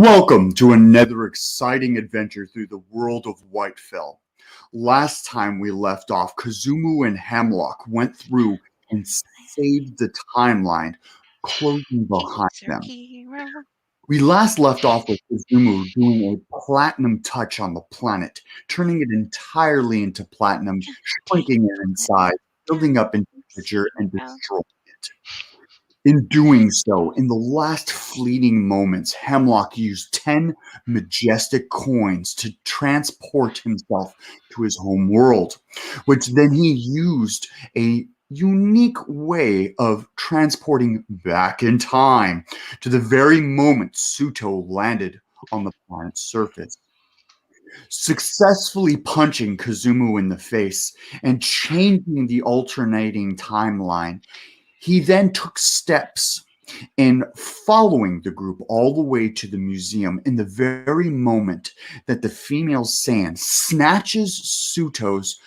Welcome to another exciting adventure through the world of Whitefell. Last time we left off, Kazumu and Hemlock went through and saved the timeline, closing behind them. We last left off with Kazumu doing a platinum touch on the planet, turning it entirely into platinum, shrinking it inside, building up in temperature, and destroying it. In doing so, in the last fleeting moments, Hemlock used 10 majestic coins to transport himself to his home world, which then he used a unique way of transporting back in time to the very moment Suto landed on the planet's surface. Successfully punching Kazumu in the face and changing the alternating timeline, he then took steps in following the group all the way to the museum in the very moment that the female Sand snatches Suto's,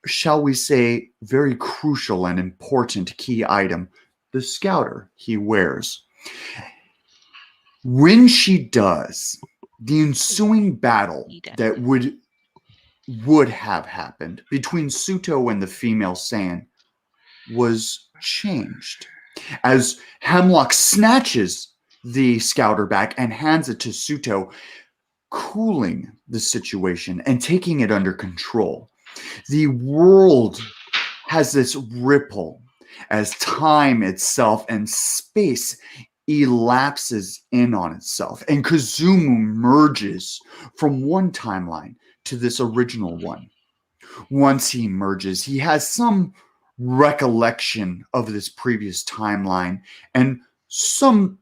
shall we say, very crucial and important key item, the scouter he wears. When she does, the ensuing battle that would have happened between Suto and the female Sand was changed as Hemlock snatches the scouter back and hands it to Suto, cooling the situation and taking it under control. The world has this ripple as time itself and space elapses in on itself, and Kazumu merges from one timeline to this original one. Once he merges, he has some recollection of this previous timeline and some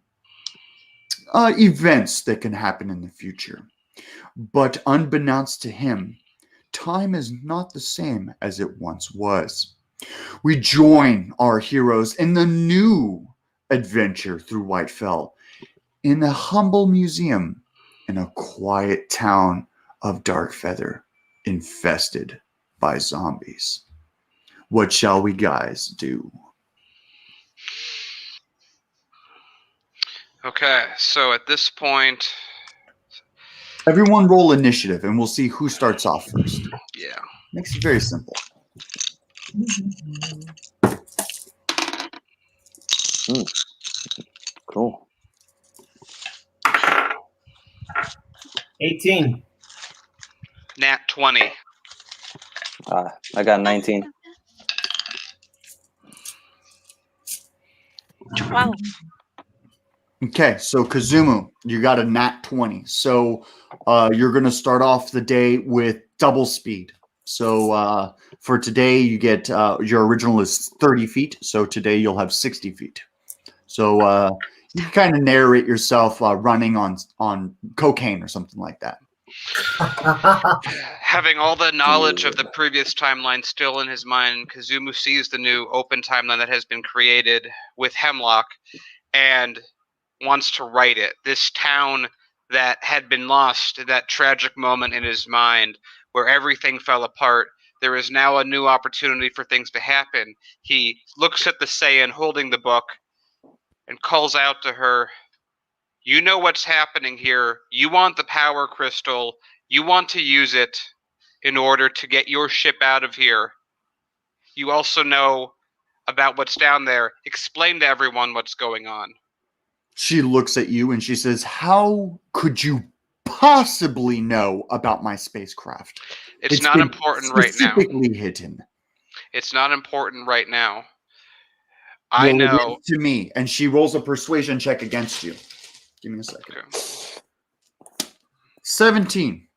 events that can happen in the future. But unbeknownst to him, time is not the same as it once was. We join our heroes in the new adventure through Whitefell in a humble museum in a quiet town of Darkfeather, infested by zombies. What shall we guys do? Okay, so at this point, everyone roll initiative and we'll see who starts off first. Yeah. Makes it very simple. Cool. 18. Nat 20. I got 19. 12. Okay, so Kazumu, you got a nat 20. So you're going to start off the day with double speed. So for today, you get your original is 30 feet. So today you'll have 60 feet. So you can kind of narrate yourself running on cocaine or something like that. Having all the knowledge of the previous timeline still in his mind, Kazumu sees the new open timeline that has been created with Hemlock and wants to write it. This town that had been lost, that tragic moment in his mind where everything fell apart, there is now a new opportunity for things to happen. He looks at the Saiyan holding the book and calls out to her, "You know what's happening here. You want the power crystal. You want to use it in order to get your ship out of here. You also know about what's down there. Explain to everyone what's going on." She looks at you and she says, "How could you possibly know about my spacecraft? It's not important right now. Specifically hidden. It's not important right now. I know." To me, and she rolls a persuasion check against you. Give me a second. Okay. 17.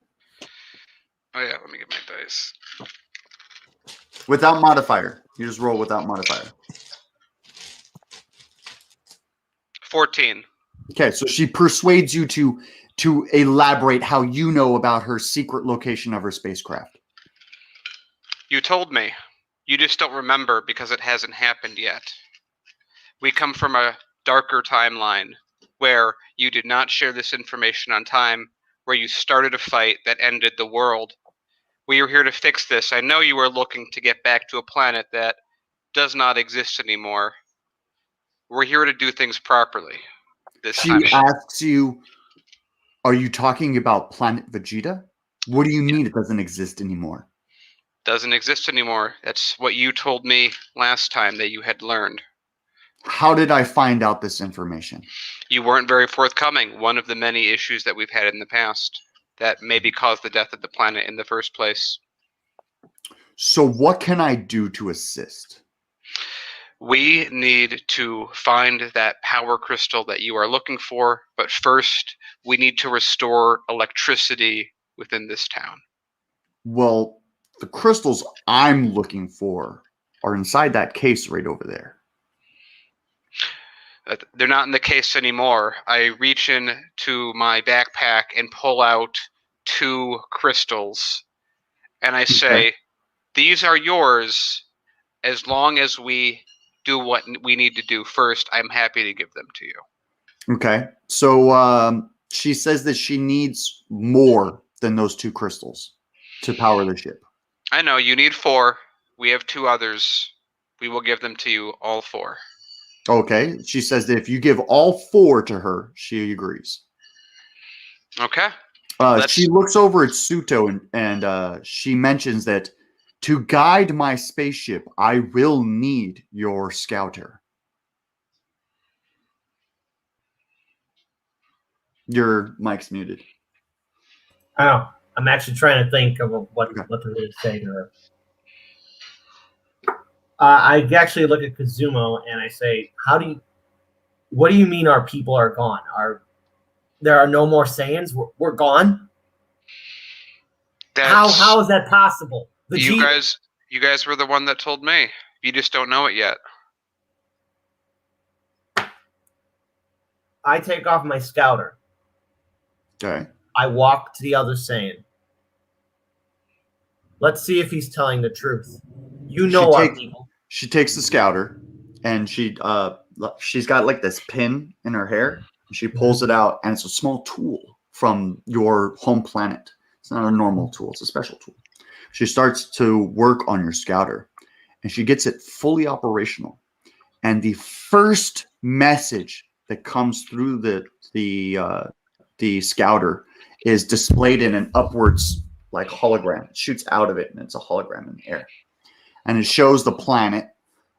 Oh yeah, let me get my dice. Without modifier. You just roll without modifier. 14. Okay, so she persuades you to elaborate how you know about her secret location of her spacecraft. You told me. You just don't remember because it hasn't happened yet. We come from a darker timeline where you did not share this information on time, where you started a fight that ended the world. We are here to fix this. I know you are looking to get back to a planet that does not exist anymore. We're here to do things properly. this She time. asks you, are you talking about planet Vegeta? What do you mean it doesn't exist anymore? Doesn't exist anymore. That's what you told me last time that you had learned. How did I find out this information? You weren't very forthcoming. One of the many issues that we've had in the past that maybe caused the death of the planet in the first place. So what can I do to assist? We need to find that power crystal that you are looking for, but first we need to restore electricity within this town. Well, the crystals I'm looking for are inside that case right over there. They're not in the case anymore. I reach into my backpack and pull out 2 crystals, and I say, these are yours. As long as we do what we need to do first, I'm happy to give them to you. Okay. So she says that she needs more than those 2 crystals to power the ship. I know, you need 4. We have 2 others. We will give them to you, all 4. Okay. She says that if you give all 4 to her, she agrees. Okay. She looks over at Suto and she mentions that to guide my spaceship, I will need your scouter. Your mic's muted. Oh, I'm actually trying to think of what to really say to her. I actually look at Kazumo and I say, what do you mean our people are gone? There are no more Saiyans? We're gone? How is that possible? You guys were the one that told me. You just don't know it yet. I take off my scouter. Okay. I walk to the other Saiyan. Let's see if he's telling the truth. You know our people. She takes the scouter and she's got like this pin in her hair. She pulls it out and it's a small tool from your home planet. It's not a normal tool, it's a special tool. She starts to work on your scouter and she gets it fully operational. And the first message that comes through the scouter is displayed in an upwards like hologram. It shoots out of it and it's a hologram in the air. And it shows the planet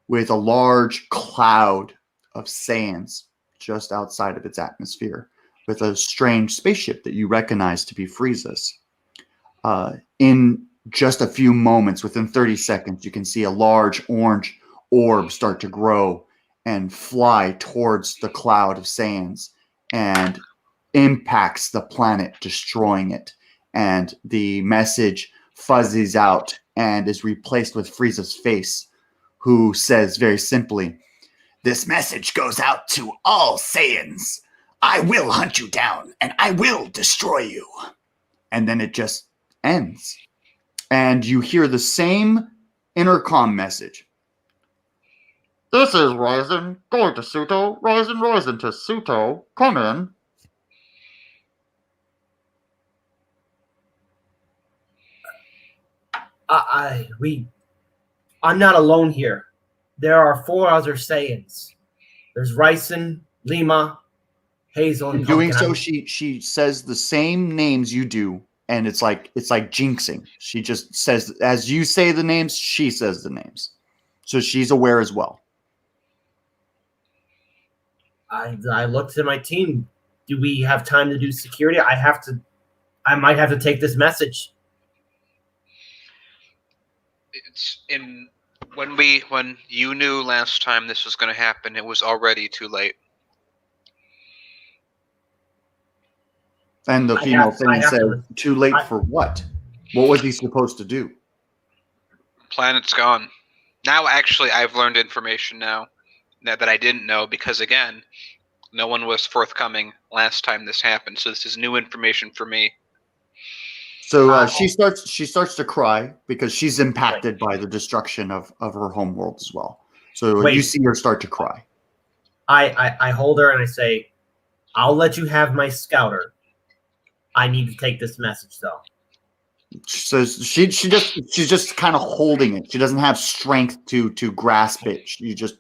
with a large cloud of sands just outside of its atmosphere with a strange spaceship that you recognize to be Frieza's. In just a few moments, within 30 seconds, you can see a large orange orb start to grow and fly towards the cloud of sands and impacts the planet, destroying it. And the message fuzzies out and is replaced with Frieza's face, who says very simply, "This message goes out to all Saiyans. I will hunt you down and I will destroy you." And then it just ends. And you hear the same intercom message. "This is Ryzen, going to Suto. Ryzen to Suto. Come in." I'm not alone here. There are 4 other Saiyans. There's Ryzen, Lima, Hazel, and in doing so, she says the same names you do, and it's like jinxing. She just says, as you say the names, she says the names, so she's aware as well. I looked at my team. Do we have time to do security? I might have to take this message. When you knew last time this was going to happen, it was already too late. And the female thing says, "Too late for what? What was he supposed to do?" Planet's gone. Now, actually, I've learned information now that I didn't know because, again, no one was forthcoming last time this happened. So this is new information for me. So she starts to cry because she's impacted by the destruction of her home world as well. So you see her start to cry. I hold her and I say, "I'll let you have my scouter. I need to take this message though." So she's just kind of holding it. She doesn't have strength to grasp it.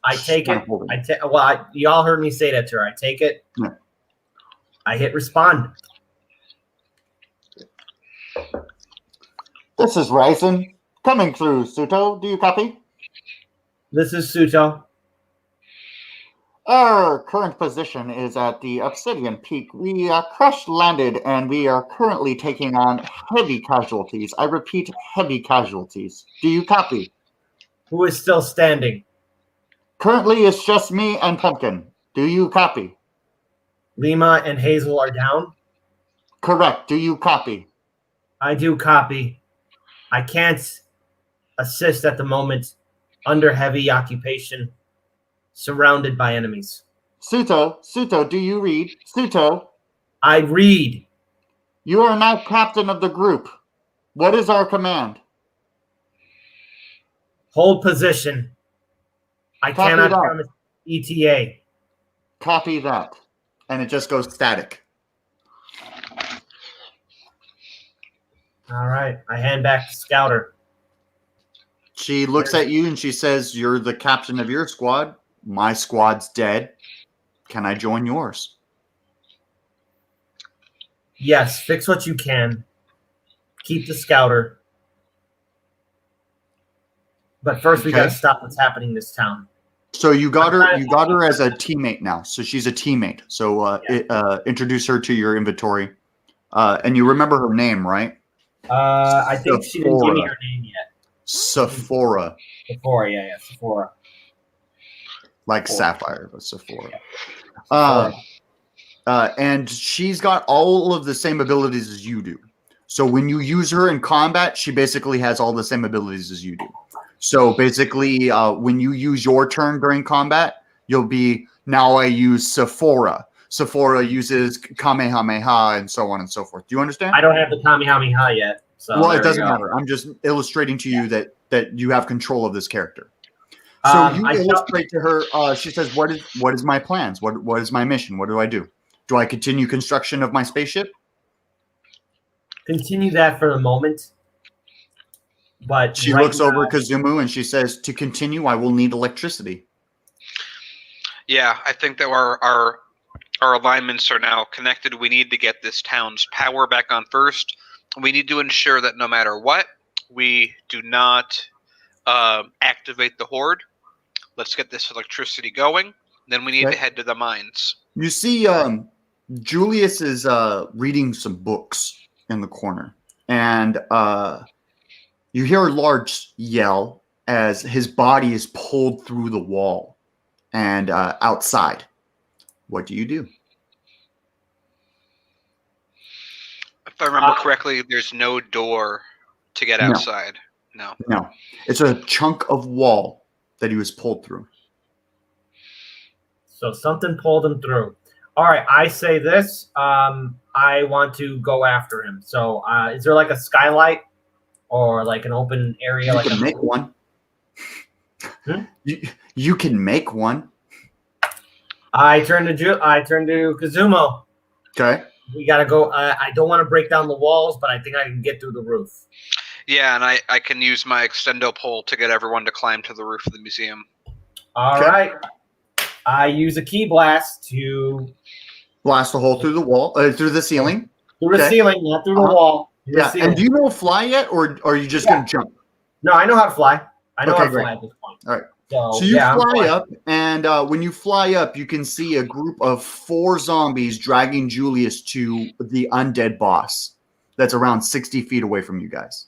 I take it. You all heard me say that to her. I take it. Yeah. I hit respond. This is Ryzen. Coming through, Suto. Do you copy? This is Suto. Our current position is at the Obsidian Peak. We crash landed and we are currently taking on heavy casualties. I repeat, heavy casualties. Do you copy? Who is still standing? Currently, it's just me and Pumpkin. Do you copy? Lima and Hazel are down. Correct. Do you copy? I do copy. I can't assist at the moment. Under heavy occupation. Surrounded by enemies. Suto, do you read? Suto, I read. you are now captain of the group. What is our command? Hold position. I Copy cannot that. promise ETA. Copy that. And it just goes static. All right. I hand back to Scouter. She looks at you and she says, "You're the captain of your squad. My squad's dead. Can I join yours?" Yes, fix what you can. Keep the Scouter. But first, we Okay. got to stop what's happening in this town. So you got her. You got her as a teammate now. So she's a teammate. So introduce her to your inventory, and you remember her name, right? I think she didn't give me her name yet. Sephora, Sephora, yeah, Sephora. like Sephora. Sapphire, but Sephora. And she's got all of the same abilities as you do. So when you use her in combat, she basically has all the same abilities as you do. So basically, when you use your turn during combat, you'll be, now I use Sephora. Sephora uses Kamehameha and so on and so forth. Do you understand? I don't have the Kamehameha yet. So Well, there it we doesn't go. matter. I'm just illustrating to you that you have control of this character. So you illustrate to her. She says, "What is my plans? What is my mission? What do I do? Do I continue construction of my spaceship?" Continue that for the moment. But She right looks now, over Kazumu and she says, "To continue, I will need electricity." Yeah, I think that our alignments are now connected. We need to get this town's power back on first. We need to ensure that no matter what, we do not activate the horde. Let's get this electricity going. Then we need to head to the mines. You see, Julius is reading some books in the corner, and you hear a large yell as his body is pulled through the wall and outside. What do you do? If I remember correctly, there's no door to get outside. No. It's a chunk of wall that he was pulled through. So something pulled him through. All right, I say this. I want to go after him. So is there like a skylight or like an open area? You can make one. You can make one. I turn to Kazumo. Okay. We gotta go. I don't want to break down the walls, but I think I can get through the roof. Yeah, and I can use my extendo pole to get everyone to climb to the roof of the museum. All right. I use a key blast to Blast a hole through the wall, through the ceiling. through the ceiling, not through the wall. Through the Yeah. ceiling. And do you know fly yet, or are you just going to jump? No, I know how to fly. I know Okay, how to great. fly at this point. All right. So you I'm fly flying. up, and when you fly up, you can see a group of 4 zombies dragging Julius to the undead boss that's around 60 feet away from you guys.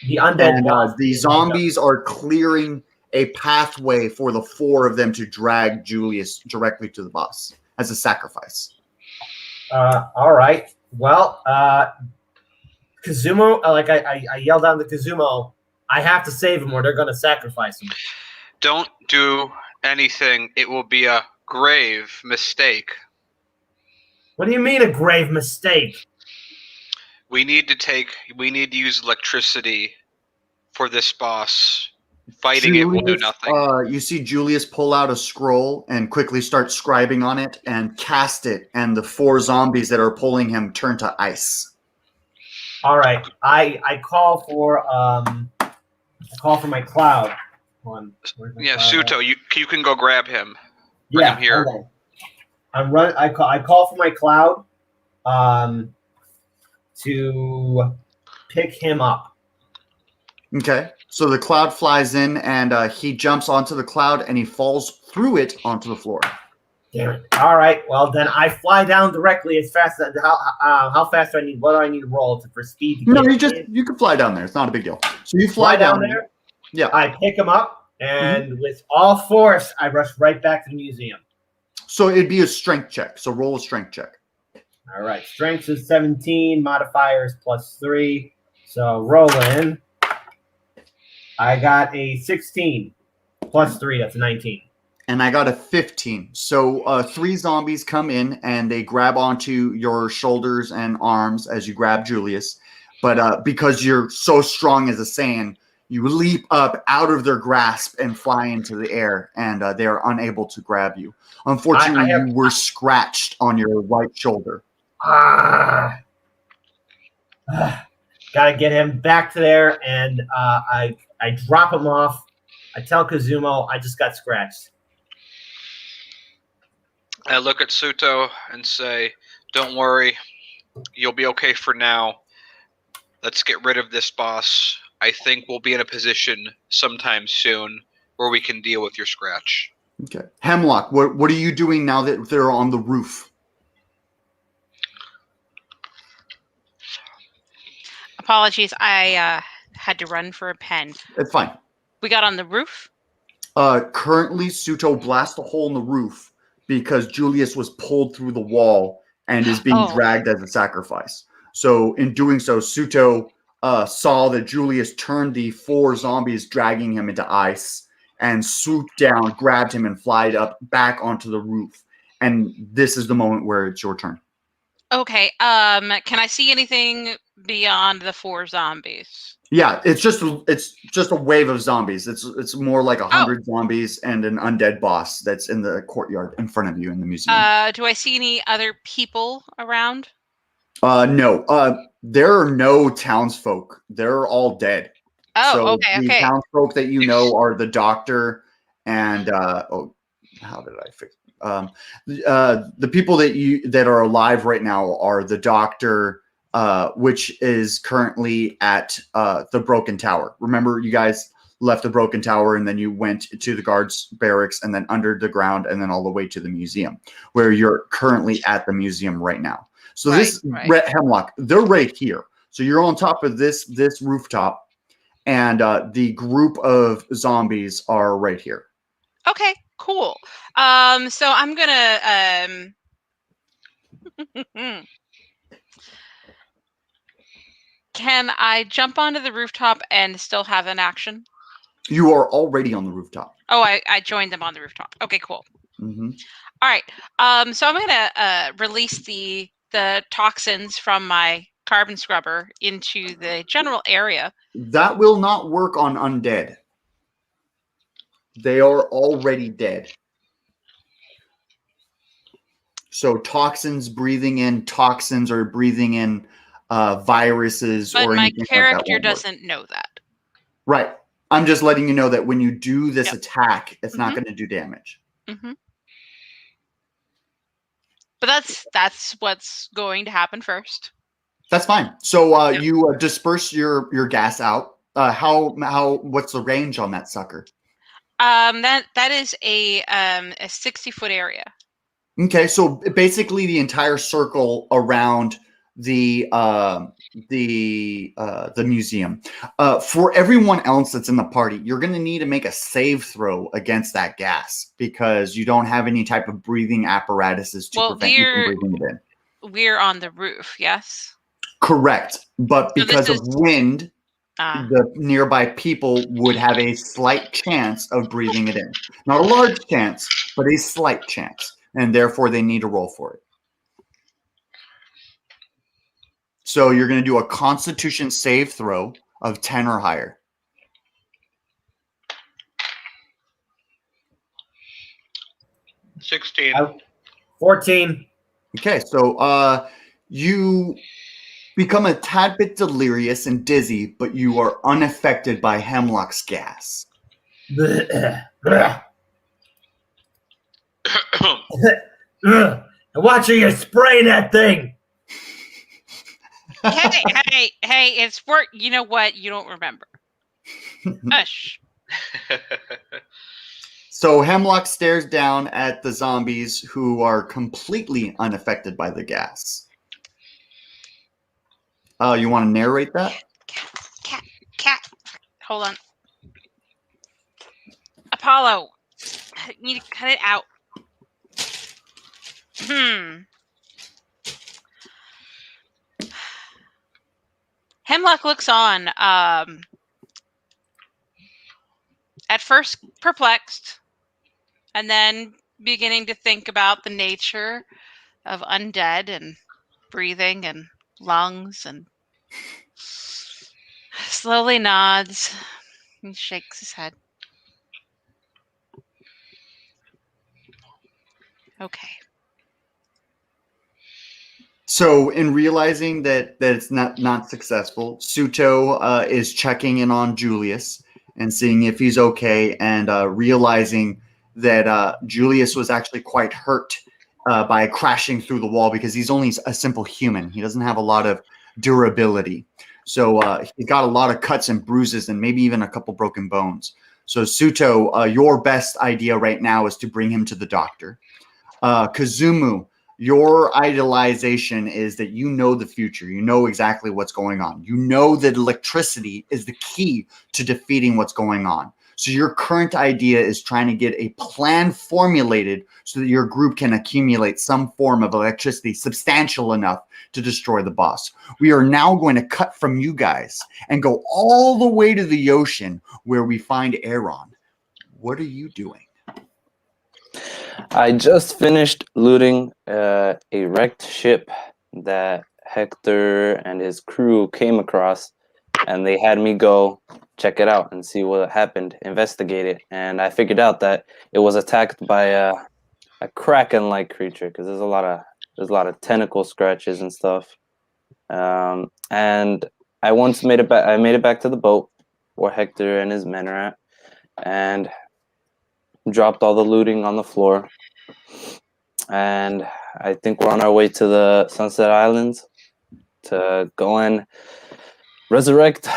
The undead boss. The zombies are clearing a pathway for the 4 of them to drag Julius directly to the boss as a sacrifice. All right. Well, Kazumo, I yelled down to Kazumo, I have to save him or they're going to sacrifice him. Don't do anything. It will be a grave mistake. What do you mean a grave mistake? We need to use electricity for this boss. Fighting it will do nothing. You see Julius pull out a scroll and quickly start scribing on it and cast it, and the 4 zombies that are pulling him turn to ice. All right. I call for my cloud. Yeah, Suto, you can go grab him. Bring him here. I call for my cloud to pick him up. Okay. So the cloud flies in, and he jumps onto the cloud, and he falls through it onto the floor. Damn it. All right. Well, then I fly down directly as fast as how fast do I need? What do I need to roll for speed? To No, get you can fly down there. It's not a big deal. So you fly fly down there. Yeah. I pick him up, and with all force, I rush right back to the museum. So it'd be a strength check. So roll a strength check. All right. Strength is 17. Modifier is +3. So rolling. I got a 16 +3. That's a 19. And I got a 15. So 3 zombies come in and they grab onto your shoulders and arms as you grab Julius. But because you're so strong as a Saiyan, you leap up out of their grasp and fly into the air, and they are unable to grab you. Unfortunately, you were scratched on your right shoulder. Gotta get him back to there, and I drop him off. I tell Kazumo I just got scratched. I look at Suto and say, "Don't worry, you'll be okay for now. Let's get rid of this boss. I think we'll be in a position sometime soon where we can deal with your scratch." Okay. Hemlock, what are you doing now that they're on the roof? Apologies, I had to run for a pen. It's fine. We got on the roof? Currently, Suto blasts a hole in the roof because Julius was pulled through the wall and is being dragged as a sacrifice. So in doing so, Suto saw that Julius turned the 4 zombies dragging him into ice and swooped down, grabbed him, and flied up back onto the roof. And this is the moment where it's your turn. Okay. Can I see anything beyond the 4 zombies? Yeah, it's just a wave of zombies. It's more like 100 zombies and an undead boss that's in the courtyard in front of you in the museum. Do I see any other people around? No. There are no townsfolk. They're all dead. Oh, so okay. The townsfolk that you know are the doctor and how did I fix? The people that are alive right now are the doctor. Which is currently at the Broken Tower. Remember, you guys left the Broken Tower and then you went to the guards' barracks and then under the ground and then all the way to the museum, where you're currently at the museum right now. So Red Hemlock, they're right here. So you're on top of this rooftop, and the group of zombies are right here. Okay, cool. So I'm gonna Can I jump onto the rooftop and still have an action? You are already on the rooftop. Oh, I joined them on the rooftop. Okay, cool. Mm-hmm. All right. So I'm gonna release the toxins from my carbon scrubber into the general area. That will not work on undead. They are already dead. So toxins are breathing in viruses but or my anything character like that doesn't know that. Right. I'm just letting you know that when you do this attack, it's not Mhm. going to do damage. Mm-hmm. But that's what's going to happen first. That's fine. So you disperse your gas out. What's the range on that sucker? That is a 60-foot area. Okay, so basically the entire circle around the museum. For everyone else that's in the party, you're going to need to make a save throw against that gas because you don't have any type of breathing apparatuses to prevent you from breathing it in. We're on the roof, yes? Correct, but because of wind, the nearby people would have a slight chance of breathing it in. Not a large chance, but a slight chance, and therefore they need to roll for it. So you're going to do a Constitution save throw of 10 or higher. 16. 14. Okay, so you become a tad bit delirious and dizzy, but you are unaffected by Hemlock's gas. Watch you spray that thing. Hey, it's work. You know what? You don't remember. Hush. So Hemlock stares down at the zombies who are completely unaffected by the gas. You want to narrate that? Cat. Hold on. Apollo, you need to cut it out. Hemlock looks on, at first perplexed, and then beginning to think about the nature of undead and breathing and lungs, and slowly nods and shakes his head. Okay. So, in realizing that it's not successful, Suto is checking in on Julius and seeing if he's okay, and realizing that Julius was actually quite hurt by crashing through the wall because he's only a simple human. He doesn't have a lot of durability. So he got a lot of cuts and bruises and maybe even a couple broken bones. So Suto, your best idea right now is to bring him to the doctor. Kazumu, your idealization is that you know the future. You know exactly what's going on. You know that electricity is the key to defeating what's going on. So your current idea is trying to get a plan formulated so that your group can accumulate some form of electricity substantial enough to destroy the boss. We are now going to cut from you guys and go all the way to the ocean where we find Aaron. What are you doing? I just finished looting a wrecked ship that Hector and his crew came across, and they had me go check it out and see what happened, investigate it, and I figured out that it was attacked by a kraken-like creature because there's a lot of tentacle scratches and stuff. And I once made it back. I made it back to the boat where Hector and his men are at, and dropped all the looting on the floor. And I think we're on our way to the Sunset Islands to go and resurrect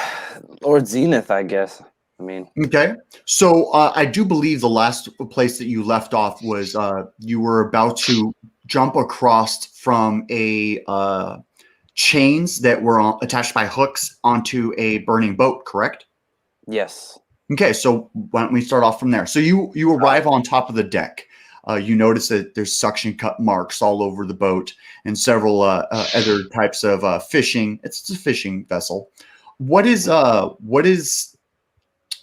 Lord Zenith, I guess. I mean, okay. So I do believe the last place that you left off was you were about to jump across from a chains that were attached by hooks onto a burning boat, correct? yes. Okay, so why don't we start off from there? So you arrive on top of the deck. You notice that there's suction cut marks all over the boat and several other types of fishing. It's a fishing vessel. What is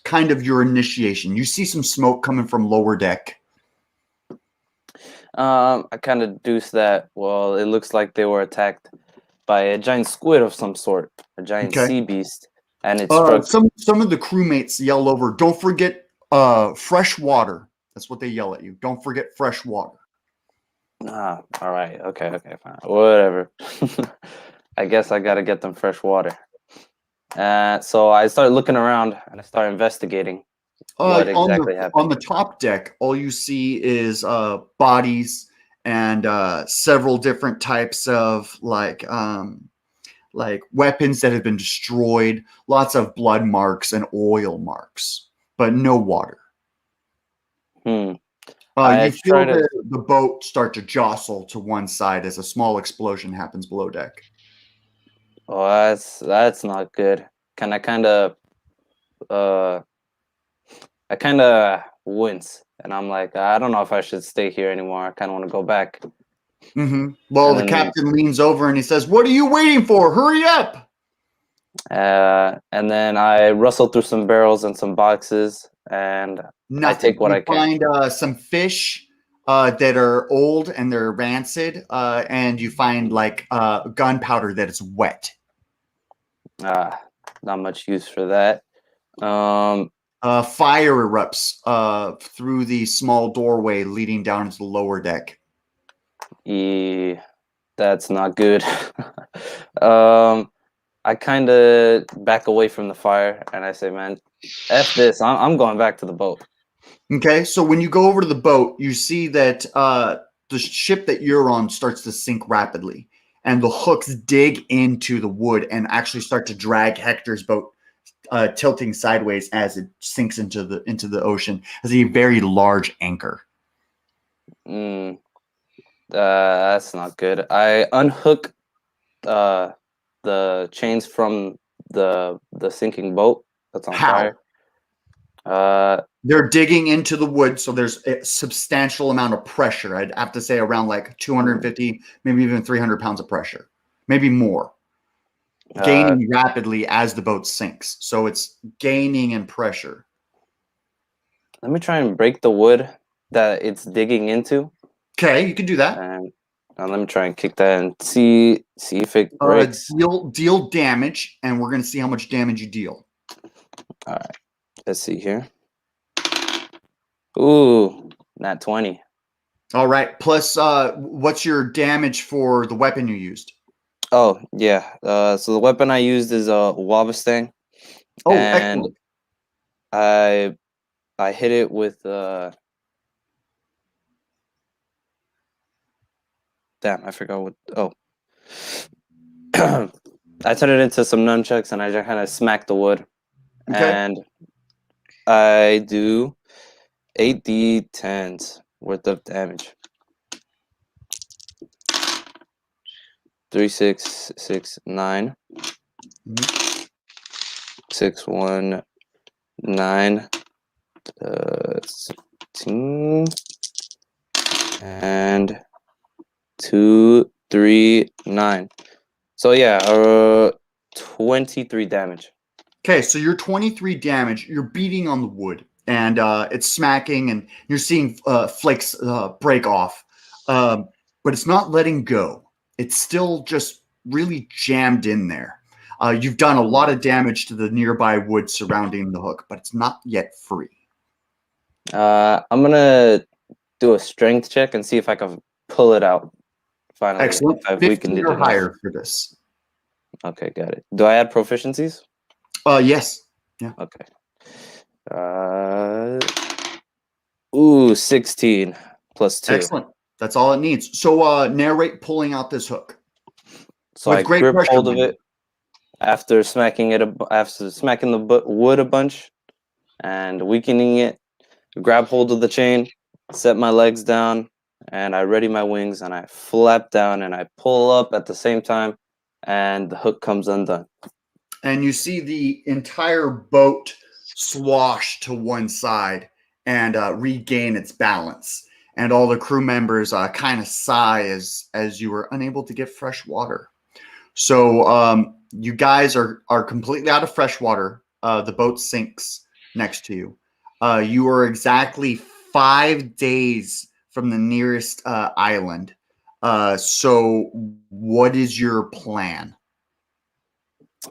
kind of your initiation? You see some smoke coming from lower deck. I kind of deduced that. Well, it looks like they were attacked by a giant squid of some sort, a giant sea beast, and it struck. Some of the crewmates yell over, "Don't forget fresh water." That's what they yell at you. Don't forget fresh water. All right. Okay, fine. Whatever. I guess I got to get them fresh water. So I started looking around and I started investigating what exactly happened. On the top deck, all you see is bodies and several different types of like weapons that have been destroyed, lots of blood marks and oil marks, but no water. You feel the boat start to jostle to one side as a small explosion happens below deck. Oh, that's not good. I kind of wince, and I'm like, I don't know if I should stay here anymore. I kind of want to go back. Mm-hmm. Well, the captain leans over and he says, "What are you waiting for? Hurry up!" And then I rustle through some barrels and some boxes, and I take what I can. Find some fish that are old and they're rancid, and you find like gunpowder that is wet. Not much use for that. Fire erupts through the small doorway leading down into the lower deck. That's not good. I kind of back away from the fire and I say, man, F this. I'm going back to the boat. Okay, so when you go over to the boat, you see that the ship that you're on starts to sink rapidly. and the hooks dig into the wood and actually start to drag Hector's boat, tilting sideways as it sinks into the ocean as a very large anchor. That's not good. I unhook the chains from the sinking boat that's on How? fire. They're digging into the wood, so there's a substantial amount of pressure. I'd have to say around like 250, maybe even 300 pounds of pressure, maybe more. Gaining rapidly as the boat sinks. So it's gaining in pressure. Let me try and break the wood that it's digging into. Okay, you can do that. And let me try and kick that and see if it breaks. Deal damage, and we're going to see how much damage you deal. All right. Let's see here. Ooh, not 20. All right. Plus, what's your damage for the weapon you used? Oh, yeah. So the weapon I used is a Wabastang. Oh, and excellent. I hit it with damn, I forgot what. Oh. I turned it into some nunchucks and I just kind of smacked the wood. Okay. And I do 8d10s worth of damage. 3, 6, 6, 9. 6, 1, 9. 16. And 2, 3, 9. So yeah, 23 damage. Okay, so you're 23 damage. You're beating on the wood, and it's smacking, and you're seeing flakes break off. But it's not letting go. It's still just really jammed in there. You've done a lot of damage to the nearby wood surrounding the hook, but it's not yet free. I'm gonna do a strength check and see if I can pull it out. Finally, Excellent. I've 15 weakened it or enough. higher for this. Okay, got it. Do I add proficiencies? Yes. Yeah. Okay. 16 plus 2. Excellent. That's all it needs. So narrate pulling out this hook. So With I great grip pressure, hold of mind it after smacking the wood a bunch and weakening it. Grab hold of the chain, set my legs down, and I ready my wings and I flap down and I pull up at the same time, and the hook comes undone. And you see the entire boat slosh to one side and regain its balance. And all the crew members kind of sigh as you were unable to get fresh water. So you guys are completely out of fresh water. The boat sinks next to you. You are exactly 5 days from the nearest island. So what is your plan?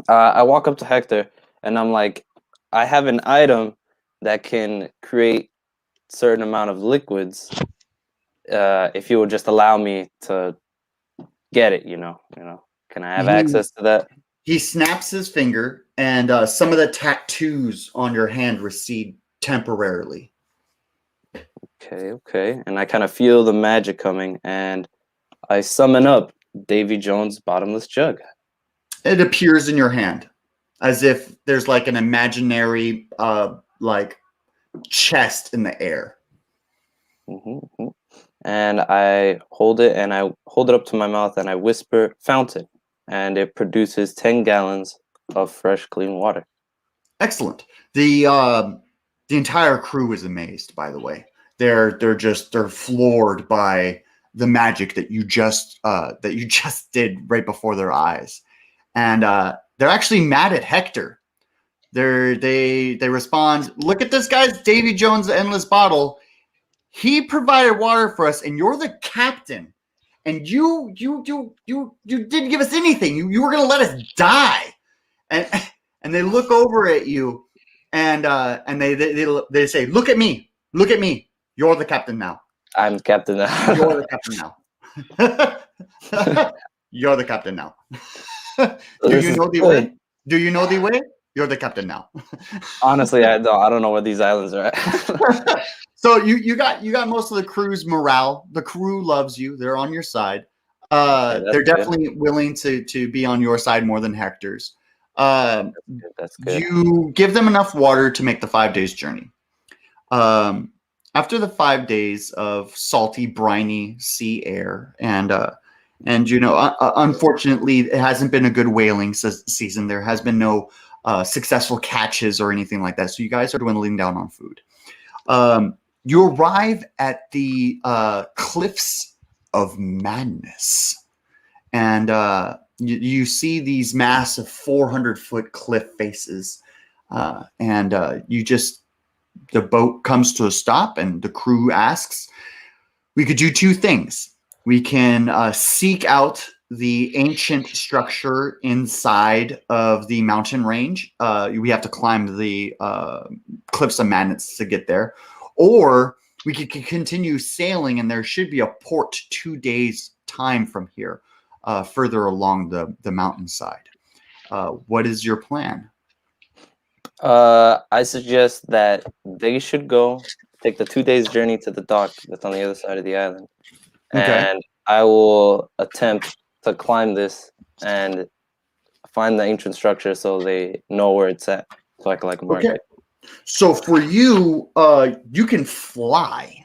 I walk up to Hector and I'm like, I have an item that can create certain amount of liquids. If you would just allow me to get it, can I have access to that? He snaps his finger, and some of the tattoos on your hand recede temporarily. Okay. And I kind of feel the magic coming, and I summon up Davy Jones' bottomless jug. It appears in your hand, as if there's like an imaginary like chest in the air. Mm-hmm. And I hold it up to my mouth and I whisper fountain, and it produces 10 gallons of fresh, clean water. Excellent. The entire crew is amazed, by the way. They're floored by the magic that you just did right before their eyes. And they're actually mad at Hector. They respond, "Look at this guy's Davy Jones endless bottle. He provided water for us, and you're the captain. And you didn't give us anything. You were gonna let us die." And they look over at you, and they say, "Look at me. Look at me. You're the captain now. I'm captain now. You're the captain now. You're the captain now. Do you know the way? Do you know the way? You're the captain now." Honestly, I don't know where these islands are at. So you got most of the crew's morale. The crew loves you. They're on your side. that's They're good. definitely willing to be on your side more than Hector's. That's good. You give them enough water to make the 5 days journey. After the 5 days of salty, briny sea air, and unfortunately, it hasn't been a good whaling season. There has been no successful catches or anything like that. So you guys are dwindling down on food. You arrive at the Cliffs of Madness, and you see these massive 400-foot cliff faces, and the boat comes to a stop, and the crew asks, we could do two things. We can seek out the ancient structure inside of the mountain range. We have to climb the Cliffs of Madness to get there. Or we could continue sailing, and there should be a port 2 days' time from here, further along the mountainside. What is your plan? I suggest that they should go take the 2 days journey to the dock that's on the other side of the island. Okay. And I will attempt to climb this and find the ancient structure so they know where it's at. So I can mark it. So for you, you can fly.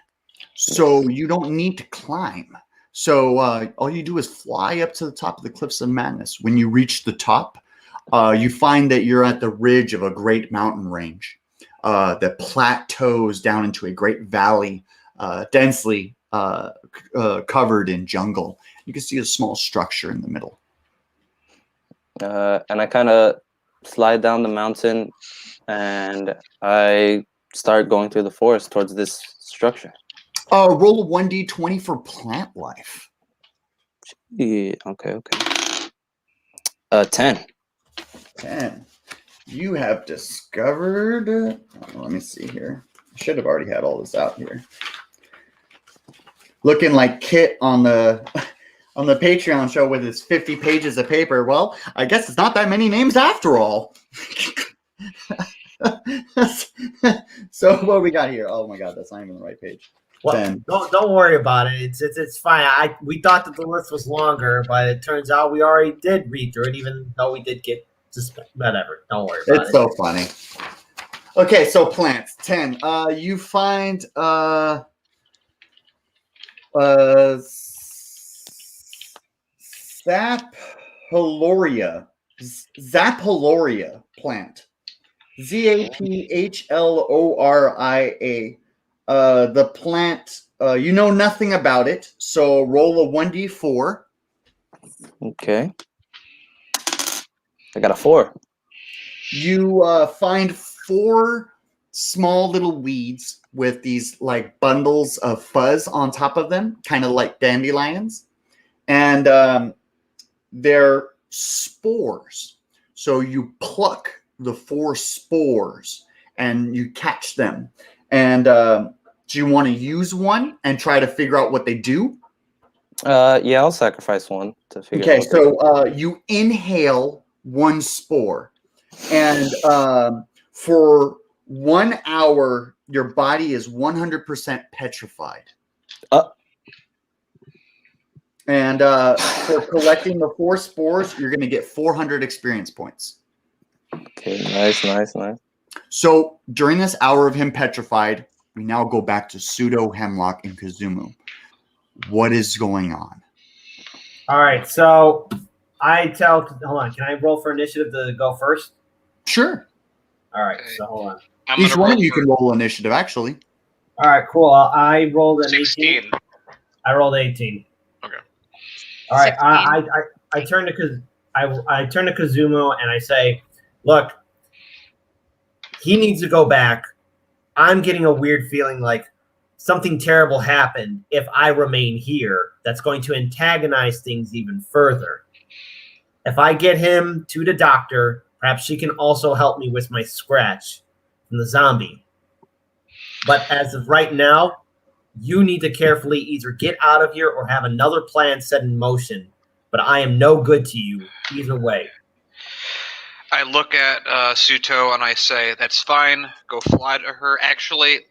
So you don't need to climb. So all you do is fly up to the top of the Cliffs of Madness. When you reach the top, you find that you're at the ridge of a great mountain range that plateaus down into a great valley, densely covered in jungle. You can see a small structure in the middle. And I kind of slide down the mountain and I start going through the forest towards this structure. Roll a 1d20 for plant life. Yeah, okay. 10. 10. You have discovered. Let me see here. I should have already had all this out here. Looking like Kit on the Patreon show with his 50 pages of paper. Well, I guess it's not that many names after all. So what we got here? Oh my God, that's not even the right page. Well, don't worry about it. It's fine. We thought that the list was longer, but it turns out we already did read through it, even though we did get suspended. Whatever. Don't worry about it. It's so funny. Okay, so plants 10. You find Zapaloria plant. Zaphloria. The plant, you know nothing about it, so roll a 1d4. Okay. I got a 4. You find 4 small little weeds with these like bundles of fuzz on top of them, kind of like dandelions. And they're spores. So you pluck the 4 spores and you catch them. And do you want to use one and try to figure out what they do? Yeah, I'll sacrifice one to figure out. Okay, so you inhale 1 spore, and for 1 hour, your body is 100% petrified. And for collecting the 4 spores, you're going to get 400 experience points. Okay, nice. So during this hour of him petrified, we now go back to Pseudo, Hemlock, and Kazumu. What is going on? All right, so hold on. Can I roll for initiative to go first? Sure. All right, so hold on. Each one of you can roll initiative, actually. All right, cool. I rolled an 16. 18. I rolled 18. Okay. All right, 16. I turn to Kazumu and I say, look, he needs to go back. I'm getting a weird feeling like something terrible happened if I remain here. That's going to antagonize things even further. If I get him to the doctor, perhaps she can also help me with my scratch from the zombie. But as of right now, you need to carefully either get out of here or have another plan set in motion. But I am no good to you either way. I look at Suto and I say, that's fine. Go fly to her. Actually,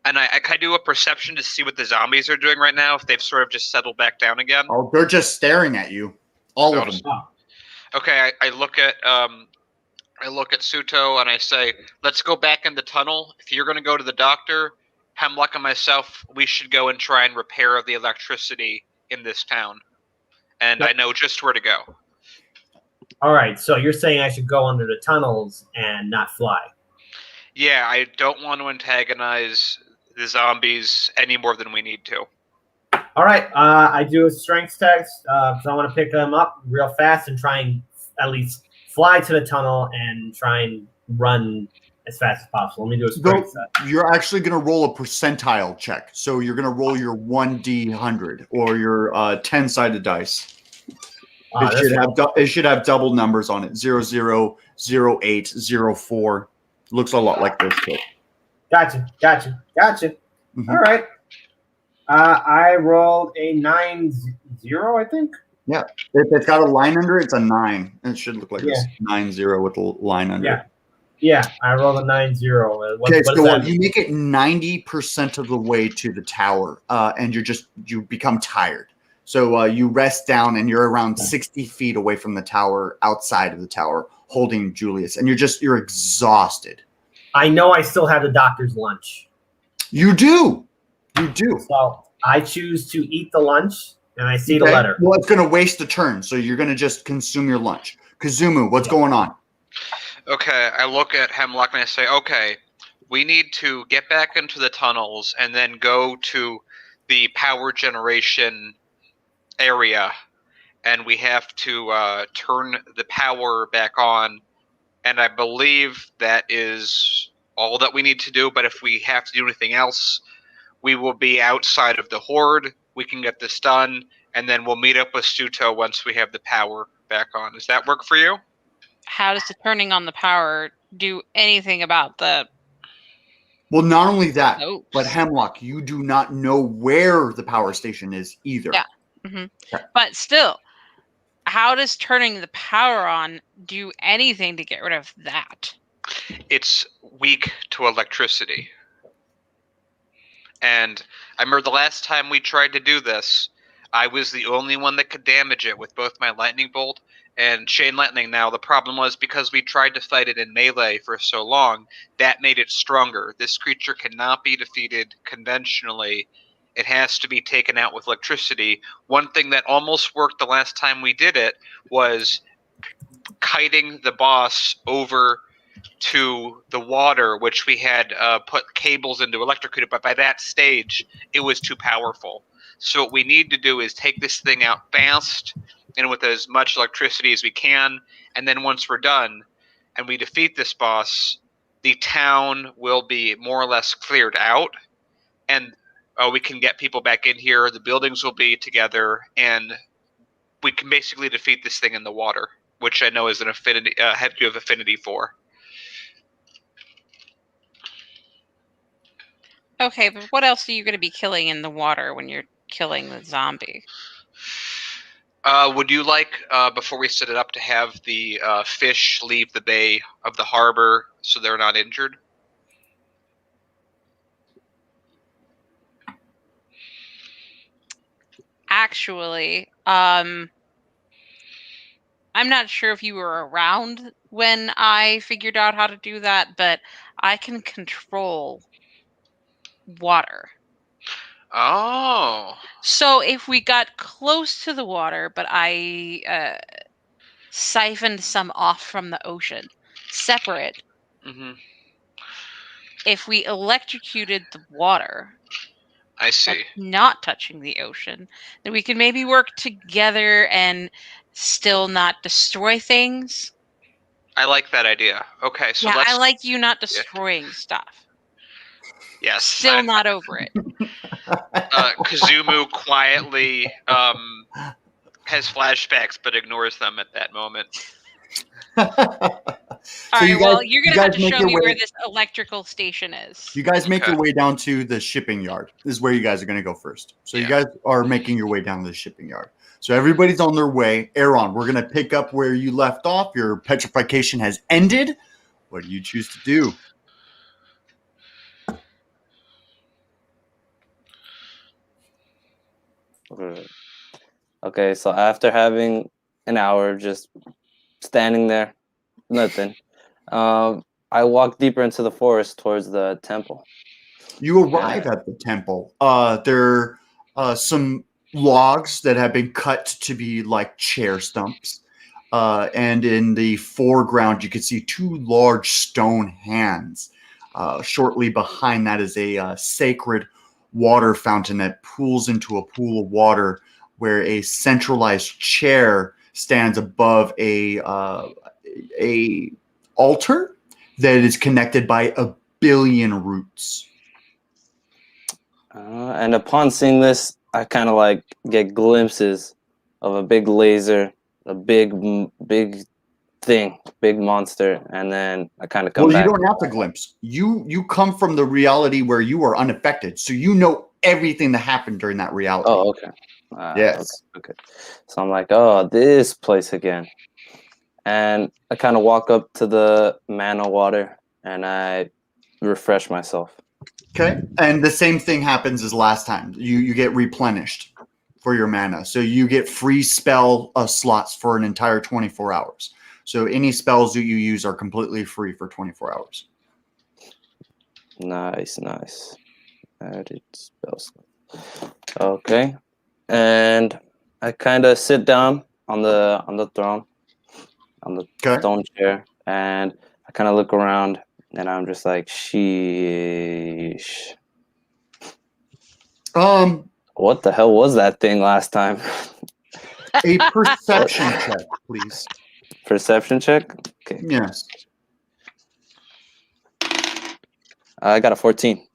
And I do a perception to see what the zombies are doing right now, if they've sort of just settled back down again. Oh, they're just staring at you. All of them. Okay, I look at Suto and I say, let's go back in the tunnel. If you're going to go to the doctor, Hemlock and myself, we should go and try and repair the electricity in this town. And I know just where to go. All right, so you're saying I should go under the tunnels and not fly? Yeah, I don't want to antagonize the zombies any more than we need to. All right, I do a strength test because I want to pick them up real fast and try and at least fly to the tunnel and try and run as fast as possible. Let me do a strength test. You're actually going to roll a percentile check. So you're going to roll your 1d100 or your 10-sided dice. It should have double numbers on it. 0, 0, 0, 8, 0, 4. Looks a lot like this. Kid. Gotcha. Mm-hmm. All right. I rolled a 9-0, I think. Yeah. If it's got a line under it, it's a 9. It should look like this. 9-0 with a line under it. Yeah, I rolled a 9-0. Okay, so you make it 90% of the way to the tower, and you become tired. So you rest down, and you're around 60 feet away from the tower, outside of the tower, holding Julius, and you're exhausted. I know I still have the doctor's lunch. You do. So I choose to eat the lunch, and I see the letter. Well, it's going to waste a turn, so you're going to just consume your lunch. Kazumu, what's going on? Okay, I look at Hemlock and I say, okay, we need to get back into the tunnels and then go to the power generation area, and we have to turn the power back on, and I believe that is all that we need to do, but if we have to do anything else, we will be outside of the horde. We can get this done, and then we'll meet up with Suto once we have the power back on. Does that work for you? How does the turning on the power do anything about the... Well, not only that, Oops. but Hemlock, you do not know where the power station is either. Yeah. Mm-hmm. Okay. But still, how does turning the power on do anything to get rid of that? It's weak to electricity. And I remember the last time we tried to do this, I was the only one that could damage it with both my lightning bolt and chain lightning. Now, the problem was because we tried to fight it in melee for so long, that made it stronger. This creature cannot be defeated conventionally. It has to be taken out with electricity. One thing that almost worked the last time we did it was kiting the boss over to the water, which we had put cables into electrocuted, but by that stage, it was too powerful. So what we need to do is take this thing out fast and with as much electricity as we can, and then once we're done and we defeat this boss, the town will be more or less cleared out, and we can get people back in here, the buildings will be together, and we can basically defeat this thing in the water, which I know is an affinity, you have affinity for. Okay, but what else are you going to be killing in the water when you're killing the zombie? Would you like, before we set it up, to have the fish leave the bay of the harbor so they're not injured? Actually, I'm not sure if you were around when I figured out how to do that, but I can control water. Oh. So if we got close to the water, but I siphoned some off from the ocean, separate. Mm-hmm. If we electrocuted the water, I see, not touching the ocean, then we can maybe work together and still not destroy things. I like that idea. Okay, so I like you not destroying stuff. Yes. Still not over it. Kazumu quietly has flashbacks but ignores them at that moment. All right, well, you're going to have to show me where this electrical station is. You guys make your way down to the shipping yard. This is where you guys are going to go first. So you guys are making your way down to the shipping yard. So everybody's on their way. Aaron, we're going to pick up where you left off. Your petrification has ended. What do you choose to do? Okay, so after having an hour just standing there, nothing, I walk deeper into the forest towards the temple. You arrive at the temple. There are some logs that have been cut to be like chair stumps. And in the foreground, you can see two large stone hands. Shortly behind that is a sacred water fountain that pools into a pool of water where a centralized chair stands above a altar that is connected by a billion roots. And upon seeing this, I kind of like get glimpses of a big laser, a big thing, big monster, and then I kind of come Well, you back. don't have to glimpse. You come from the reality where you are unaffected, so you know everything that happened during that reality. Oh, okay. Yes. Okay. So I'm like, oh, this place again. And I kind of walk up to the mana water and I refresh myself. Okay. And the same thing happens as last time. You get replenished for your mana. So you get free spell slots for an entire 24 hours. So any spells that you use are completely free for 24 hours. Nice. Added spells. Okay. And I kind of sit down on the throne, on the stone chair, and I kind of look around, and I'm just like, sheesh. What the hell was that thing last time? A perception check, please. Perception check? Okay. Yes. I got a 14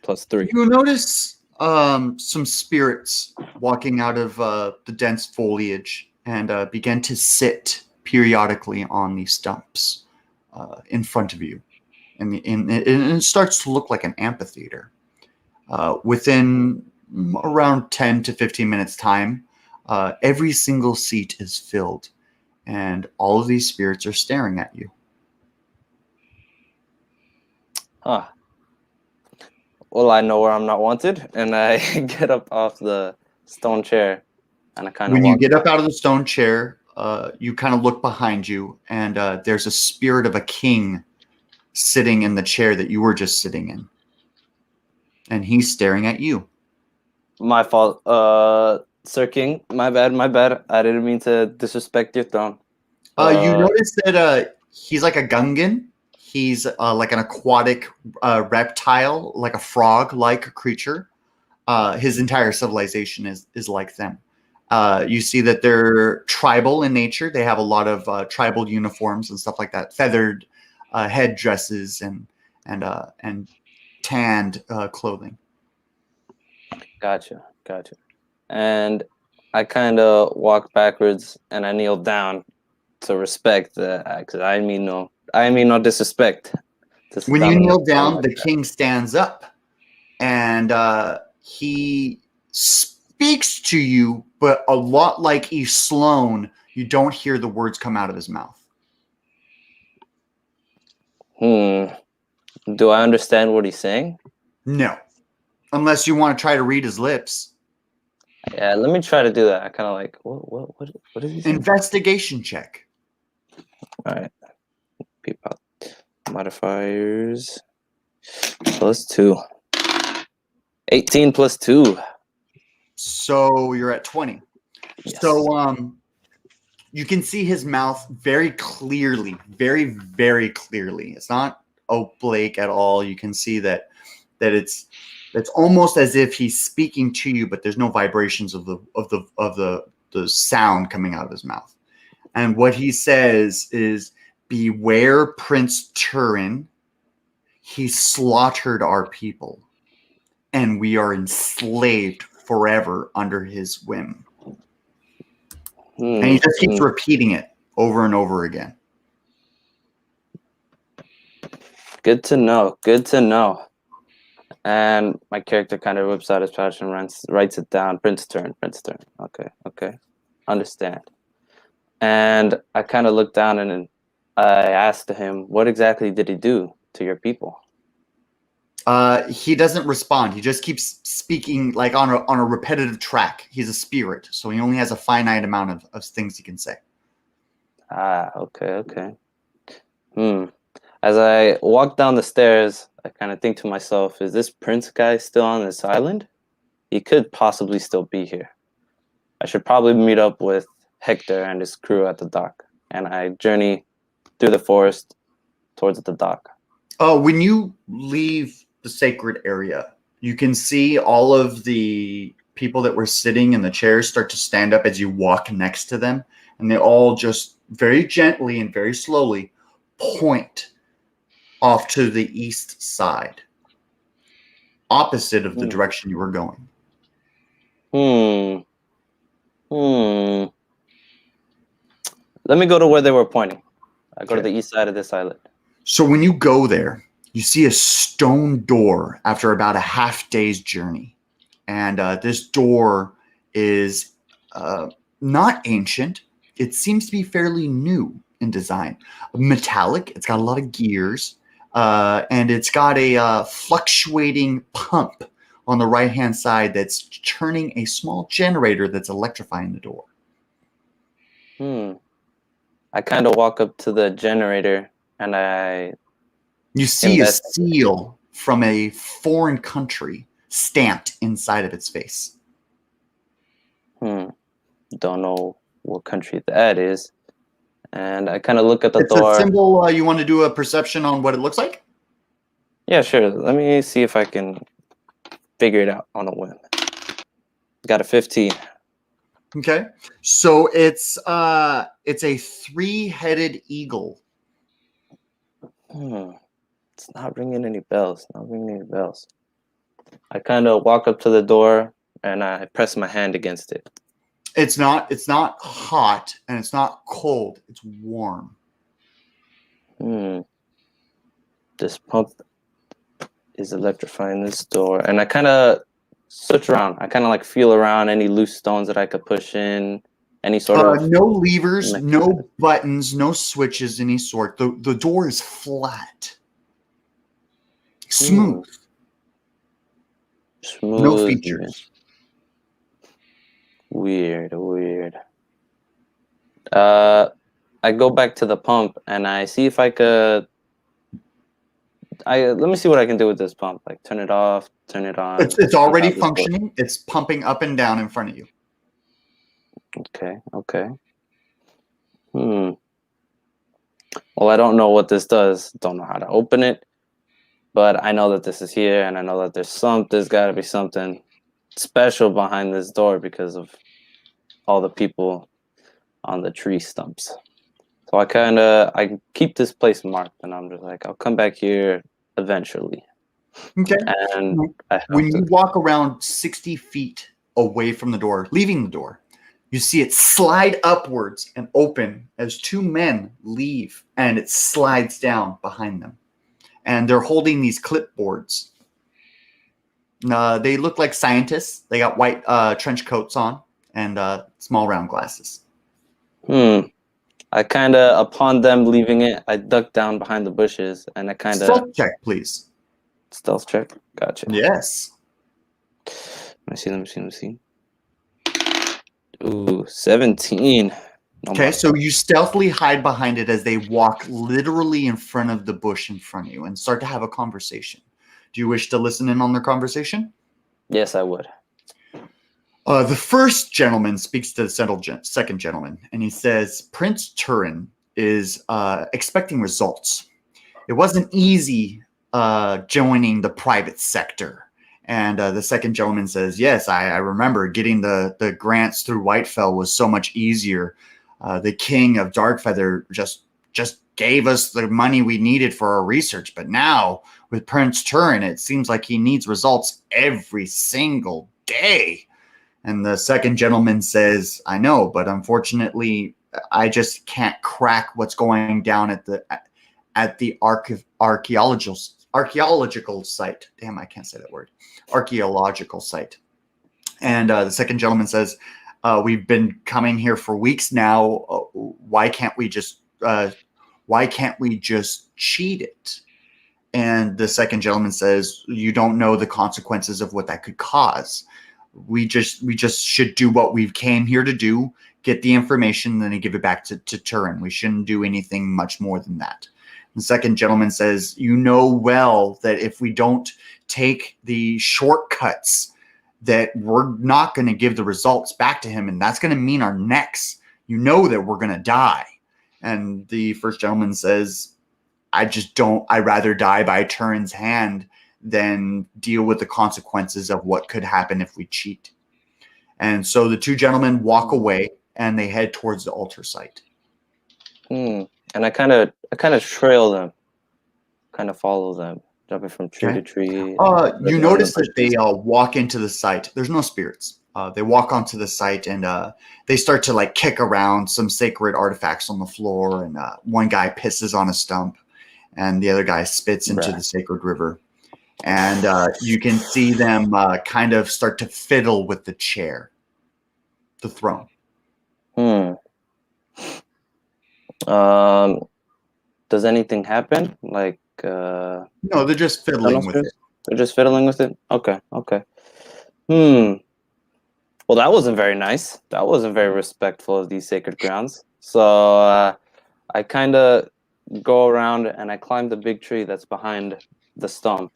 plus 3. You notice some spirits walking out of the dense foliage and begin to sit periodically on these stumps in front of you. And it starts to look like an amphitheater. Within around 10 to 15 minutes time, every single seat is filled and all of these spirits are staring at you. Huh. Well, I know where I'm not wanted, and I get up off the stone chair, and I kind of When walk. you get up out of the stone chair, you kind of look behind you, and there's a spirit of a king sitting in the chair that you were just sitting in, and he's staring at you. My fault, Sir King. My bad. I didn't mean to disrespect your throne. You notice that he's like a Gungan. He's like an aquatic reptile, like a frog-like creature. His entire civilization is like them. You see that they're tribal in nature. They have a lot of tribal uniforms and stuff like that, feathered head dresses and tanned clothing. Gotcha. And I kind of walk backwards and I kneel down to respect because I mean no disrespect. When you kneel down, the king stands up and he speaks to you, but a lot like E. Sloan, you don't hear the words come out of his mouth. Do I understand what he's saying? No. Unless you want to try to read his lips. Yeah, let me try to do that. I kind of like, what is he saying? Investigation check. All right. Peep out. Modifiers. +2. 18 plus 2. So you're at 20. Yes. So you can see his mouth very clearly, very, very clearly. It's not oblique at all. You can see that it's almost as if he's speaking to you, but there's no vibrations of the sound coming out of his mouth. And what he says is, "Beware Prince Turin. He slaughtered our people, and we are enslaved forever under his whim." And he just keeps repeating it over and over again. Good to know. And my character kind of whips out his pouch and writes it down. Prince Turn. Okay. Understand. And I kind of looked down and I asked him, what exactly did he do to your people? He doesn't respond. He just keeps speaking like on a repetitive track. He's a spirit, so he only has a finite amount of things he can say. Okay. As I walk down the stairs, I kind of think to myself, is this prince guy still on this island? He could possibly still be here. I should probably meet up with Hector and his crew at the dock, and I journey through the forest towards the dock. Oh, when you leave the sacred area, you can see all of the people that were sitting in the chairs start to stand up as you walk next to them, and they all just very gently and very slowly point off to the east side, opposite of the direction you were going. Let me go to where they were pointing. I go to the east side of this island. So when you go there, you see a stone door after about a half day's journey. And this door is not ancient. It seems to be fairly new in design. Metallic. It's got a lot of gears. And it's got a fluctuating pump on the right-hand side that's turning a small generator that's electrifying the door. I kind of walk up to the generator and you see a seal from a foreign country stamped inside of its face. Don't know what country that is. And I kind of look at the door. It's a symbol. You want to do a perception on what it looks like? Yeah, sure. Let me see if I can figure it out on a whim. Got a 15. Okay. So it's a 3-headed eagle. It's not ringing any bells. I kind of walk up to the door and I press my hand against it. It's not hot and it's not cold. It's warm. This pump is electrifying this door. And I kind of search around. I kind of like feel around any loose stones that I could push in. Any sort of... No levers, no buttons, no switches, any sort. The door is flat. Smooth. No features. Weird. I go back to the pump and I see if I could... let me see what I can do with this pump. Like turn it off, turn it on. It's already functioning. It's pumping up and down in front of you. Okay. Well, I don't know what this does. Don't know how to open it. But I know that this is here, and I know that there's got to be something special behind this door because of all the people on the tree stumps. So I keep this place marked, and I'm just like, I'll come back here eventually. Okay. And when you walk around 60 feet away from the door, leaving the door, you see it slide upwards and open as 2 men leave, and it slides down behind them. And they're holding these clipboards. They look like scientists. They got white trench coats on and small round glasses. I kind of, upon them leaving it, I duck down behind the bushes and I kind of... Stealth check, please. Stealth check? Gotcha. Yes. Let me see. Ooh, 17. Okay, so you stealthily hide behind it as they walk literally in front of the bush in front of you and start to have a conversation. Do you wish to listen in on their conversation? Yes, I would. The first gentleman speaks to the second gentleman, and he says, Prince Turin is expecting results. It wasn't easy joining the private sector. And the second gentleman says, yes, I remember getting the grants through Whitefell was so much easier. The king of Darkfeather just gave us the money we needed for our research. But now with Prince Turin, it seems like he needs results every single day. And the second gentleman says, I know, but unfortunately, I just can't crack what's going down at the archaeological site. Damn, I can't say that word. Archaeological site. And the second gentleman says, we've been coming here for weeks now. Why can't we just cheat it? And the second gentleman says, you don't know the consequences of what that could cause. We just should do what we came here to do, get the information, then give it back to Turin. We shouldn't do anything much more than that. The second gentleman says, you know well that if we don't take the shortcuts, that we're not going to give the results back to him, and that's going to mean our necks. You know that we're going to die. And the first gentleman says, I'd rather die by Turin's hand than deal with the consequences of what could happen if we cheat. And so the two gentlemen walk away and they head towards the altar site. And I kind of trail them, kind of follow them, jumping from tree to tree. You notice that they walk into the site. There's no spirits. They walk onto the site and they start to like kick around some sacred artifacts on the floor. And one guy pisses on a stump, and the other guy spits into the sacred river. And you can see them kind of start to fiddle with the chair, the throne. Does anything happen? Like no, they're just fiddling with it. They're just fiddling with it? Okay. Well, that wasn't very nice. That wasn't very respectful of these sacred grounds. So I kind of go around and I climb the big tree that's behind the stump.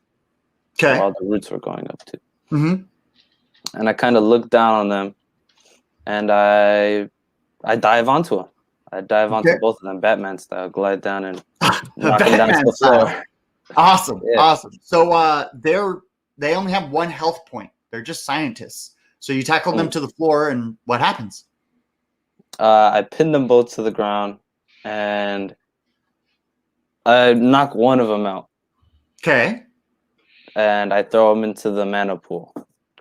Okay. All the roots were going up to. Mm-hmm. And I kind of look down on them, and I dive onto them. I dive onto both of them, Batman style, glide down and knock them down to the floor. Awesome, awesome. So they only have one health point. They're just scientists. So you tackle them to the floor, and what happens? I pin them both to the ground, and I knock one of them out. Okay. And I throw him into the mana pool.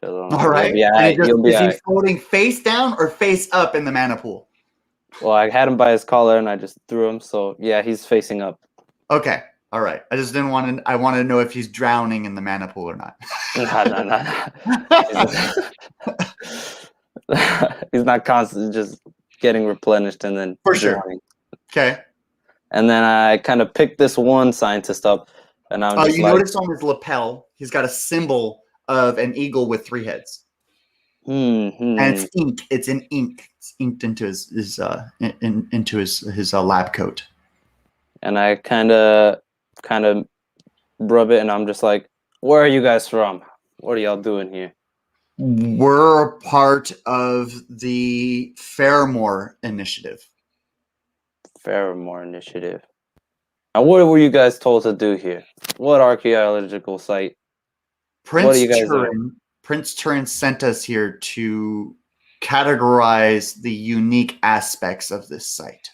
All right. Is he floating face down or face up in the mana pool? Well, I had him by his collar and I just threw him. So yeah, he's facing up. Okay. All right. I just didn't want to. I wanted to know if he's drowning in the mana pool or not. No. He's not constantly just getting replenished and then drowning. Okay. And then I kind of picked this one scientist up. And I'm just notice on his lapel, he's got a symbol of an eagle with 3 heads. And it's ink. It's in ink. It's inked into his lab coat. And I kind of rub it, and I'm just like, "Where are you guys from? What are y'all doing here?" We're a part of the Fairmore Initiative. Fairmore Initiative. And what were you guys told to do here? What archaeological site? Prince Turin sent us here to categorize the unique aspects of this site.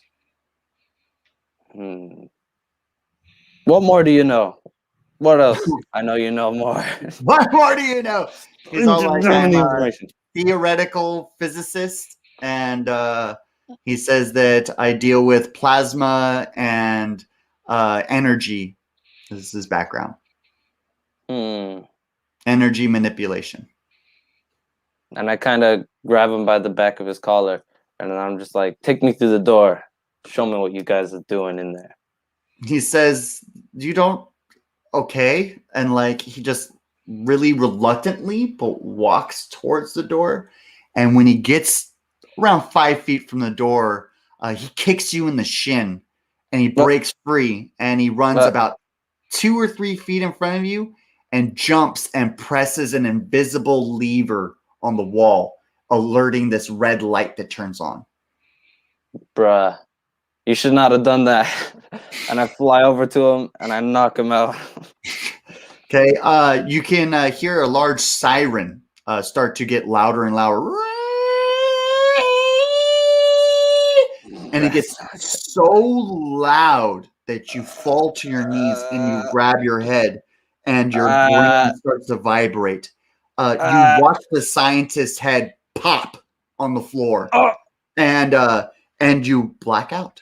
What more do you know? What else? I know you know more. What more do you know? He's all like, I'm a theoretical physicist, and he says that I deal with plasma and energy. This is his background. Energy manipulation. And I kind of grab him by the back of his collar, and then I'm just like, take me through the door. Show me what you guys are doing in there. He says, you don't, okay. And like, he just really reluctantly, but walks towards the door. And when he gets around 5 feet from the door, he kicks you in the shin. And he breaks free, and he runs about 2 or 3 feet in front of you and jumps and presses an invisible lever on the wall, alerting this red light that turns on. Bruh, you should not have done that. And I fly over to him, and I knock him out. Okay, you can hear a large siren start to get louder and louder. And it gets so loud that you fall to your knees and you grab your head and your brain starts to vibrate. You watch the scientist's head pop on the floor and you black out.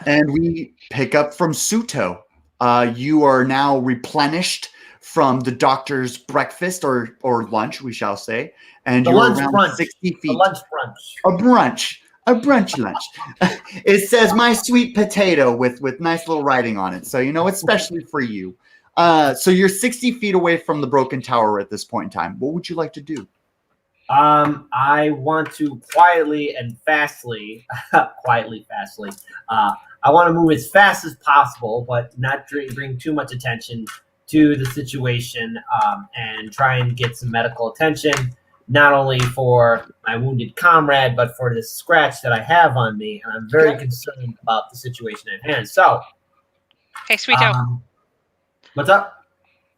And we pick up from Suto. You are now replenished from the doctor's breakfast or lunch, we shall say. And you're around 60 feet. A lunch brunch. A brunch. A brunch lunch. It says my sweet potato with nice little writing on it. So, it's especially for you. So you're 60 feet away from the broken tower at this point in time. What would you like to do? I want to quietly and fastly, I want to move as fast as possible, but not bring too much attention to the situation, and try and get some medical attention, not only for my wounded comrade, but for this scratch that I have on me, and I'm very concerned about the situation at hand. So, Hey, Sweeto, what's up?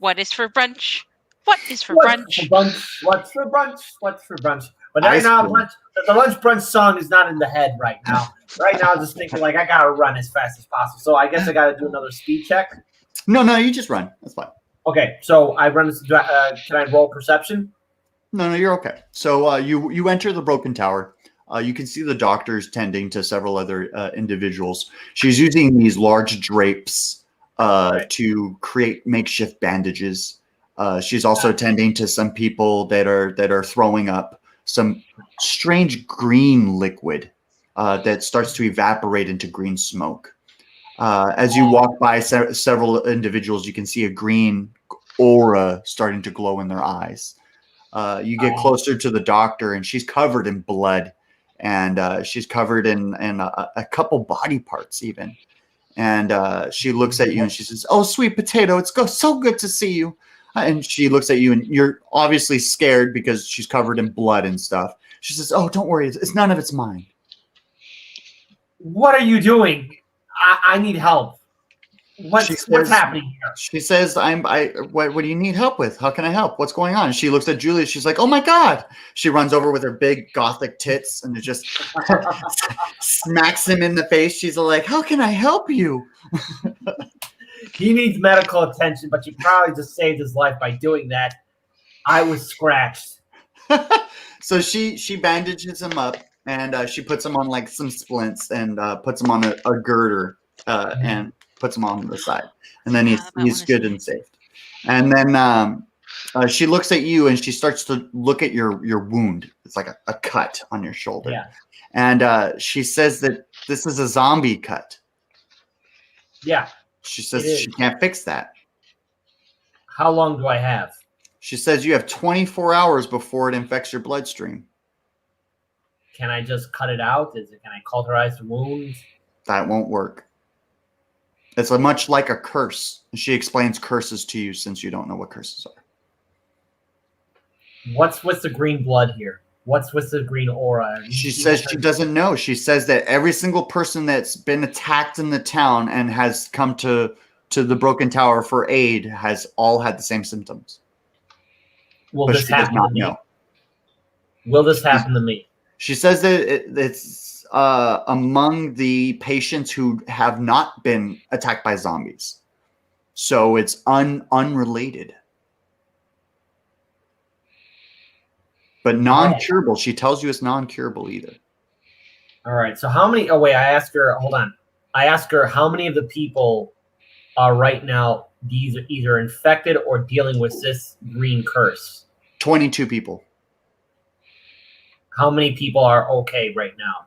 what is for brunch? What is for What's brunch? for brunch? What's for brunch? What's for brunch? But right Ice now, cream. the lunch brunch song is not in the head right now. Right now, I'm just thinking like I gotta run as fast as possible. So I guess I gotta do another speed check. No, you just run. That's fine. Okay, so I run. Can I roll perception? No, you're okay. So you enter the broken tower. You can see the doctors tending to several other individuals. She's using these large drapes to create makeshift bandages. She's also tending to some people that are throwing up some strange green liquid that starts to evaporate into green smoke. As you walk by several individuals, you can see a green aura starting to glow in their eyes. You get closer to the doctor, and she's covered in blood, and she's covered in a couple body parts even. And she looks at you, and she says, "Oh, sweet potato, it's so good to see you." And she looks at you, and you're obviously scared because she's covered in blood and stuff. She says, "Oh, don't worry, it's none of it's mine." What are you doing? I need help. What's happening here? She says, what do you need help with? How can I help? What's going on? And she looks at Julia. She's like, "Oh my God." She runs over with her big gothic tits and it just smacks him in the face. She's like, "How can I help you?" He needs medical attention, but you probably just saved his life by doing that. I was scratched. So she bandages him up, and she puts him on like some splints, and puts him on a girder, and puts him on the side, and then he's good and safe. And then she looks at you, and she starts to look at your wound. It's like a cut on your shoulder. Yeah. And she says that this is a zombie cut. Yeah. She says she can't fix that. How long do I have? She says you have 24 hours before it infects your bloodstream. Can I just cut it out? Can I cauterize the wound? That won't work. It's much like a curse. She explains curses to you since you don't know what curses are. What's with the green blood here? What's with the green aura? She says she doesn't know. She says that every single person that's been attacked in the town and has come to the broken tower for aid has all had the same symptoms. Will But this she does happen not to me? know. Will this happen to me? She says that it's among the patients who have not been attacked by zombies. So it's unrelated. But non-curable. She tells you it's non-curable either. All right. So how many? Oh, wait. I asked her. Hold on. I asked her how many of the people are right now either infected or dealing with this green curse. 22 people. How many people are okay right now?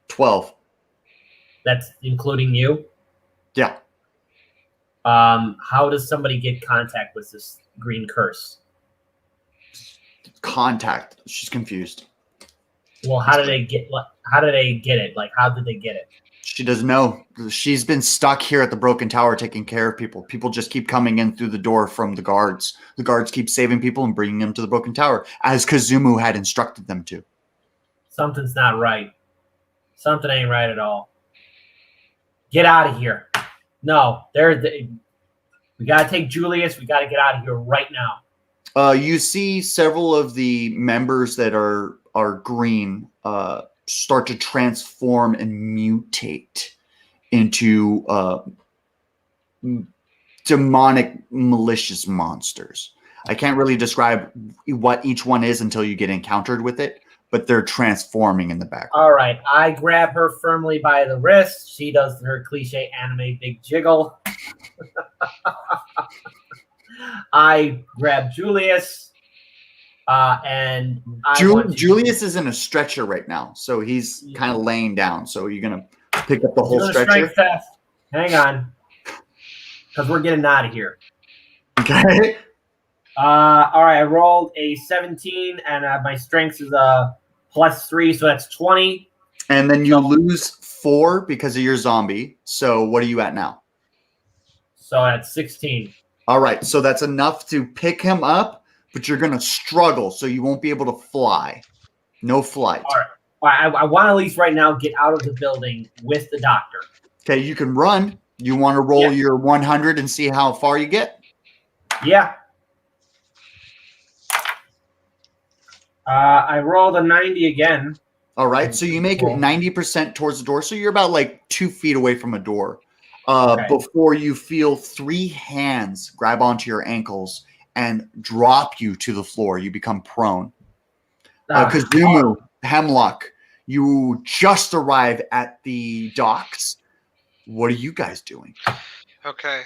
12. That's including you? Yeah. How does somebody get contact with this green curse? Contact. She's confused. Well, how did they get it? Like, how did they get it? She doesn't know. She's been stuck here at the broken tower taking care of people. People just keep coming in through the door from the guards. The guards keep saving people and bringing them to the broken tower, as Kazumu had instructed them to. Something's not right. Something ain't right at all. Get out of here. No, we got to take Julius. We got to get out of here right now. You see several of the members that are green start to transform and mutate into demonic, malicious monsters. I can't really describe what each one is until you get encountered with it, but they're transforming in the background. All right. I grab her firmly by the wrist. She does her cliche anime big jiggle. I grab Julius. And I want to Julius is in a stretcher right now, so he's kind of laying down. So you're gonna pick up the whole doing a stretcher. strength test. Hang on, because we're getting out of here. Okay. All right, I rolled a 17, and my strength is a +3, so that's 20. And then you lose 4 because of your zombie. So what are you at now? So that's 16. All right, so that's enough to pick him up, but you're gonna struggle, so you won't be able to fly. No flight. All right. I want to at least right now get out of the building with the doctor. Okay, you can run. You want to roll Yeah. your 100 and see how far you get? Yeah. I rolled a 90 again. All right, so you make it 90% towards the door, so you're about like 2 feet away from a door. Okay. Before you feel 3 hands grab onto your ankles and drop you to the floor. You become prone. Kazumu, Hemlock, you just arrive at the docks. What are you guys doing? Okay.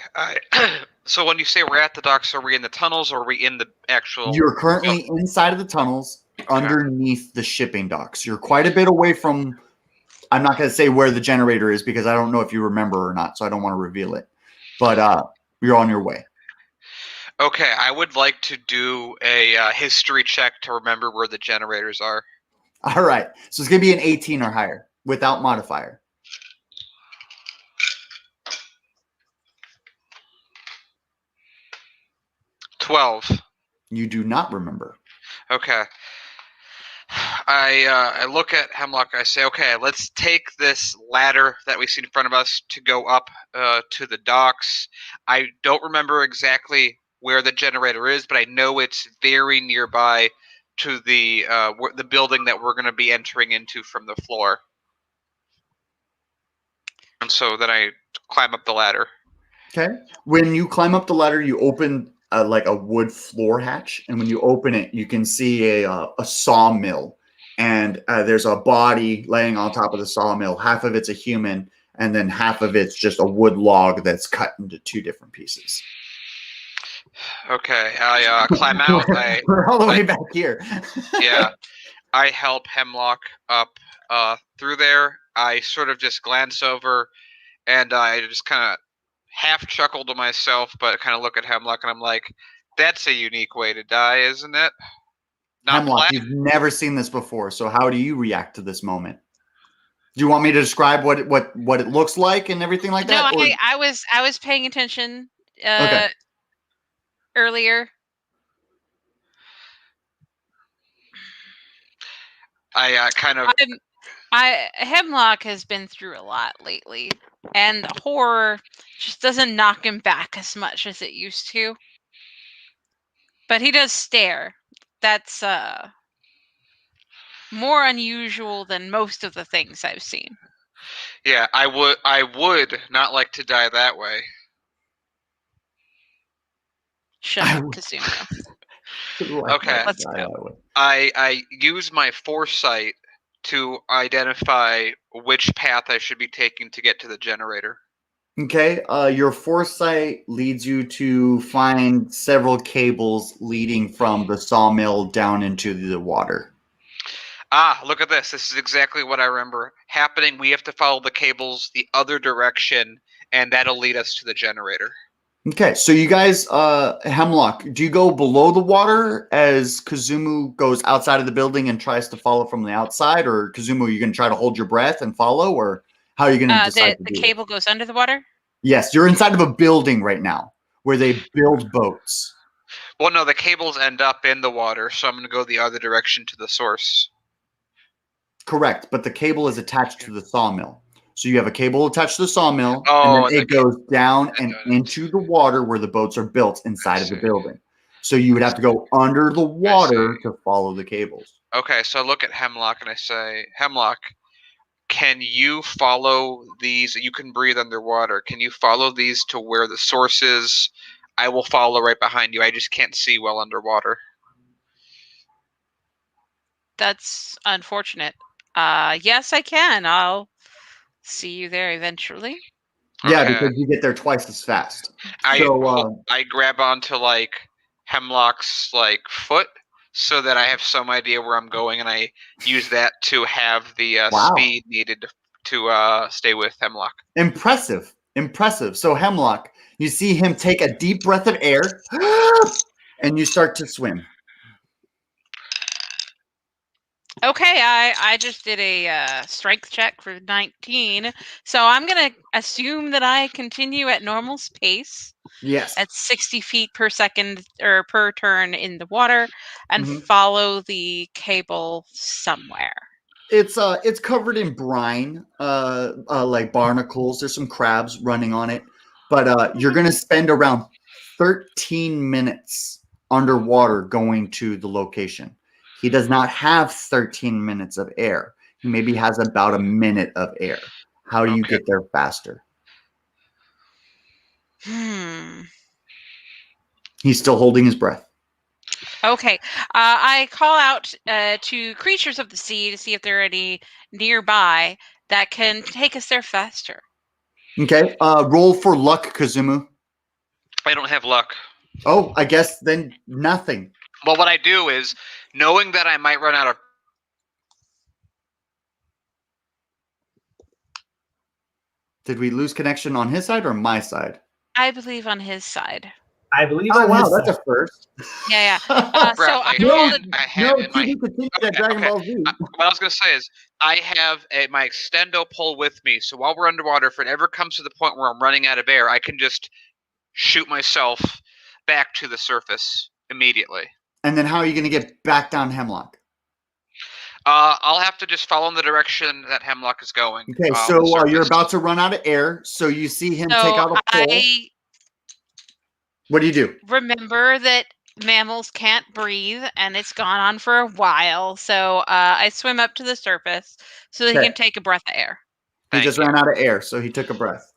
So when you say we're at the docks, are we in the tunnels or are we in the actual? You're currently inside of the tunnels underneath the shipping docks. You're quite a bit away from. I'm not going to say where the generator is because I don't know if you remember or not, so I don't want to reveal it. But you're on your way. Okay, I would like to do a history check to remember where the generators are. All right. So it's going to be an 18 or higher without modifier. $12. You do not remember. Okay. I look at Hemlock. I say, okay, let's take this ladder that we see in front of us to go up to the docks. I don't remember exactly where the generator is, but I know it's very nearby to the building that we're going to be entering into from the floor. And so then I climb up the ladder. Okay. When you climb up the ladder, you open like a wood floor hatch, and when you open it, you can see a sawmill, and there's a body laying on top of the sawmill. Half of it's a human, and then half of it's just a wood log that's cut into 2 different pieces. Okay, I climb out. We're all the way back here. Yeah, I help Hemlock up through there. I sort of just glance over, and I just kind of half chuckle to myself, but kind of look at Hemlock, and I'm like, "That's a unique way to die, isn't it?" Not Hemlock, you've never seen this before, so how do you react to this moment? Do you want me to describe what it looks like and everything like that? No, or- I was paying attention Okay. earlier. I kind of. Hemlock has been through a lot lately, and horror just doesn't knock him back as much as it used to. But he does stare. That's more unusual than most of the things I've seen. Yeah, I would not like to die that way. Shut up, Kazumo. Okay. Let's go. I use my foresight to identify which path I should be taking to get to the generator. Okay, your foresight leads you to find several cables leading from the sawmill down into the water. Ah, look at this. This is exactly what I remember happening. We have to follow the cables the other direction, and that'll lead us to the generator. Okay, so you guys, Hemlock, do you go below the water as Kazumu goes outside of the building and tries to follow from the outside? Or Kazumu, are you going to try to hold your breath and follow? Or how are you going to decide the cable goes under the water? Yes, you're inside of a building right now where they build boats. Well, no, the cables end up in the water, so I'm going to go the other direction to the source. Correct, but the cable is attached to the sawmill. So you have a cable attached to the sawmill, Oh, and then it goes down and into the water where the boats are built inside of the building. So you would have to go under the water to follow the cables. Okay, so I look at Hemlock and I say, Hemlock, can you follow these? You can breathe underwater. Can you follow these to where the source is? I will follow right behind you. I just can't see well underwater. That's unfortunate. Yes, I can. I'll see you there eventually. Yeah, Okay. because you get there twice as fast. I grab onto like Hemlock's like foot so that I have some idea where I'm going, and I use that to have the Wow. speed needed to stay with Hemlock. Impressive. So Hemlock, you see him take a deep breath of air, and you start to swim. Okay, I just did a strength check for 19, so I'm gonna assume that I continue at normal pace Yes. at 60 feet per second or per turn in the water, and Mhm. follow the cable somewhere. It's covered in brine, like barnacles. There's some crabs running on it, but you're gonna spend around 13 minutes underwater going to the location. He does not have 13 minutes of air. He maybe has about a minute of air. How do you Okay. get there faster? He's still holding his breath. Okay, I call out to creatures of the sea to see if there are any nearby that can take us there faster. Okay, roll for luck, Kazumu. I don't have luck. Oh, I guess then nothing. Well, what I do is, knowing that I might run out of. Did we lose connection on his side or my side? I believe on his side. I believe Oh on wow, his that's side. a first. Yeah. breath So I I rolled had, a I had in my. to be continued at Okay, Dragon okay. Ball Z. What I was going to say is, I have my extendo pole with me, so while we're underwater, if it ever comes to the point where I'm running out of air, I can just shoot myself back to the surface immediately. And then how are you going to get back down Hemlock? I'll have to just follow in the direction that Hemlock is going. Okay, on so the surface. you're about to run out of air, so you see him take So out a pole. I What do you do? remember that mammals can't breathe, and it's gone on for a while. So I swim up to the surface so that he Okay. can take a breath of air. He Thank just you. ran out of air, so he took a breath.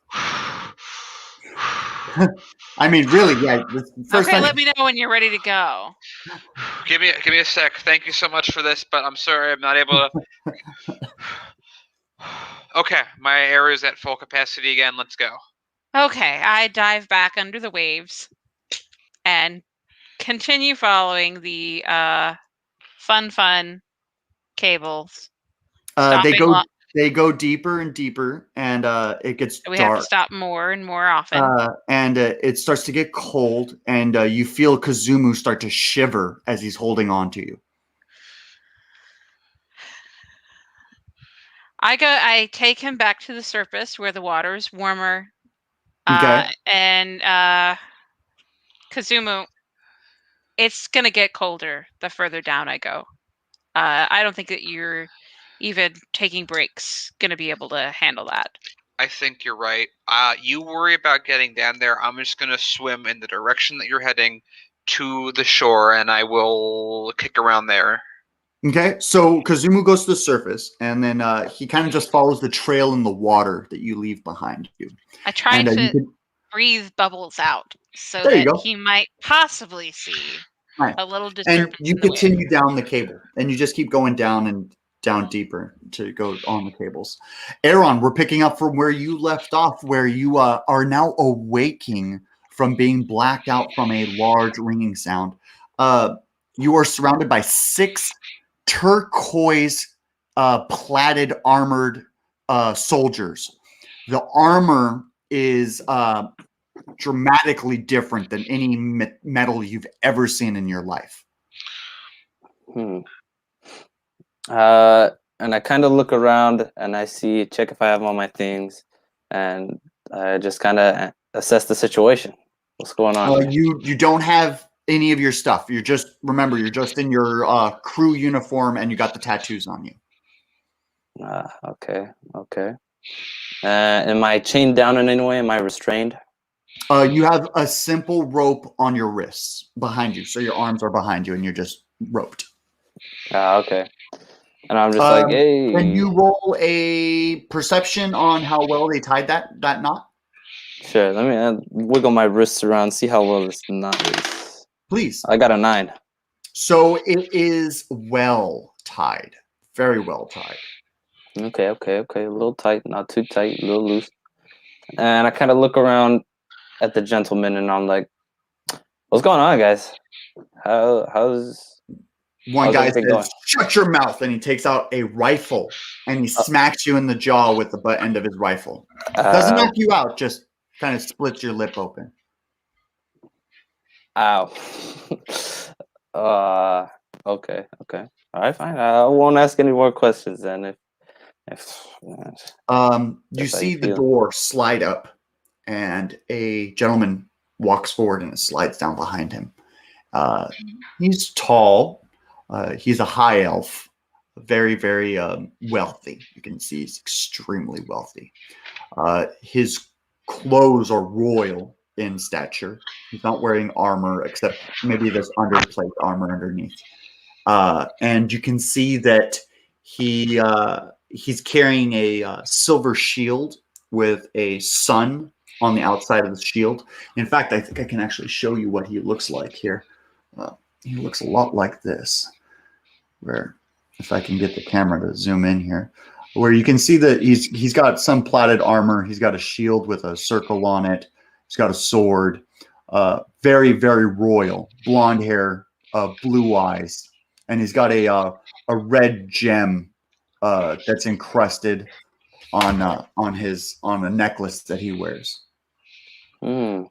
I mean, really, yeah. This first Okay, time. let me know when you're ready to go. Give me a sec. Thank you so much for this, but I'm sorry I'm not able to. Okay, my air is at full capacity again. Let's go. Okay, I dive back under the waves and continue following the fun cables. They go deeper and deeper, and it gets We have to dark. stop more and more often. And it starts to get cold, and you feel Kazumu start to shiver as he's holding on to you. I take him back to the surface where the water is warmer. Okay. And Kazumu, it's gonna get colder the further down I go. I don't think that you're even taking breaks gonna be able to handle that. I think you're right. You worry about getting down there. I'm just gonna swim in the direction that you're heading to the shore, and I will kick around there. Okay, so Kazumu goes to the surface, and then he kind of just follows the trail in the water that you leave behind you. I try And, to breathe bubbles out so There you that go. he might possibly see Right. a little And disturbance you in the wave. continue down the cable, and you just keep going down and down deeper to go on the cables. Aaron, we're picking up from where you left off, where you are now awaking from being blacked out from a large ringing sound. You are surrounded by 6 turquoise plated armored soldiers. The armor is dramatically different than any metal you've ever seen in your life. And I kind of look around and I check if I have all my things, and I just kind of assess the situation. What's going on? You don't have any of your stuff. You're just in your crew uniform, and you got the tattoos on you. Okay. Am I chained down in any way? Am I restrained? You have a simple rope on your wrists behind you, so your arms are behind you, and you're just roped. Okay. And I'm just like, hey. Can you roll a perception on how well they tied that knot? Sure. Let me wiggle my wrists around, see how well this knot is. Please. I got a 9. So it is well tied, very well tied. Okay. A little tight, not too tight, a little loose. And I kind of look around at the gentleman, and I'm like, "What's going on, guys? How's One guy keep going. says, "Shut your mouth," and he takes out a rifle and he smacks you in the jaw with the butt end of his rifle. Doesn't knock you out, just kind of splits your lip open. Ow. Okay. All right, fine. I won't ask any more questions then. If You That's how see you the feel. door slide up, and a gentleman walks forward, and it slides down behind him. He's tall. He's a high elf, very, very wealthy. You can see he's extremely wealthy. His clothes are royal in stature. He's not wearing armor, except maybe this underplate armor underneath. And you can see that he's carrying a silver shield with a sun on the outside of the shield. In fact, I think I can actually show you what he looks like here. He looks a lot like this. Where, if I can get the camera to zoom in here, where you can see that he's got some plaited armor. He's got a shield with a circle on it. He's got a sword. Very, very royal. Blonde hair, blue eyes, and he's got a red gem that's encrusted on a necklace that he wears. I'm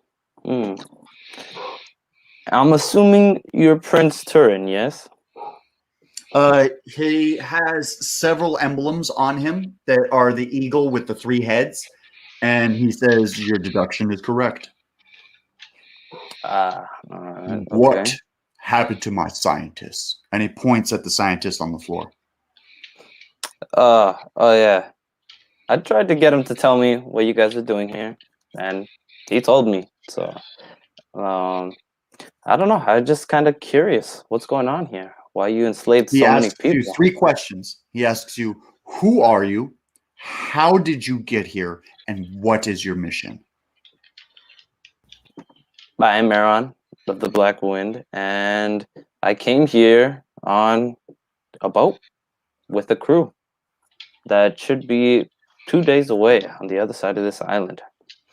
assuming you're Prince Turin, yes? He has several emblems on him that are the eagle with the 3 heads, and he says your deduction is correct. What happened to my scientists? And he points at the scientist on the floor. Oh yeah. I tried to get him to tell me what you guys are doing here, and he told me. So, I don't know. I'm just kind of curious. What's going on here? Why you enslaved so many people? He asks you 3 questions. He asks you, who are you? How did you get here? And what is your mission? I am Maron of the Black Wind, and I came here on a boat with a crew that should be 2 days away on the other side of this island.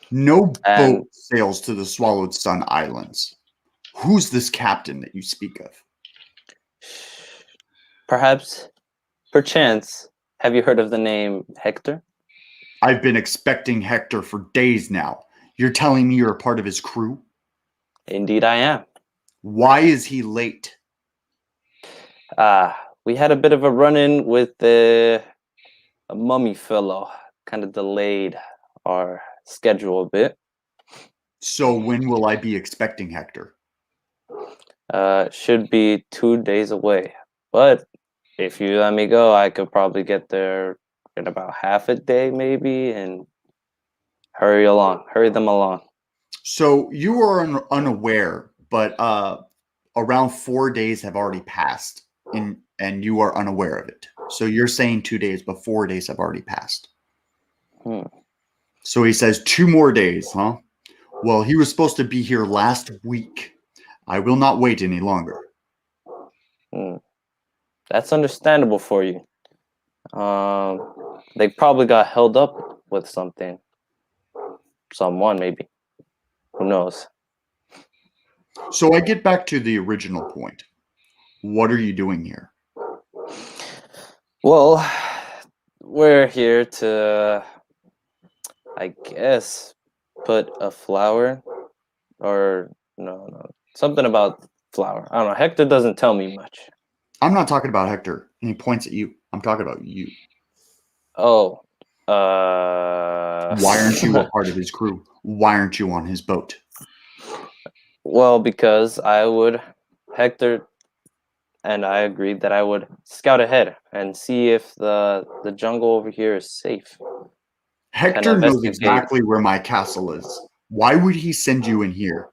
No boat sails to the Swallowed Sun Islands. Who's this captain that you speak of? Perchance, have you heard of the name Hector? I've been expecting Hector for days now. You're telling me you're a part of his crew? Indeed I am. Why is he late? We had a bit of a run-in with a mummy fellow. Kind of delayed our schedule a bit. So when will I be expecting Hector? Should be 2 days away. But if you let me go, I could probably get there in about half a day, maybe, and hurry them along. So you are unaware, but around 4 days have already passed, and you are unaware of it. So you're saying 2 days, but 4 days have already passed. So he says 2 more days, huh? Well, he was supposed to be here last week. I will not wait any longer. That's understandable for you. They probably got held up with something. Someone, maybe. Who knows? So I get back to the original point. What are you doing here? Well, we're here to, I guess, put a flower, or no, something about flower. I don't know. Hector doesn't tell me much. I'm not talking about Hector. And he points at you. I'm talking about you. Oh. Why aren't you a part of his crew? Why aren't you on his boat? Well, because Hector and I agreed that I would scout ahead and see if the jungle over here is safe. Hector knows exactly where my castle is. Why would he send you in here?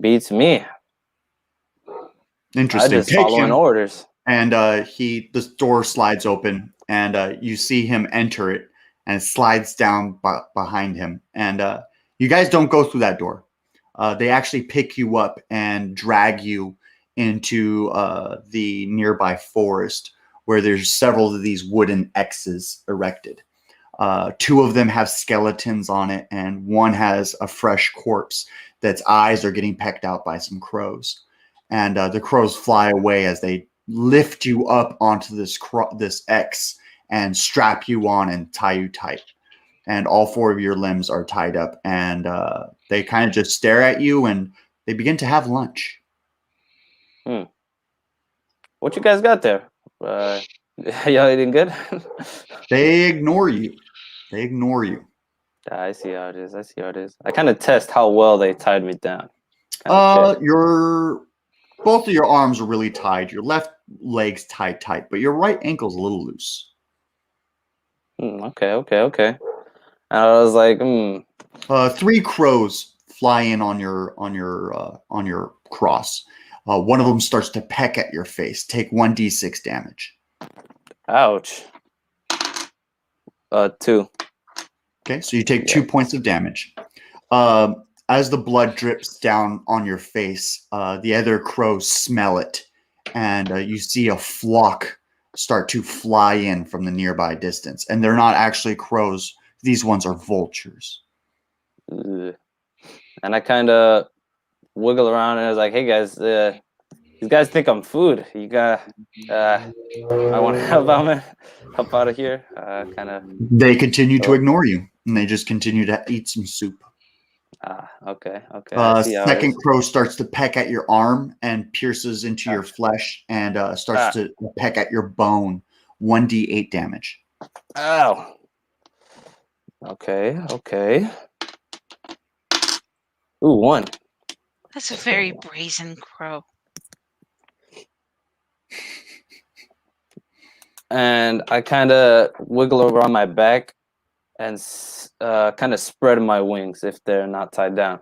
Beats me. Interesting. I just following orders. And the door slides open, and you see him enter it, and it slides down behind him. And you guys don't go through that door. They actually pick you up and drag you into the nearby forest, where there's several of these wooden X's erected. 2 of them have skeletons on it, and one has a fresh corpse that's eyes are getting pecked out by some crows. and the crows fly away as they lift you up onto this X and strap you on and tie you tight. And all 4 of your limbs are tied up, and they kind of just stare at you, and they begin to have lunch. What you guys got there? Y'all eating good? They ignore you. I see how it is. I kind of test how well they tied me down. Both of your arms are really tied. Your left leg's tied tight, but your right ankle's a little loose. Okay. And I was like, 3 crows fly in on your cross. One of them starts to peck at your face. Take 1d6 damage. ouch. 2. Okay, so you take 2 points of damage. As the blood drips down on your face, the other crows smell it, and you see a flock start to fly in from the nearby distance. And they're not actually crows. These ones are vultures. Ugh. And I kind of wiggle around and I was like, hey guys, these guys think I'm food. You got, I want to help out of here. Kind of. They continue to ignore you, and they just continue to eat some soup. Okay. I see how it Second is. crow starts to peck at your arm and pierces into your flesh and starts to peck at your bone. 1d8 damage. Ow. Okay. Ooh, 1. That's a very brazen crow. And I kind of wiggle over on my back and kind of spread my wings if they're not tied down.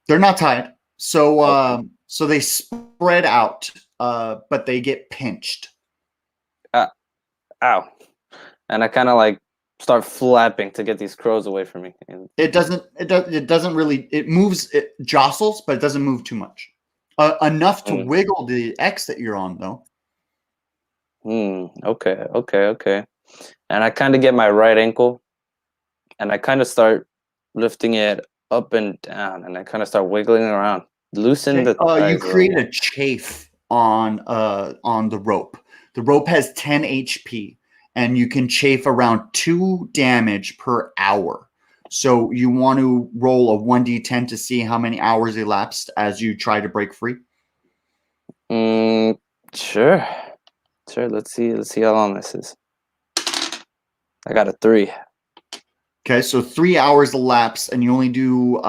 They're not tied. So so they spread out, but they get pinched. Ow. And I kind of like start flapping to get these crows away from me. And It doesn't really, it moves, it jostles, but it doesn't move too much. Enough to wiggle the X that you're on, though. Okay. And I kind of get my right ankle and I kind of start lifting it up and down and I kind of start wiggling around, loosen the ties you create little. a chafe on the rope. The rope has 10 HP, and you can chafe around 2 damage per hour. So you want to roll a 1d10 to see how many hours elapsed as you try to break free? Sure. Let's see how long this is. I got a 3. Okay, so 3 hours elapse, and you only do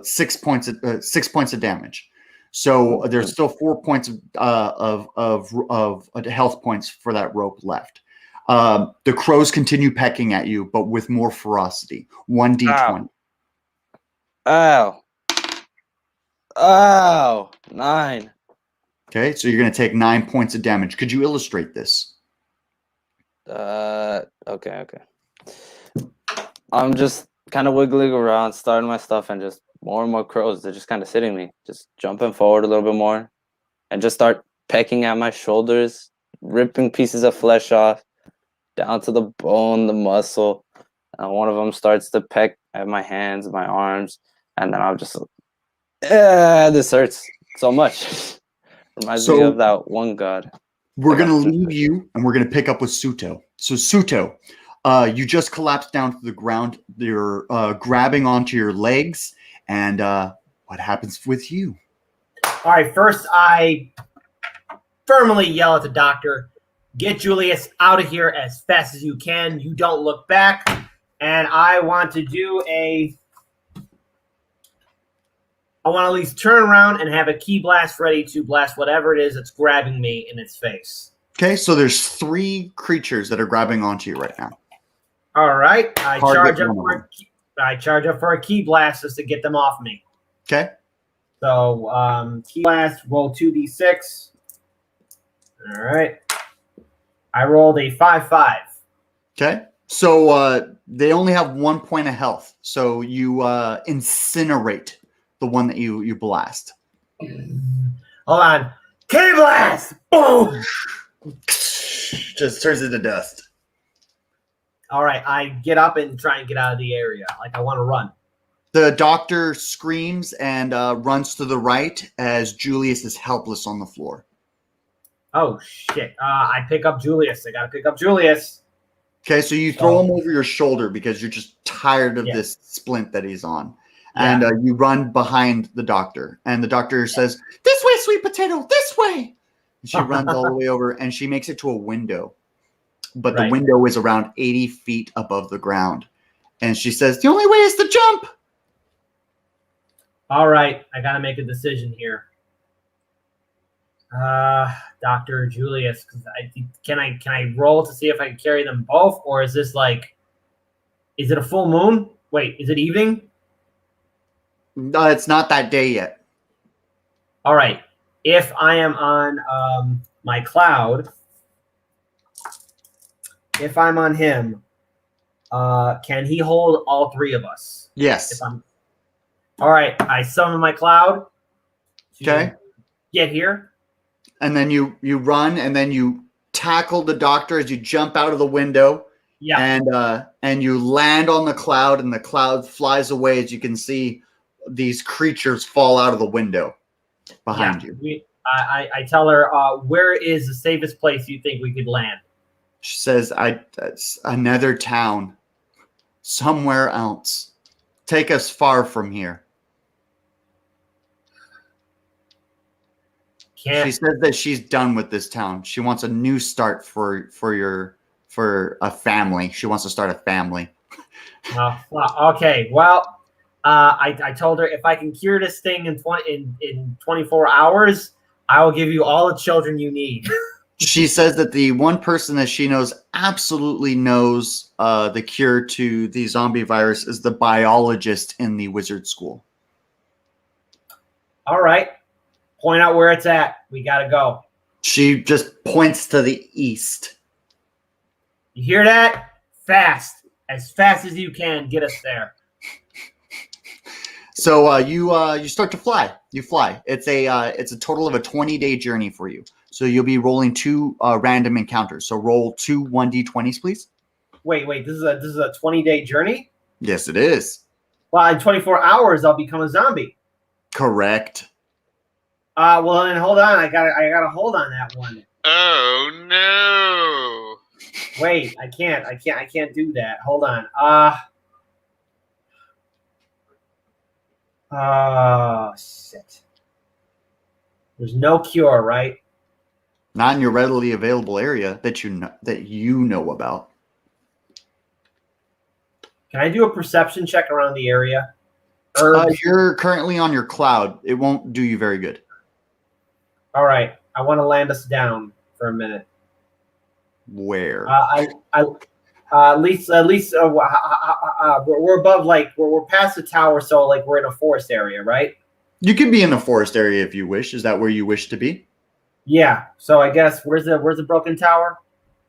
6 points of damage. So there's still 4 points of health points for that rope left. The crows continue pecking at you, but with more ferocity. 1d20. Ow! 9. Okay, so you're going to take 9 points of damage. Could you illustrate this? Okay. I'm just kind of wiggling around, starting my stuff, and just more and more crows. They're just kind of sitting me, just jumping forward a little bit more, and just start pecking at my shoulders, ripping pieces of flesh off, down to the bone, the muscle. And one of them starts to peck at my hands, my arms, and then I'm just this hurts so much. Reminds me of that one god. We're going to leave you, and we're going to pick up with Suto. So Suto, you just collapsed down to the ground. You're grabbing onto your legs, and what happens with you? All right, first I firmly yell at the doctor, get Julius out of here as fast as you can. You don't look back. And I want to at least turn around and have a key blast ready to blast whatever it is that's grabbing me in its face. Okay, so there's 3 creatures that are grabbing onto you right now. All right, I charge up for a key blast just to get them off me. Okay. So key blast, roll 2d6. All right. I rolled a 5-5. Okay. So they only have 1 point of health. So you incinerate the one that you blast. Hold on. Key blast! Boom! Just turns into dust. All right, I get up and try and get out of the area. Like I want to run. The doctor screams and runs to the right as Julius is helpless on the floor. Oh shit! I pick up Julius. I gotta pick up Julius. Okay, so you throw him over your shoulder because you're just tired of this splint that he's on. And you run behind the doctor. And the doctor says, "This way, sweet potato, this way." And she runs all the way over and she makes it to a window. But the window is around 80 feet above the ground. And she says, "The only way is to jump." All right, I gotta make a decision here. Dr. Julius, can I roll to see if I can carry them both, or is this like, is it a full moon? Wait, is it evening? No, it's not that day yet. All right, if I am on my cloud, if I'm on him, can he hold all three of us? Yes. All right, I summon my cloud. Okay. Get here. And then you run and then you tackle the doctor as you jump out of the window. Yeah. And you land on the cloud and the cloud flies away as you can see these creatures fall out of the window behind you. I tell her, where is the safest place you think we could land? She says, "It's another town. Somewhere else. Take us far from here." She says that she's done with this town. She wants a new start for a family. She wants to start a family. Okay. Well, I told her if I can cure this thing in 24 hours, I will give you all the children you need. She says that the one person that she knows absolutely knows the cure to the zombie virus is the biologist in the wizard school. All right. Point out where it's at. We got to go. She just points to the east. You hear that? Fast. As fast as you can. Get us there. So you start to fly. You fly. It's a total of a 20-day journey for you. So you'll be rolling 2 random encounters. So roll 2 1d20s, please. Wait. This is a 20-day journey? Yes, it is. Well, in 24 hours, I'll become a zombie. Correct. Well, then hold on. I gotta hold on that one. Oh no! Wait, I can't do that. Hold on. Shit. There's no cure, right? Not in your readily available area that you know about. Can I do a perception check around the area? You're currently on your cloud. It won't do you very good. All right, I want to land us down for a minute. Where? At least we're above, like we're past the tower, so like we're in a forest area, right? You could be in a forest area if you wish. Is that where you wish to be? Yeah. So I guess where's the broken tower?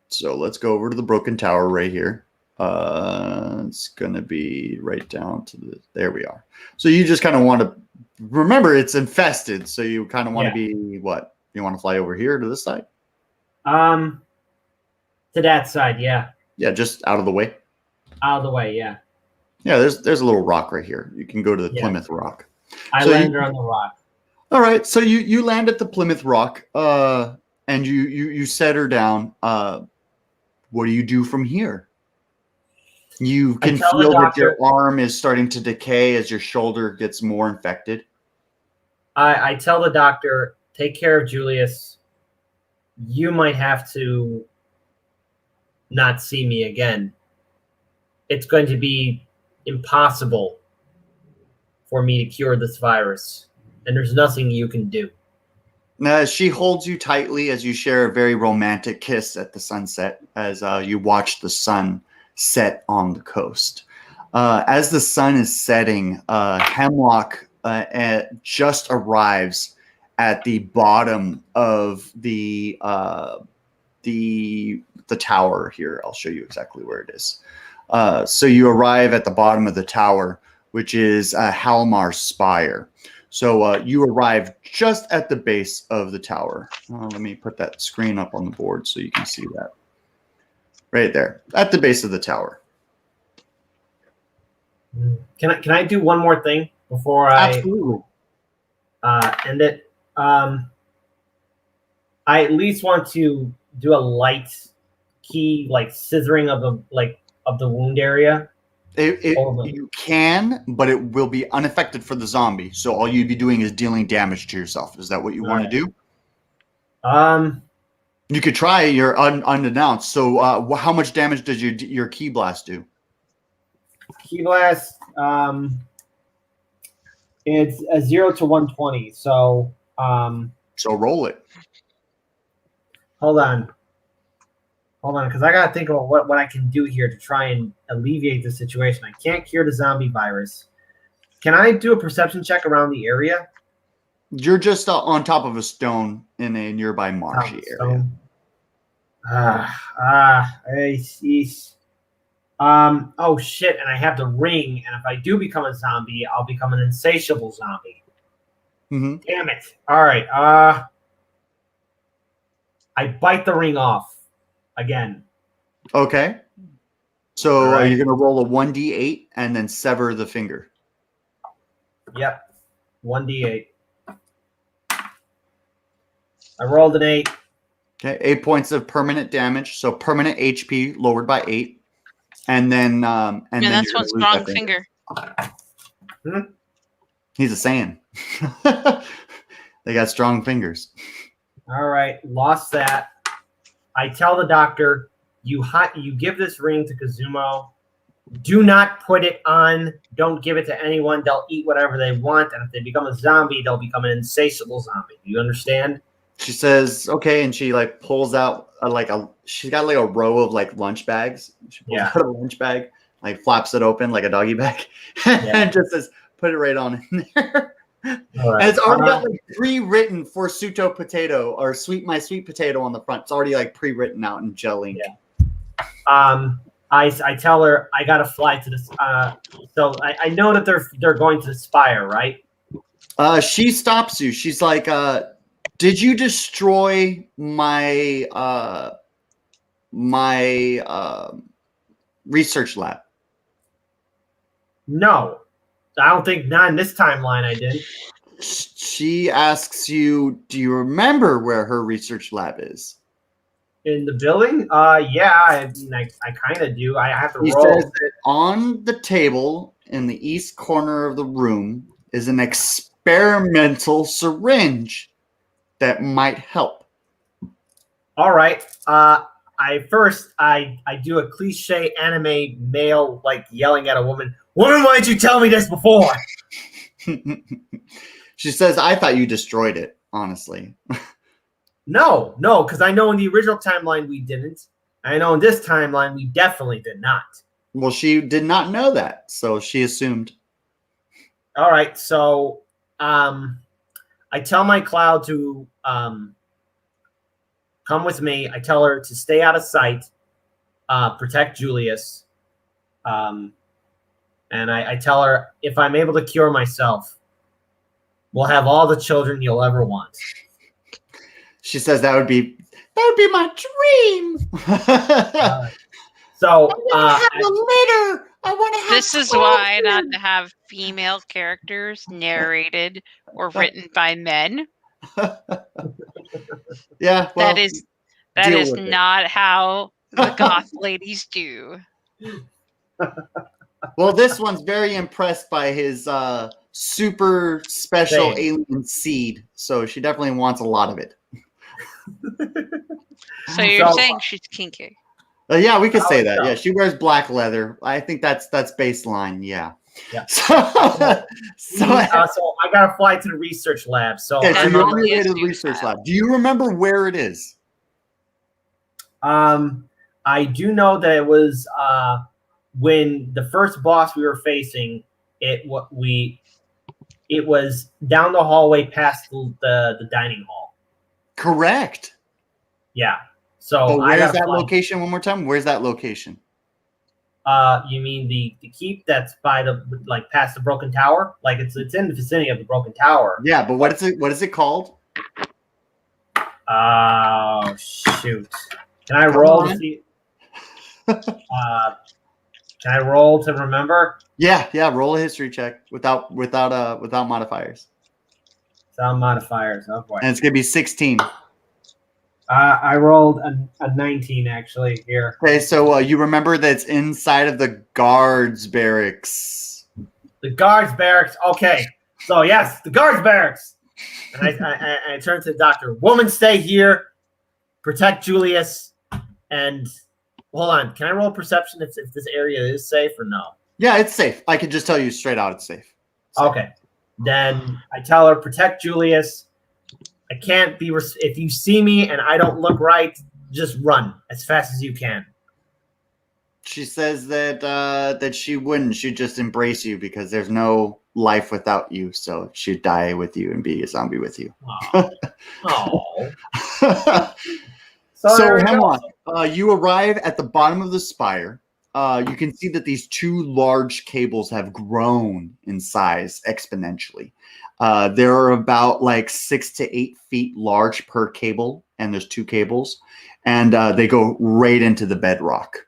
So let's go over to the broken tower right here. It's gonna be right down to there we are. So you just kind of want to remember it's infested, so you kind of want to be what? You want to fly over here to this side? To that side, yeah. Yeah, just out of the way. Out of the way, yeah. Yeah, there's a little rock right here. You can go to the Plymouth Rock. I landed on the rock. All right, so you land at the Plymouth Rock, and you set her down. What do you do from here? You can feel that your arm is starting to decay as your shoulder gets more infected. I tell the doctor, take care of Julius. You might have to not see me again. It's going to be impossible for me to cure this virus, and there's nothing you can do. Now, she holds you tightly as you share a very romantic kiss at the sunset as you watch the sun set on the coast. As the sun is setting, Hemlock just arrives at the bottom of the tower here. I'll show you exactly where it is. So you arrive at the bottom of the tower, which is Halmar's Spire. So you arrive just at the base of the tower. Let me put that screen up on the board so you can see that. Right there, at the base of the tower. Can I do one more thing before I Absolutely. end it? I at least want to do a light key like scissoring of the wound area. You can, but it will be unaffected for the zombie. So all you'd be doing is dealing damage to yourself. Is that what you want to do? You could try your unannounced. So how much damage does your key blast do? Key blast. It's a 0 to 120. So So roll it. hold on, because I gotta think about what I can do here to try and alleviate the situation. I can't cure the zombie virus. Can I do a perception check around the area? You're just on top of a stone in a nearby marshy area. Oh shit! And I have the ring, and if I do become a zombie, I'll become an insatiable zombie. Mm-hmm. Damn it! All right. I bite the ring off again. Okay. So All right. are you going to roll a 1d8 and then sever the finger? Yep. 1d8. I rolled an 8. Okay, 8 points of permanent damage. So permanent HP lowered by 8, and then And that's one strong finger. He's a Saiyan. They got strong fingers. All right, lost that. I tell the doctor, you give this ring to Kazumo. Do not put it on. Don't give it to anyone. They'll eat whatever they want, and if they become a zombie, they'll become an insatiable zombie. Do you understand? She says, okay, and she like pulls out she's got like a row of like lunch bags. She pulls out a lunch bag, like flaps it open like a doggy bag, and just says, put it right on in there. All right. And it's already got like pre-written for Suto potato or my sweet potato on the front. It's already like pre-written out in jelly. Yeah. I tell her I gotta fly to this. So I know that they're going to the Spire, right? She stops you. She's like, did you destroy my research lab? No, I don't think not in this timeline. I did. She asks you, do you remember where her research lab is? In the building? Yeah, I kind of do. I have to roll. He says that on the table in the east corner of the room is an experimental syringe that might help. All right. I do a cliche anime male like yelling at a woman. Woman, why didn't you tell me this before? She says, I thought you destroyed it, honestly. No, because I know in the original timeline we didn't. I know in this timeline we definitely did not. Well, she did not know that, so she assumed. All right, so I tell my cloud to come with me. I tell her to stay out of sight, protect Julius, and I tell her if I'm able to cure myself, we'll have all the children you'll ever want. She says that would be my dream. So I want to have a litter. I want to have. This is why not to have female characters narrated or written by men. Yeah, well, that is not how the goth ladies do. Well, this one's very impressed by his super special alien seed, so she definitely wants a lot of it. So you're saying she's kinky? Yeah, we could say that. Yeah, she wears black leather. I think that's baseline. Yeah. So I gotta fly to the research lab. So you're on your way to the research lab. Do you remember where it is? I do know that it was when the first boss we were facing. It was down the hallway past the dining hall. Correct. Yeah. So but where's that location one more time? Where's that location? You mean the keep that's by past the broken tower? Like it's in the vicinity of the broken tower. Yeah, but what is it called? Oh shoot. Can I roll to see? Can I roll to remember? Yeah. Roll a history check without modifiers, Sound modifiers. Oh boy. and it's gonna be 16. I rolled a 19 actually here. Okay, so you remember that it's inside of the guards barracks. The guards barracks. Okay. So yes, the guards barracks. And I turn to the doctor. Woman, stay here. Protect Julius. And hold on. Can I roll perception if this area is safe or no? Yeah, it's safe. I can just tell you straight out, it's safe. Okay. Then I tell her, protect Julius. I can't be. If you see me and I don't look right, just run as fast as you can. She says that she wouldn't. She'd just embrace you because there's no life without you. So she'd die with you and be a zombie with you. Oh. So Hemlock, you arrive at the bottom of the spire. You can see that these two large cables have grown in size exponentially. They're about like 6 to 8 feet large per cable, and there's 2 cables, and they go right into the bedrock.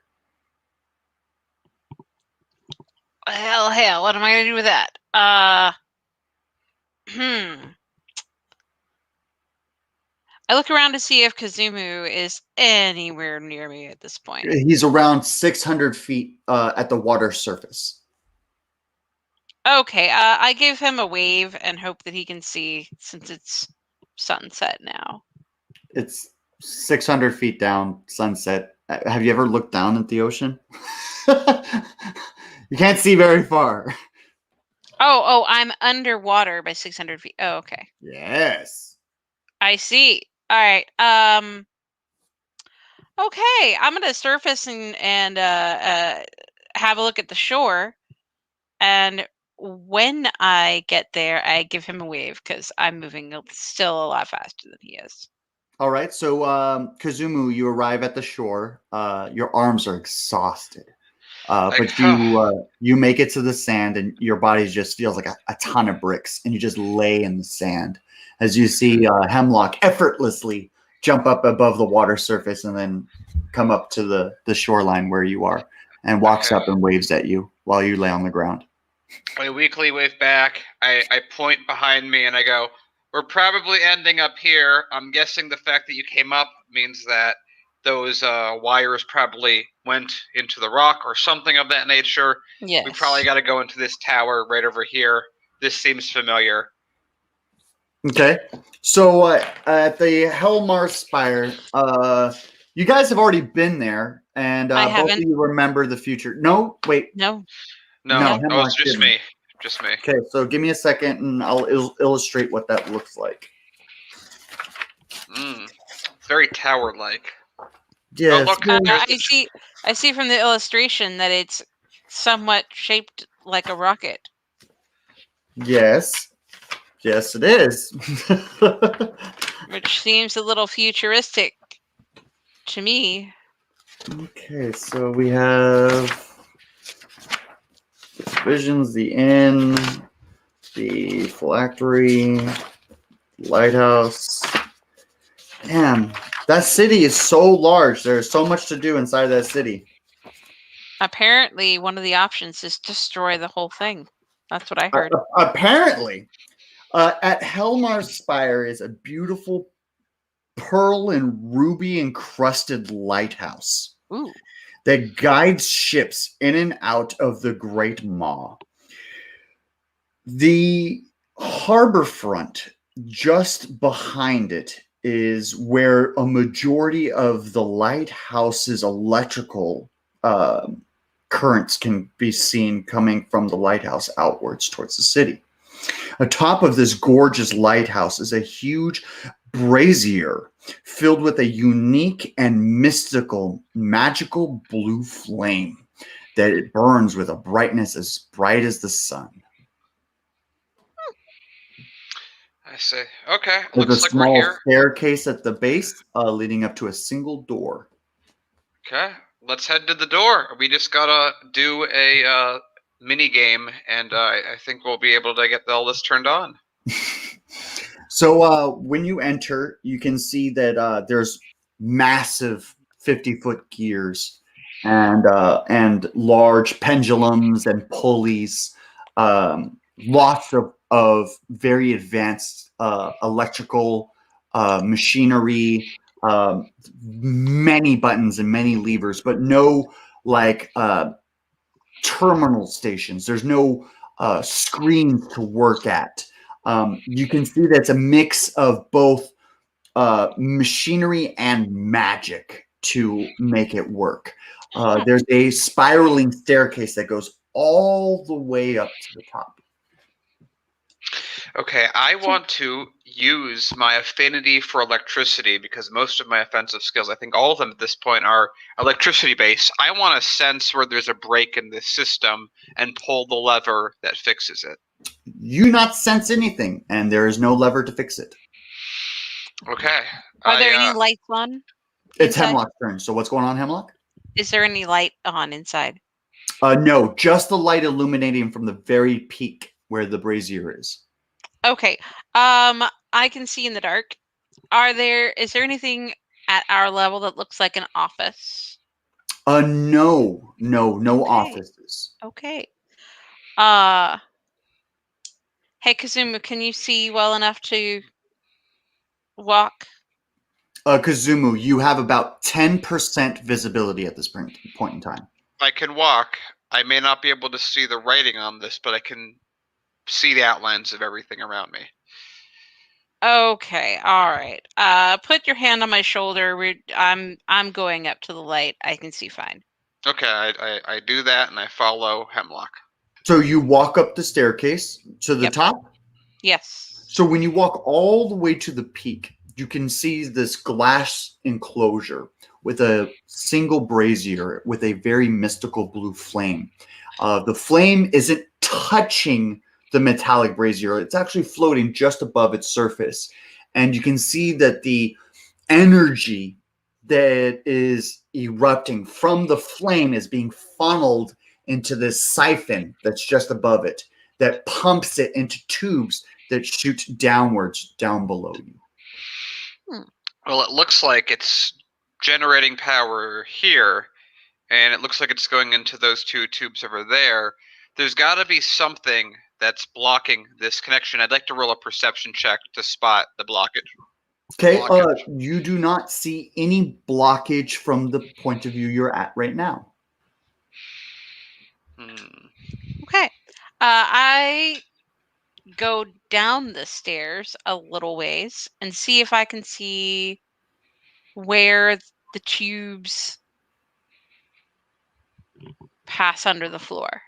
Hell, what am I gonna do with that? I look around to see if Kazumu is anywhere near me at this point. He's around 600 feet at the water surface. Okay, I give him a wave and hope that he can see since it's sunset now. It's 600 feet down, sunset. Have you ever looked down at the ocean? You can't see very far. Oh, I'm underwater by 600 feet. Oh, okay. Yes. I see. All right. Okay, I'm gonna surface and have a look at the shore, and when I get there, I give him a wave because I'm moving still a lot faster than he is. All right. So, Kazumu, you arrive at the shore. Your arms are exhausted, but you make it to the sand, and your body just feels like a ton of bricks, and you just lay in the sand as you see Hemlock effortlessly jump up above the water surface and then come up to the shoreline where you are, and walks up and waves at you while you lay on the ground. I weakly wave back. I point behind me and I go, "We're probably ending up here. I'm guessing the fact that you came up means that those wires probably went into the rock or something of that nature. Yes. We probably got to go into this tower right over here. This seems familiar." Okay. So at the Helmar Spire, you guys have already been there, and I both haven't. of you remember the future. No, wait. No. No, No, it Hemlock was just didn't. me. Just me. Okay, so give me a second, and I'll illustrate what that looks like. It's very tower-like. Yes. look, well, I see from the illustration that it's somewhat shaped like a rocket. yes. Yes, it is. Which seems a little futuristic to me. Okay, so we have the Visions, the Inn, the Phylactery, Lighthouse. Damn, that city is so large. There's so much to do inside that city. Apparently, one of the options is destroy the whole thing. That's what I heard. Apparently, at Helmar's Spire is a beautiful pearl and ruby encrusted lighthouse Ooh. that guides ships in and out of the Great Maw. The harbor front just behind it is where a majority of the lighthouse's electrical currents can be seen coming from the lighthouse outwards towards the city. Atop of this gorgeous lighthouse is a huge brazier filled with a unique and mystical, magical blue flame that it burns with a brightness as bright as the sun. I say, okay, There's looks a like we're small here. staircase at the base leading up to a single door. Okay, let's head to the door. We just gotta do a mini game, and I think we'll be able to get all this turned on. So when you enter, you can see that there's massive 50-foot gears and large pendulums and pulleys, lots of very advanced electrical machinery, many buttons and many levers, but no like terminal stations. There's no screens to work at. You can see that it's a mix of both machinery and magic to make it work. There's a spiraling staircase that goes all the way up to the top. Okay, I want to use my affinity for electricity because most of my offensive skills, I think all of them at this point, are electricity based. I want to sense where there's a break in this system and pull the lever that fixes it. You not sense anything, and there is no lever to fix it. Okay. Are there any lights on? It's inside? Hemlock's turn. So what's going on, Hemlock? Is there any light on inside? No, just the light illuminating from the very peak where the brazier is. Okay. I can see in the dark. Is there anything at our level that looks like an office? No Okay. offices. Okay. Hey Kazuma, can you see well enough to walk? Kazumu, you have about 10% visibility at this point in time. I can walk. I may not be able to see the writing on this, but I can see the outlines of everything around me. Okay, all right. Put your hand on my shoulder. I'm going up to the light. I can see fine. Okay, I do that and I follow Hemlock. So you walk up the staircase to the Yep. top? Yes. So when you walk all the way to the peak, you can see this glass enclosure with a single brazier with a very mystical blue flame. The flame isn't touching the metallic brazier. It's actually floating just above its surface. And you can see that the energy that is erupting from the flame is being funneled into this siphon that's just above it that pumps it into tubes that shoot downwards down below you. Well, it looks like it's generating power here, and it looks like it's going into those two tubes over there. There's got to be something that's blocking this connection. I'd like to roll a perception check to spot the blockage. Okay, you do not see any blockage from the point of view you're at right now. Okay. I go down the stairs a little ways and see if I can see where the tubes pass under the floor.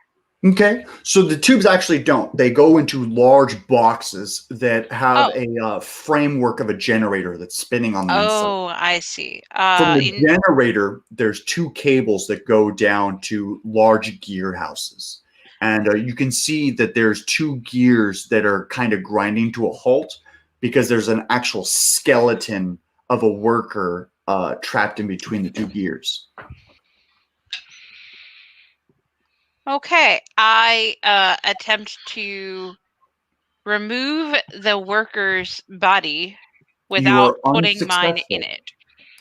Okay, so the tubes actually don't. They go into large boxes that have a framework of a generator that's spinning on the inside. Oh, I see. From the generator, there's two cables that go down to large gear houses. And you can see that there's two gears that are kind of grinding to a halt because there's an actual skeleton of a worker trapped in between the two gears. Okay, I attempt to remove the worker's body without putting mine in it.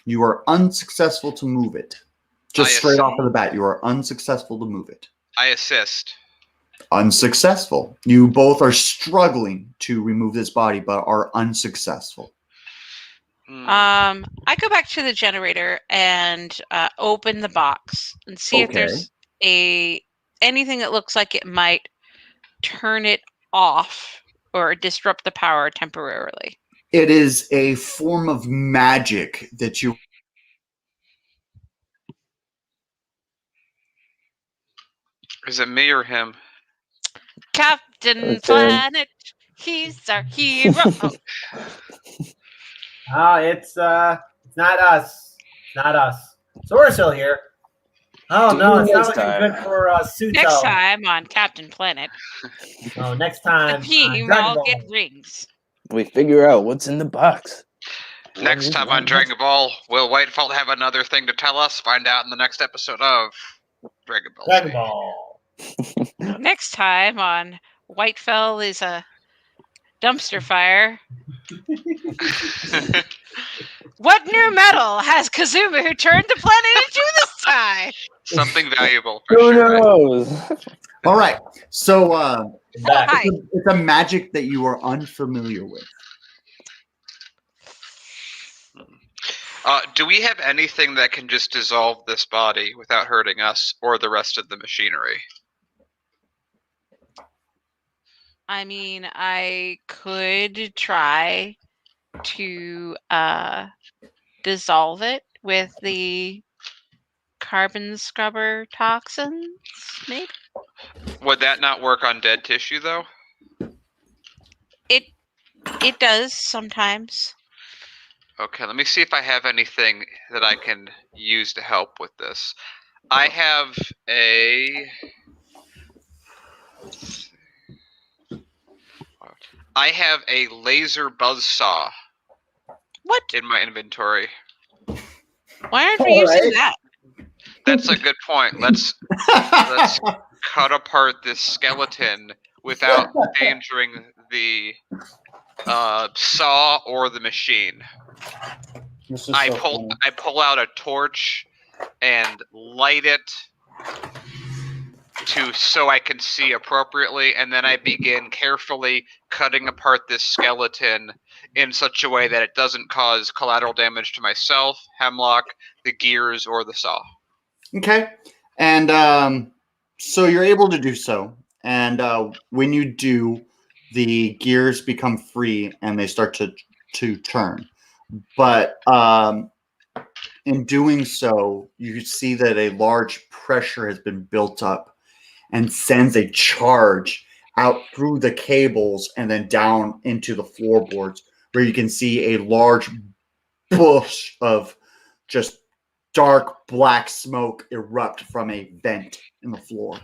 You are unsuccessful to move it. Just straight off of the bat, you are unsuccessful to move it. I assist. Unsuccessful. You both are struggling to remove this body, but are unsuccessful. I go back to the generator and open the box and see if there's anything that looks like it might turn it off or disrupt the power temporarily. It is a form of magic that you... Is it me or him? Captain Planet, he's our hero. It's not us. It's not us. So we're still here. Oh no, it's not looking good for Suto. Next time on Captain Planet. Oh, next time. The team all get rings. We figure out what's in the box. Next time on Dragon Ball, will Whitefall have another thing to tell us? Find out in the next episode of Dragon Ball. Dragon Ball. Next time on Whitefell is a dumpster fire. What new metal has Kazumu turned the planet into this time? Something valuable for Who sure. knows? All right. So Back. Hi. it's a magic that you are unfamiliar with. Do we have anything that can just dissolve this body without hurting us or the rest of the machinery? I mean, I could try to dissolve it with the carbon scrubber toxins, maybe? Would that not work on dead tissue, though? It does sometimes. Okay, let me see if I have anything that I can use to help with this. I have a... I have a laser buzzsaw What? in my inventory. Why aren't we using Alright. that? That's a good point. Let's cut apart this skeleton without endangering the saw or the machine. This is I so pull funny. I pull out a torch and light it so I can see appropriately, and then I begin carefully cutting apart this skeleton in such a way that it doesn't cause collateral damage to myself, Hemlock, the gears, or the saw. Okay. And so you're able to do so. And when you do, the gears become free and they start to turn. But in doing so, you see that a large pressure has been built up and sends a charge out through the cables and then down into the floorboards, where you can see a large bush of just dark black smoke erupt from a vent in the floor.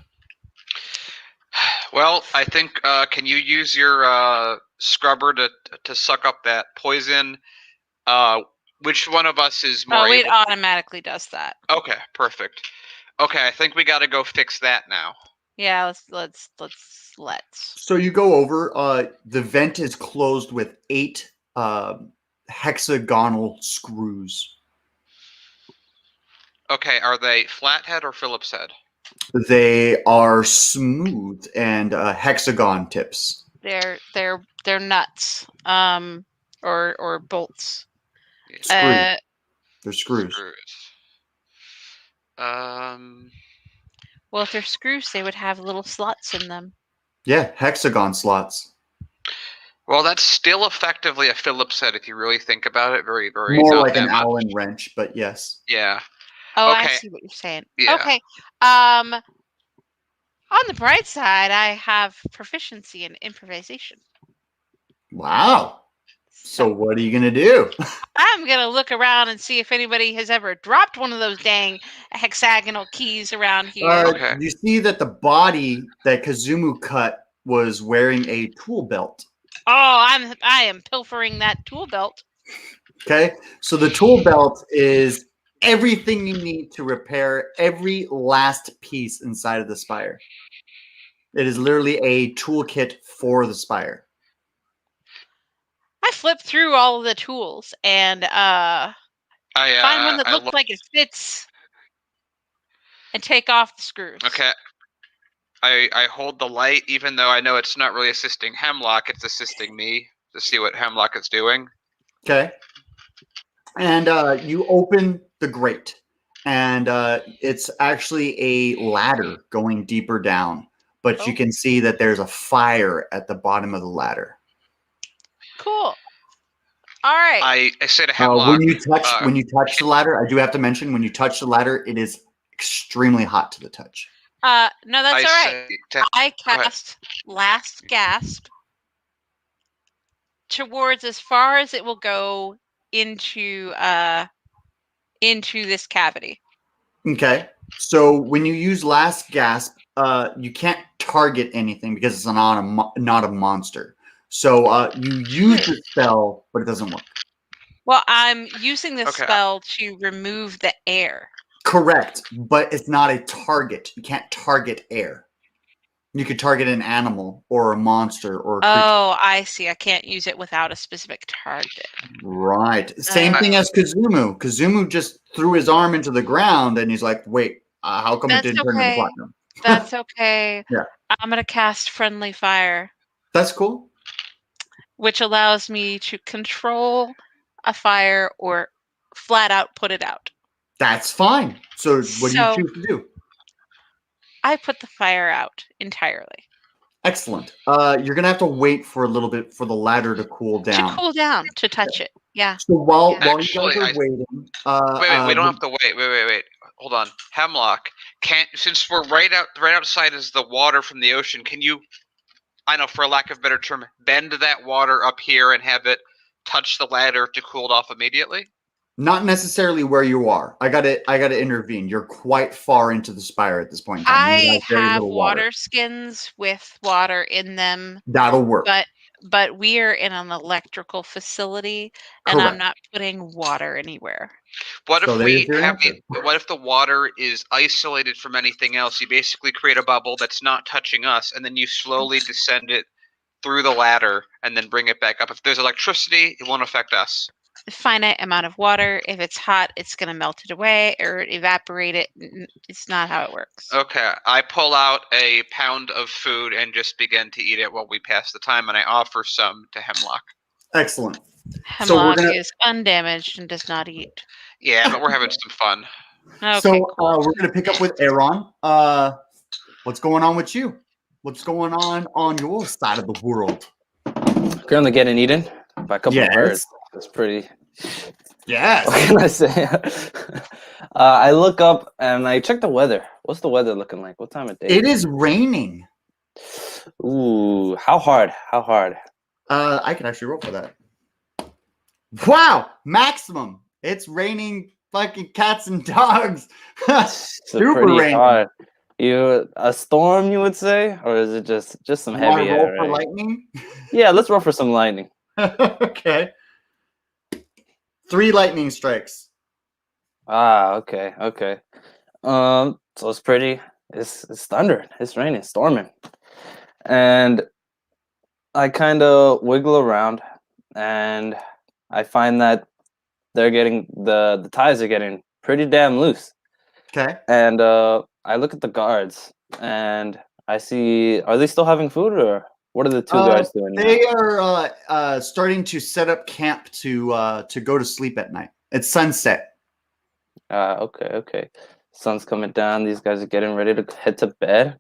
Well, I think can you use your scrubber to suck up that poison? Which one of us is more Oh, it able? automatically does that. Okay, perfect. Okay, I think we got to go fix that now. Yeah, let's. So you go over. The vent is closed with 8 hexagonal screws. Okay, are they flathead or Phillips head? They are smooth and hexagon tips. They're nuts. Or bolts. Screws. They're screws. Well, if they're screws, they would have little slots in them. Yeah, hexagon slots. Well, that's still effectively a Phillips head if you really think about it. Very, very. More not like that an much. Allen wrench, but yes. Yeah. Oh, I Okay. see what you're saying. Yeah. Okay. On the bright side, I have proficiency in improvisation. Wow. So what are you going to do? I'm going to look around and see if anybody has ever dropped one of those dang hexagonal keys around here. Okay. You see that the body that Kazumu cut was wearing a tool belt. Oh, I am pilfering that tool belt. Okay. So the tool belt is everything you need to repair every last piece inside of the spire. It is literally a toolkit for the spire. I flip through all of the tools and find one that looks like it fits and take off the screws. Okay. I hold the light, even though I know it's not really assisting Hemlock, it's assisting me to see what Hemlock is doing. Okay. And you open the grate, and it's actually a ladder going deeper down, but you can see that there's a fire at the bottom of the ladder. Cool. All right. I say to Hemlock, when you touch the ladder, I do have to mention, when you touch the ladder, it is extremely hot to the touch. No, that's all right. I cast Last Gasp towards as far as it will go into this cavity. Okay. So when you use Last Gasp, you can't target anything because it's not a monster. So you use the spell, but it doesn't work. Well, I'm using this spell to remove the air. Correct, but it's not a target. You can't target air. You could target an animal or a monster or a creature. Oh, I see. I can't use it without a specific target. Right. Same thing as Kazumu. Kazumu just threw his arm into the ground and he's like, wait, How come it That's didn't turn into okay. platinum? That's okay. Yeah. I'm gonna cast Friendly Fire, That's cool. which allows me to control a fire or flat out put it out. That's fine. So what do you So choose to do? I put the fire out entirely Excellent. You're gonna have to wait for a little bit for the ladder to cool to down. cool down, to touch it. Yeah. So while Yeah. you guys are waiting, Wait, we don't have to wait. Wait. Hold on. Hemlock, since we're right outside is the water from the ocean, can you, I know for lack of a better term, bend that water up here and have it touch the ladder to cool it off immediately? not necessarily where you are. I gotta intervene. You're quite far into the spire at this point in time. You I have very have little water. water skins with water in them, That'll work. but we are in an electrical facility, and I'm Correct. not putting water anywhere. What So if there's we your have answer. what if the water is isolated from anything else? You basically create a bubble that's not touching us, and then you slowly descend it through the ladder and then bring it back up. If there's electricity, it won't affect us. Finite amount of water. If it's hot, it's going to melt it away or evaporate it. It's not how it works. Okay, I pull out a pound of food and just begin to eat it while we pass the time, and I offer some to Hemlock. Excellent. Hemlock is undamaged and does not eat. Yeah, but we're having some fun. Okay, So cool. we're gonna pick up with Aaron. What's going on with you? What's going on your side of the world? Currently getting eaten by a couple of birds. That's pretty. Yes. What can I say? I look up and I check the weather. What's the weather looking like? What time of day? It is raining. Ooh, how hard? How hard? I can actually roll for that. Wow, maximum. It's raining fucking cats and dogs. Super pretty raining. hard. A storm, you would say, or is it just some heavy roll air? for Right? lightning? Yeah, let's roll for some lightning. Okay. 3 lightning strikes. Okay. So it's pretty. It's thundering. It's raining, storming, and I kind of wiggle around, and I find that they're getting the ties are getting pretty damn loose. Okay. And I look at the guards, and I see, are they still having food, or what are the 2 guards doing now? They are starting to set up camp to go to sleep at night. It's sunset. Okay. Sun's coming down. These guys are getting ready to head to bed.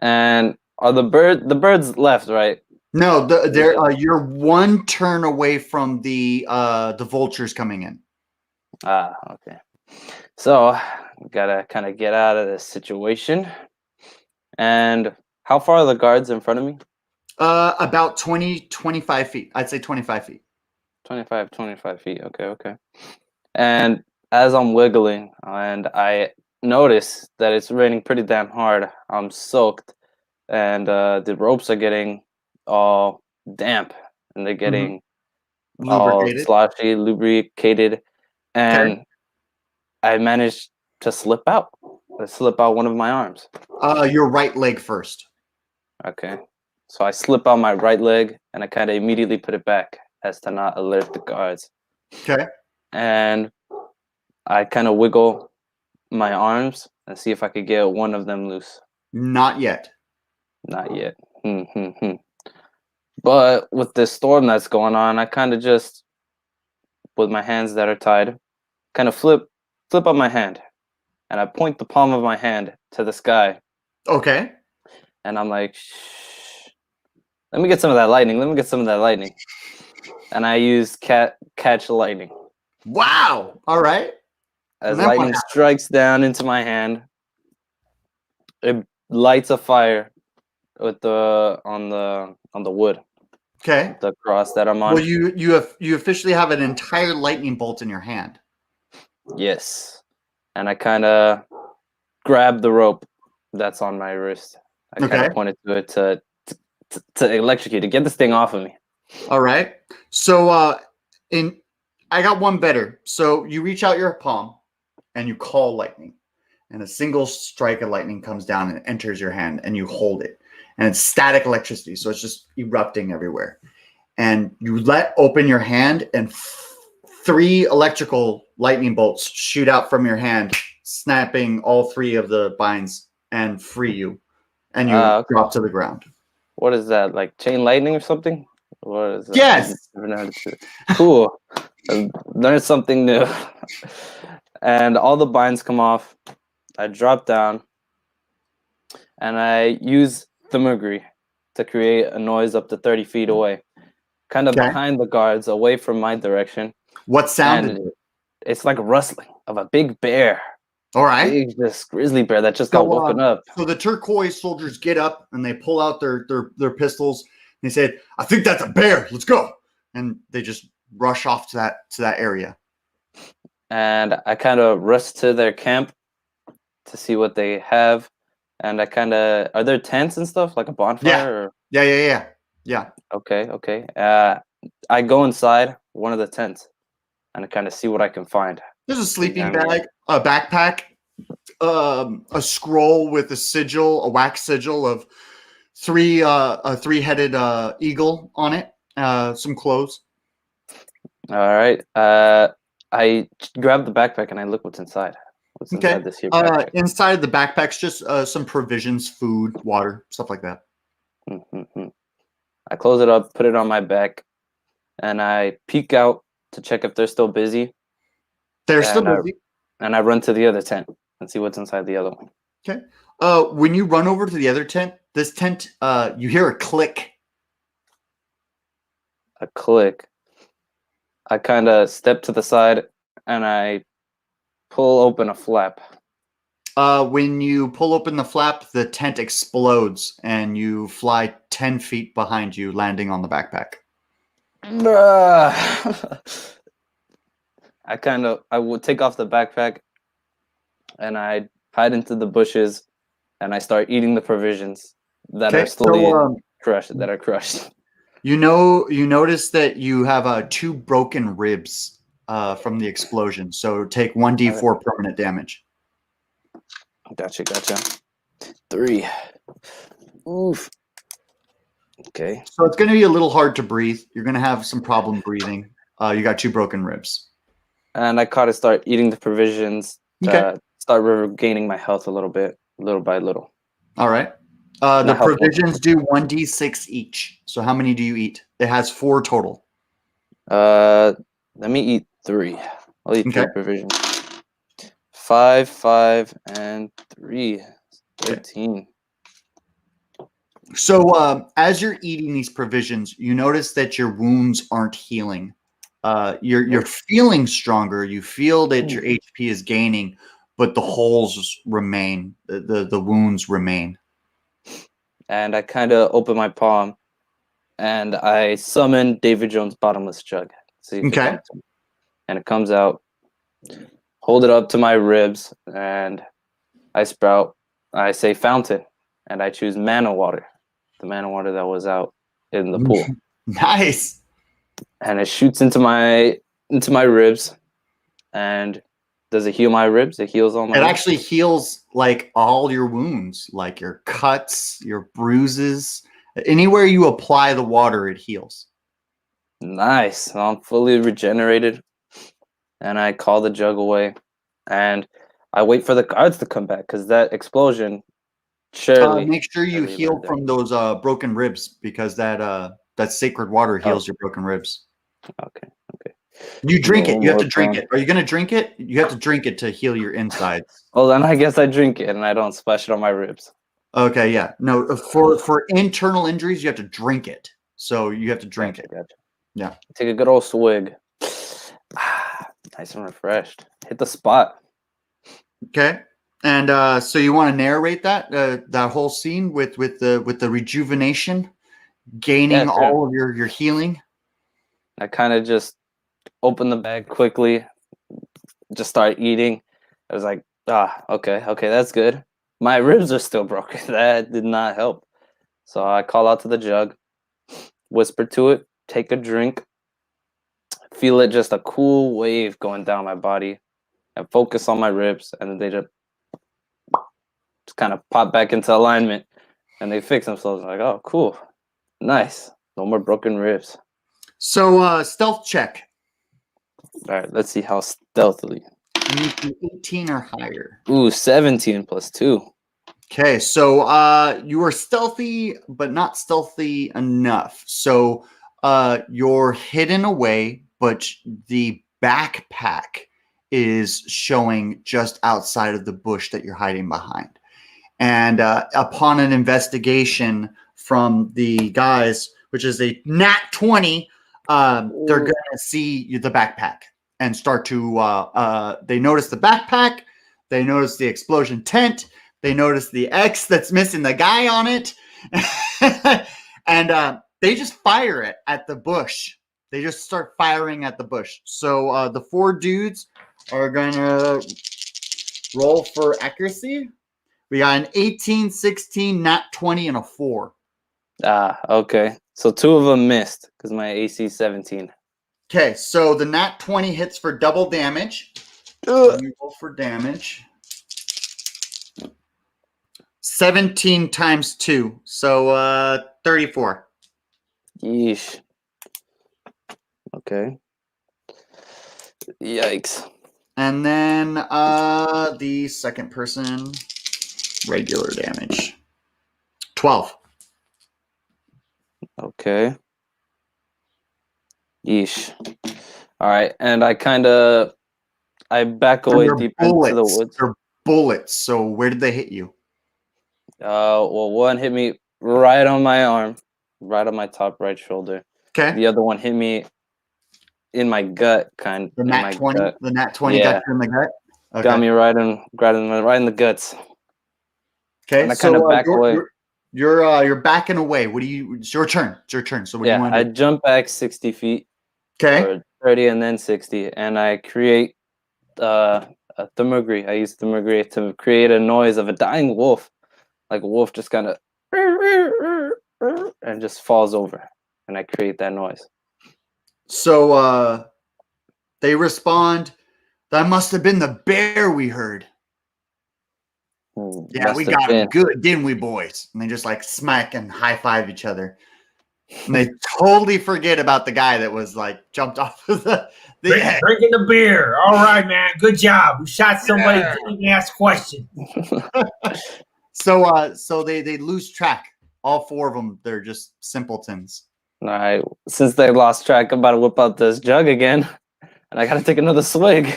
And are the birds left, right? No, you're 1 turn away from the vultures coming in. Okay. So gotta kind of get out of this situation. And how far are the guards in front of me? About 25 feet. I'd say 25 feet. 25 feet. Okay. And as I'm wiggling and I notice that it's raining pretty damn hard, I'm soaked, and the ropes are getting all damp, and they're getting all Lubricated. sloshy, lubricated, and I managed to slip out. I slip out one of my arms. Your right leg first. Okay. So I slip out my right leg, and I kind of immediately put it back as to not alert the guards. Okay. And I kind of wiggle my arms and see if I could get one of them loose. Not yet. Not yet. But with this storm that's going on, I kind of just, with my hands that are tied, kind of flip up my hand, and I point the palm of my hand to the sky. Okay. And I'm like, shh, let me get some of that lightning. And I use catch lightning. Wow. All right. As lightning strikes down into my hand, it lights a fire with on the wood. Okay. The cross that I'm on. Well, you officially have an entire lightning bolt in your hand. Yes. And I kind of grab the rope that's on my wrist. I kind of pointed to it to electrocute it, get this thing off of me. All right. So I got one better. So you reach out your palm and you call lightning, and a single strike of lightning comes down and enters your hand, and you hold it, and it's static electricity, so it's just erupting everywhere. And you let open your hand, and 3 electrical lightning bolts shoot out from your hand, snapping all 3 of the binds and free you, and you Okay. drop to the ground. What is that? Like chain lightning or something? What is that? Yes. Cool. Learned something new. And all the binds come off. I drop down, and I use Thumagri to create a noise up to 30 feet away, kind of Okay. behind the guards, away from my direction. What sound And is it? it's like a rustling of a big bear. All right. Big, this grizzly bear that just got woken up. So the turquoise soldiers get up and they pull out their pistols. And they say, "I think that's a bear. Let's go!" And they just rush off to that area. And I kind of rush to their camp to see what they have. And I kind of, are there tents and stuff like a bonfire? Yeah. Or? Yeah. Okay. I go inside one of the tents and I kind of see what I can find. There's a sleeping bag, a backpack, a scroll with a wax sigil of a 3-headed eagle on it, some clothes. All right. I grab the backpack and I look what's inside. What's inside this here backpack? Inside the backpack's just some provisions, food, water, stuff like that. Mm-hmm. I close it up, put it on my back, and I peek out to check if they're still busy. They're still busy. And I run to the other tent and see what's inside the other one. Okay. When you run over to the other tent, this tent, you hear a click. A click. I kind of step to the side and I pull open a flap. When you pull open the flap, the tent explodes and you fly 10 feet behind you, landing on the backpack. I would take off the backpack and I hide into the bushes and I start eating the provisions that are slowly crushed. You notice that you have 2 broken ribs from the explosion. So take 1d4 permanent damage. Gotcha. 3. Oof. Okay. So it's going to be a little hard to breathe. You're going to have some problem breathing. You got 2 broken ribs. And I kind of start eating the provisions. Start regaining my health a little bit, little by little. All right. The provisions do 1d6 each. So how many do you eat? It has 4 total. Let me eat 3. I'll eat 3 provisions. 5, and 3. 13. So as you're eating these provisions, you notice that your wounds aren't healing. You're feeling stronger. You feel that your HP is gaining, but the holes remain. The wounds remain. And I kind of open my palm, and I summon David Jones' bottomless jug. See if and it comes out. Hold it up to my ribs, and I sprout. I say fountain, and I choose mana water, the mana water that was out in the pool. Nice. And it shoots into my ribs, and does it heal my ribs? It heals all my. It ribs? Actually heals like all your wounds, like your cuts, your bruises. Anywhere you apply the water, it heals. Nice. I'm fully regenerated. And I call the jug away, and I wait for the guards to come back because that explosion surely. Make sure you heal from those broken ribs because that sacred water heals your broken ribs. Okay. You drink it. You have to drink it. Are you going to drink it? You have to drink it to heal your insides. Well, then I guess I drink it and I don't splash it on my ribs. Okay, yeah. No, for internal injuries, you have to drink it. So you have to drink it. Gotcha. Yeah. Take a good old swig. Nice and refreshed. Hit the spot. Okay. And so you want to narrate that whole scene with the rejuvenation, gaining all of your healing? I kind of just open the bag quickly, just start eating. I was like, okay, that's good. My ribs are still broken. That did not help. So I call out to the jug, whisper to it, take a drink, feel it just a cool wave going down my body, and focus on my ribs, and then they just kind of pop back into alignment, and they fix themselves. I'm like, oh, cool, nice, no more broken ribs. So stealth check. All right, let's see how stealthily. It needs to be 18 or higher. Ooh, 17 plus 2. Okay, so you are stealthy, but not stealthy enough. So you're hidden away, but the backpack is showing just outside of the bush that you're hiding behind. And upon an investigation from the guys, which is a nat 20, they're going to see the backpack and start to, they notice the backpack, they notice the explosion tent, they notice the X that's missing the guy on it, and they just fire it at the bush. They just start firing at the bush. So the 4 dudes are going to roll for accuracy. We got an 18, 16, nat 20, and a 4. Ah, okay. So 2 of them missed because my AC is 17. Okay, so the nat 20 hits for double damage. Let me roll for damage. 17 times 2, so 34. Yeesh. Okay. Yikes. And then the second person, regular damage. 12. Okay. Yeesh. All right, and I back away deep into the woods. They're bullets. So where did they hit you? Well, one hit me right on my arm, right on my top right shoulder. Okay. The other one hit me in my gut, The nat 20. gut. The nat 20 got you in the gut. Okay. Got me right in the guts. Okay. And I kind of back away. You're backing away. What do you? It's your turn. It's your turn. So what do you want to do? I jump back 60 feet. Okay. Or 30 and then 60, and I create a thermogry. I use thermogry to create a noise of a dying wolf, like a wolf just kind of and just falls over, and I create that noise. So they respond, "That must have been the bear we heard." Yeah, we got him good, didn't we, boys? And they just like smack and high five each other. And they totally forget about the guy that was like jumped off of the edge. Drinking the beer. All right, man. Good job. We shot somebody who didn't even ask questions. So they lose track. All 4 of them, they're just simpletons. All right. Since they lost track, I'm about to whip out this jug again, and I gotta take another swig.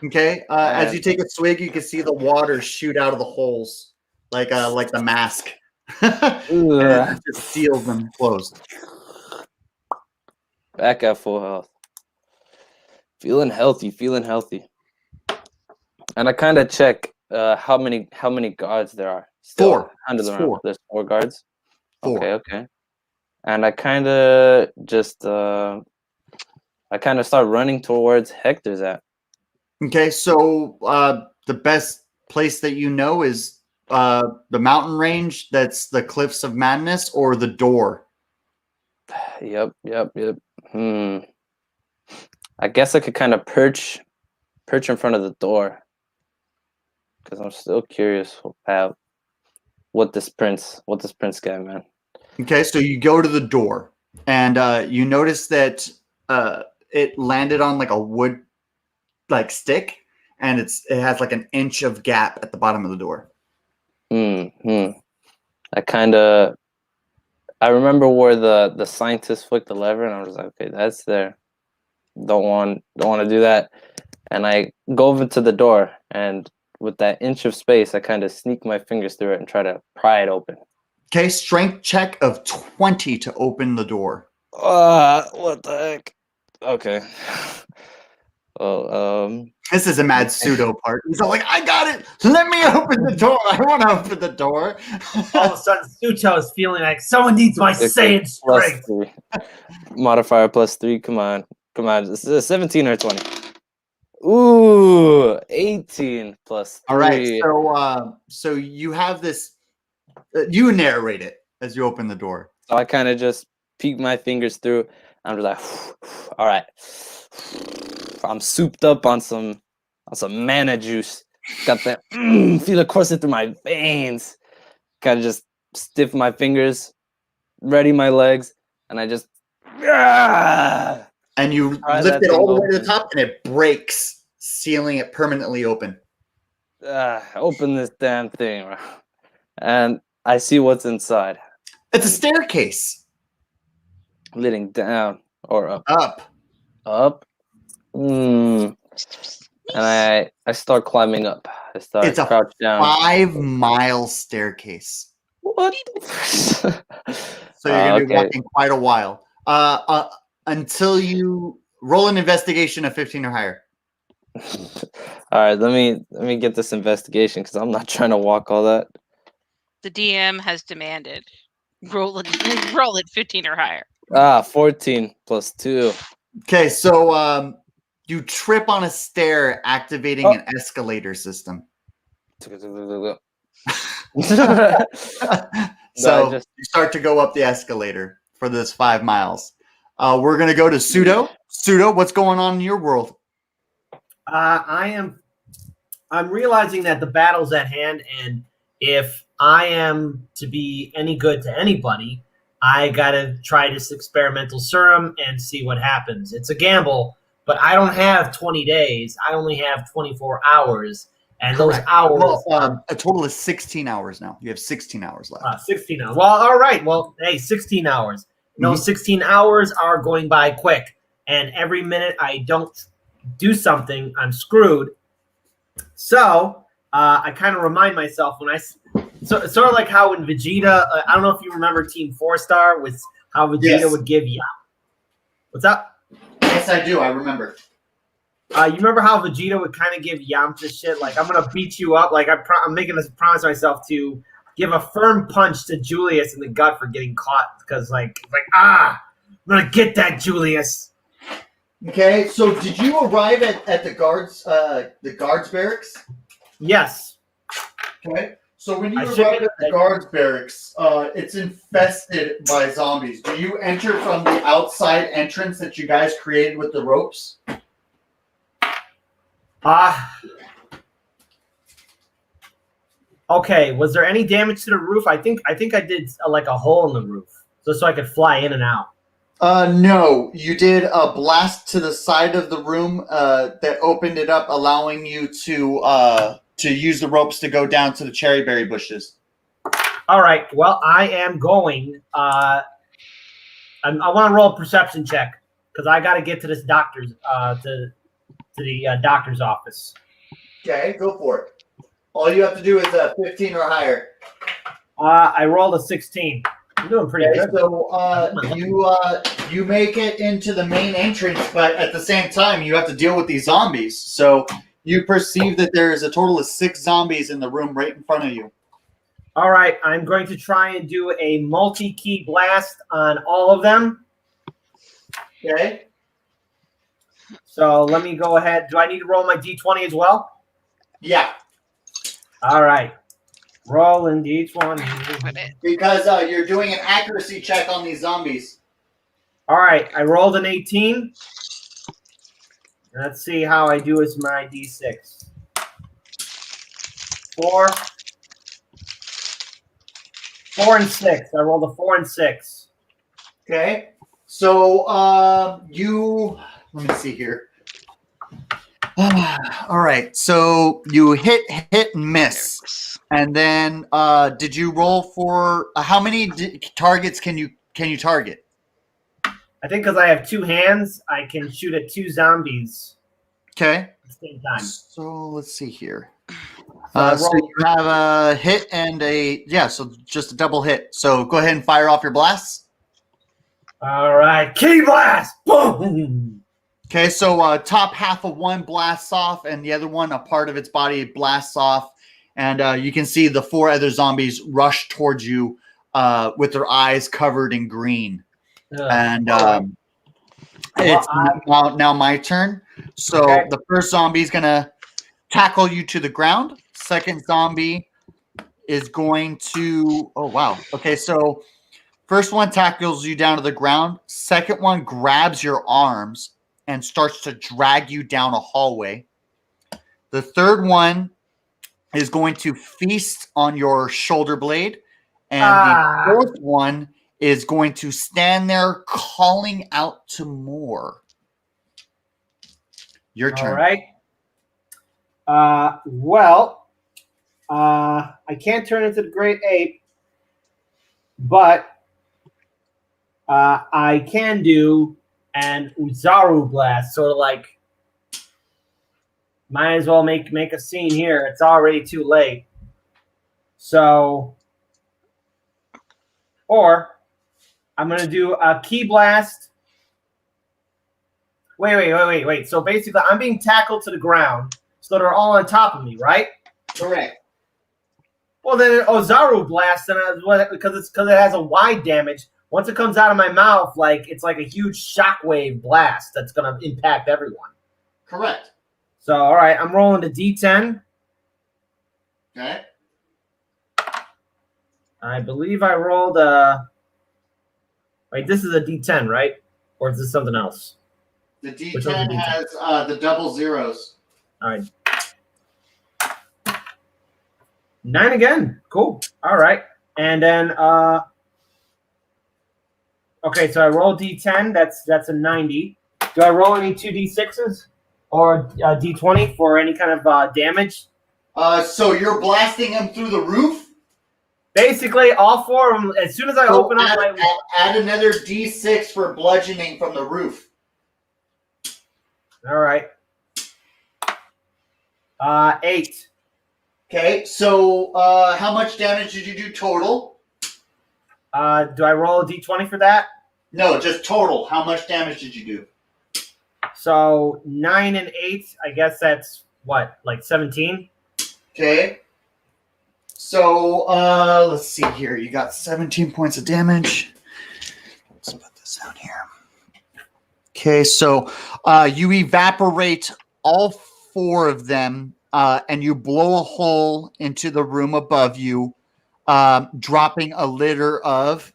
Okay. As you take a swig, you can see the water shoot out of the holes, like the mask. And it just seals them closed. Back at full health. Feeling healthy. And I kind of check how many guards there are. Still 4. Under the 4. There's 4 guards. 4. Okay. And I kind of just start running towards Hector's at. Okay, so the best place that you know is the mountain range that's the Cliffs of Madness, or the door? Yep. I guess I could kind of perch in front of the door, because I'm still curious about what this prince got, man. Okay, so you go to the door, and you notice that it landed on like a wood like stick, and it has like an inch of gap at the bottom of the door. I remember where the scientist flicked the lever, and I was like, okay, that's there. Don't want to do that. And I go over to the door, and with that inch of space, I kind of sneak my fingers through it and try to pry it open. Okay, strength check of 20 to open the door. What the heck? Okay. Well, this is a mad pseudo part. He's all like, I got it. Let me open the door. I want to open the door. All of a sudden, Suto is feeling like someone needs my Saiyan strength. Modifier +3. Come on. This is a 17 or 20. Ooh, 18 plus 3. All right. So you have this. You narrate it as you open the door. So I kind of just peek my fingers through. I'm just like, all right. I'm souped up on some mana juice. Got that feel it coursing through my veins. Kind of just stiff my fingers, ready my legs, and I just and you lift it all the way to the top, and it breaks sealing it permanently open. Open this damn thing, and I see what's inside. It's a staircase. Leading down or up. Up. And I start climbing up. I start It's a crouch down. 5-mile staircase. What? So you're gonna be walking quite a while. Until you roll an investigation of 15 or higher. All right, let me get this investigation because I'm not trying to walk all that. The DM has demanded roll it 15 or higher. 14 plus 2. Okay, so you trip on a stair, activating an escalator system. So you start to go up the escalator for this 5 miles. We're gonna go to Pseudo. Pseudo, what's going on in your world? I'm realizing that the battle's at hand, and if I am to be any good to anybody, I gotta try this experimental serum and see what happens. It's a gamble, but I don't have 20 days. I only have 24 hours, and Correct. those hours. Well, a total of 16 hours now. You have 16 hours left. 16 hours. Well, all right. Well, hey, 16 hours. Those 16 hours are going by quick, and every minute I don't do something, I'm screwed. So I kind of remind myself when sort of like how in Vegeta, I don't know if you remember Team 4-Star with how Vegeta would give you. What's up? Yes, I do. I remember. You remember how Vegeta would kind of give Yamcha shit? Like, I'm going to beat you up. Like, I'm making this promise to myself to give a firm punch to Julius in the gut for getting caught. Because, I'm going to get that, Julius. Okay, so did you arrive at the guards barracks? Yes. Okay, so when you arrive at the guards barracks, it's infested by zombies. Do you enter from the outside entrance that you guys created with the ropes? Okay, was there any damage to the roof? I think I did like a hole in the roof so I could fly in and out. No, you did a blast to the side of the room that opened it up, allowing you to use the ropes to go down to the cherryberry bushes. All right. Well, I am going. I want to roll a perception check because I got to get to this doctor's to the doctor's office. Okay, go for it. All you have to do is 15 or higher. I rolled a 16. I'm doing pretty good. So you make it into the main entrance, but at the same time, you have to deal with these zombies. So you perceive that there is a total of 6 zombies in the room right in front of you. All right, I'm going to try and do a multi-key blast on all of them. Okay. So let me go ahead. Do I need to roll my D20 as well? Yeah. All right. Rolling D20. Because you're doing an accuracy check on these zombies. All right, I rolled an 18. Let's see how I do with my D6. 4 and 6. I rolled a 4 and 6. Okay. So let me see here. All right. So you hit and miss. And then did you roll for how many targets can you target? I think because I have 2 hands, I can shoot at 2 zombies. Okay. At the same time. So let's see here. So you have a hit and so just a double hit. So go ahead and fire off your blasts. All right, key blast! Boom! Okay, so top half of one blasts off, and the other one, a part of its body, blasts off, and you can see the 4 other zombies rush towards you with their eyes covered in green. And it's now my turn. So the first zombie is gonna tackle you to the ground. Second zombie is going to. Oh wow. Okay, so first one tackles you down to the ground. Second one grabs your arms and starts to drag you down a hallway. The third one is going to feast on your shoulder blade. And the fourth one is going to stand there calling out to more. Your turn. All right. I can't turn into the great ape, but I can do an Uzaru blast, sort of like. Might as well make a scene here. It's already too late. So, or I'm gonna do a key blast. Wait. So basically, I'm being tackled to the ground, so they're all on top of me, right? Correct. Well, then Ozaru blast, because it has a wide damage. Once it comes out of my mouth, it's like a huge shockwave blast that's gonna impact everyone. Correct. So, all right, I'm rolling the D10. Okay. I believe I rolled Wait, this is a D10, right? Or is this something else? The Which one's D10 the D10? has the double zeros. All right. 9 again. Cool. All right. And then okay, so I roll D10. That's a 90. Do I roll any 2D6s or D20 for any kind of damage? So you're blasting them through the roof? Basically, all 4 of them. As soon as I open up add another D6 for bludgeoning from the roof. All right. 8. Okay, so how much damage did you do total? Do I roll a D20 for that? No, just total. How much damage did you do? So 9 and 8, I guess that's what, like 17? Okay. So let's see here. You got 17 points of damage. Let's put this out here. Okay, so you evaporate all 4 of them, and you blow a hole into the room above you, dropping a litter of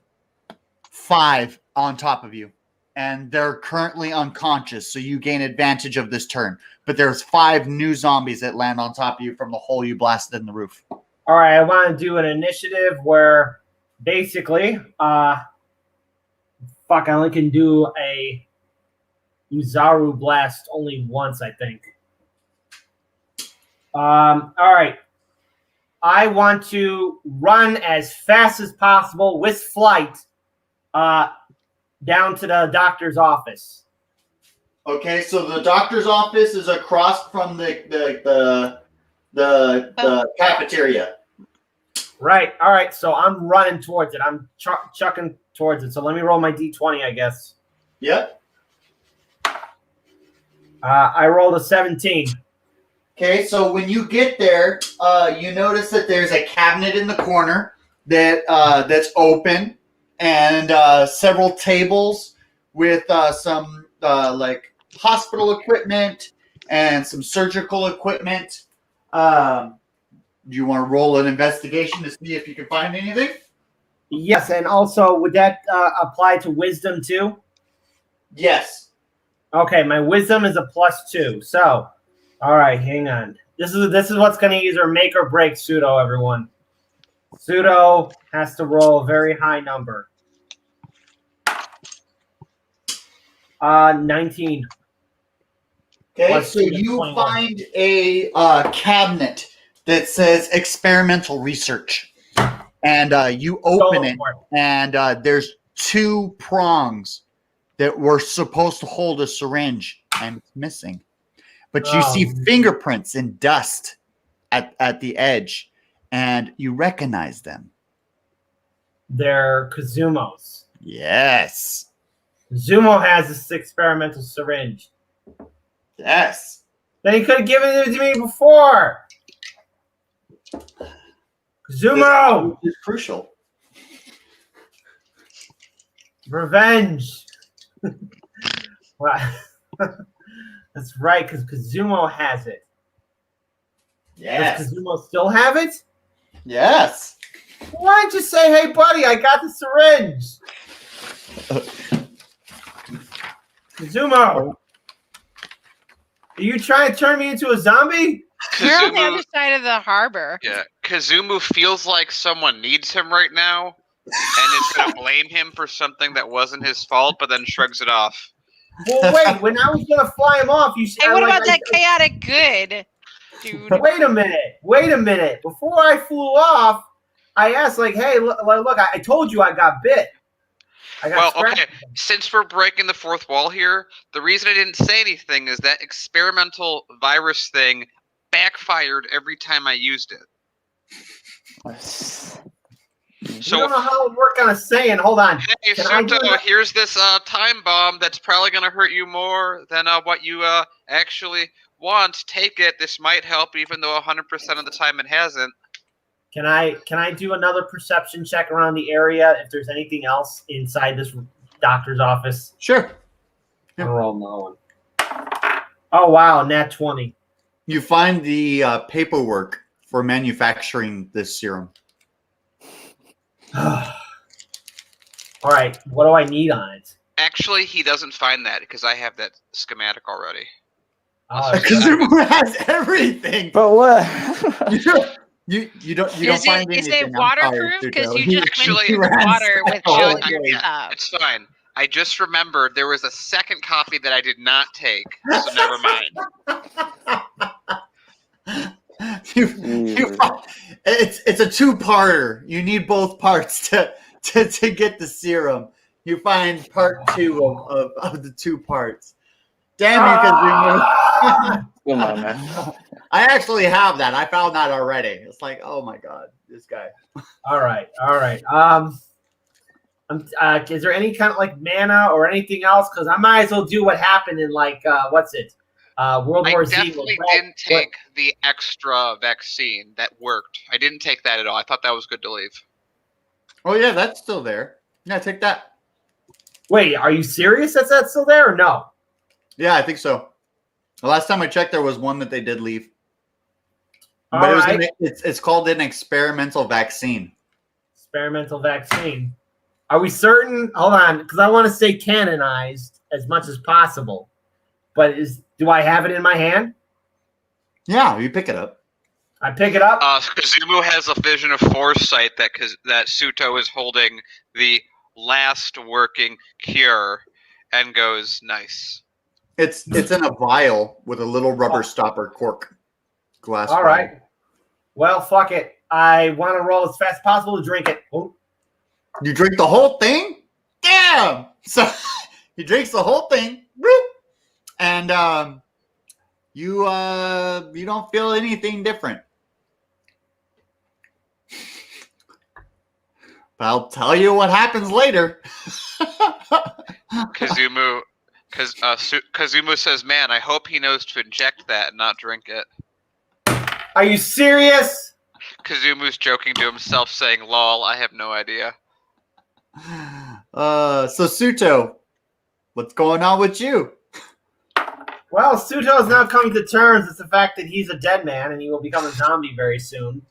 5 on top of you. And they're currently unconscious, so you gain advantage of this turn. But there's 5 new zombies that land on top of you from the hole you blasted in the roof. All right, I want to do an initiative where basically, I only can do a Uzaru blast only once, I think. All right. I want to run as fast as possible with flight down to the doctor's office. Okay, so the doctor's office is across from the cafeteria. Right. All right. So I'm running towards it. I'm chucking towards it. So let me roll my D20, I guess. Yep. I rolled a 17. Okay, so when you get there, you notice that there's a cabinet in the corner that's open, and several tables with some like hospital equipment and some surgical equipment. Do you want to roll an investigation to see if you can find anything? Yes, and also would that apply to wisdom too? Yes. Okay, my wisdom is a +2. So, all right, hang on. This is what's going to either make or break Pseudo, everyone. Pseudo has to roll a very high number. 19. Okay, so you 21. Find a cabinet that says experimental research, and you open it, and there's 2 prongs that were supposed to hold a syringe, and it's missing. But you see fingerprints and dust at the edge, and you recognize them. They're Kazumo's. Yes. Zumo has this experimental syringe. Yes. Then he could have given it to me before. Zumo! This is crucial. Revenge. That's right, because Kazumo has it. Yes. Does Kazumo still have it? Yes. Why don't you say, hey, buddy, I got the syringe? Kazumo, are you trying to turn me into a zombie? We're on the other side of the harbor. Yeah, Kazumu feels like someone needs him right now, and is going to blame him for something that wasn't his fault, but then shrugs it off. Well, wait. When I was going to fly him off, you said... Hey, what about that chaotic good? dude. Wait a minute. Before I flew off, I asked, like, hey, look, I told you I got bit. I got Well, okay, scratched. since we're breaking the fourth wall here, the reason I didn't say anything is that experimental virus thing backfired every time I used it. You So, don't know how it worked on a saying. Hold on. hey, Can I do Suto, that? here's this time bomb that's probably going to hurt you more than what you actually want. Take it. This might help, even though 100% of the time it hasn't. Can I do another perception check around the area if there's anything else inside this doctor's office? Sure. I'm gonna roll another one. Oh wow, nat 20. You find the paperwork for manufacturing this serum. All right, what do I need on it? Actually, he doesn't find that because I have that schematic already. Kazumu has everything. But what? You don't Is find it anything. I'm waterproof? sorry, Because Suto. you He- just Actually, he mentioned ran water with so chewing quick. your stuff. It's fine. I just remembered there was a second copy that I did not take, so never mind. It's a two-parter. You need both parts to get the serum. You find part 2 of the 2 parts. Damn you, Kazumu. Come on, man. I actually have that. I found that already. It's like, oh my god, this guy. All right. Is there any kind of like mana or anything else? Because I might as well do what happened in like what's it? World I War Z. definitely didn't take the extra vaccine that worked. I didn't take that at all. I thought that was good to leave. Oh yeah, that's still there. Yeah, take that. Wait, are you serious? That's still there or no? Yeah, I think so. The last time I checked, there was one that they did leave. All But it was right. it's called an experimental vaccine. Experimental vaccine. Are we certain? Hold on, because I want to stay canonized as much as possible. But do I have it in my hand? Yeah, you pick it up. I pick it up. Kazumu has a vision of foresight that Suto is holding the last working cure, and goes, "Nice." It's in a vial with a little rubber stopper cork. Glass. All vial. right. Well, fuck it. I want to roll as fast as possible to drink it. Oh. You drink the whole thing? Damn! So he drinks the whole thing, and you don't feel anything different. But I'll tell you what happens later. Kazumu says, "Man, I hope he knows to inject that and not drink it." Are you serious? Kazumu's joking to himself, saying, "Lol, I have no idea." So Suto, what's going on with you? Well, Suto is now coming to terms with the fact that he's a dead man and he will become a zombie very soon.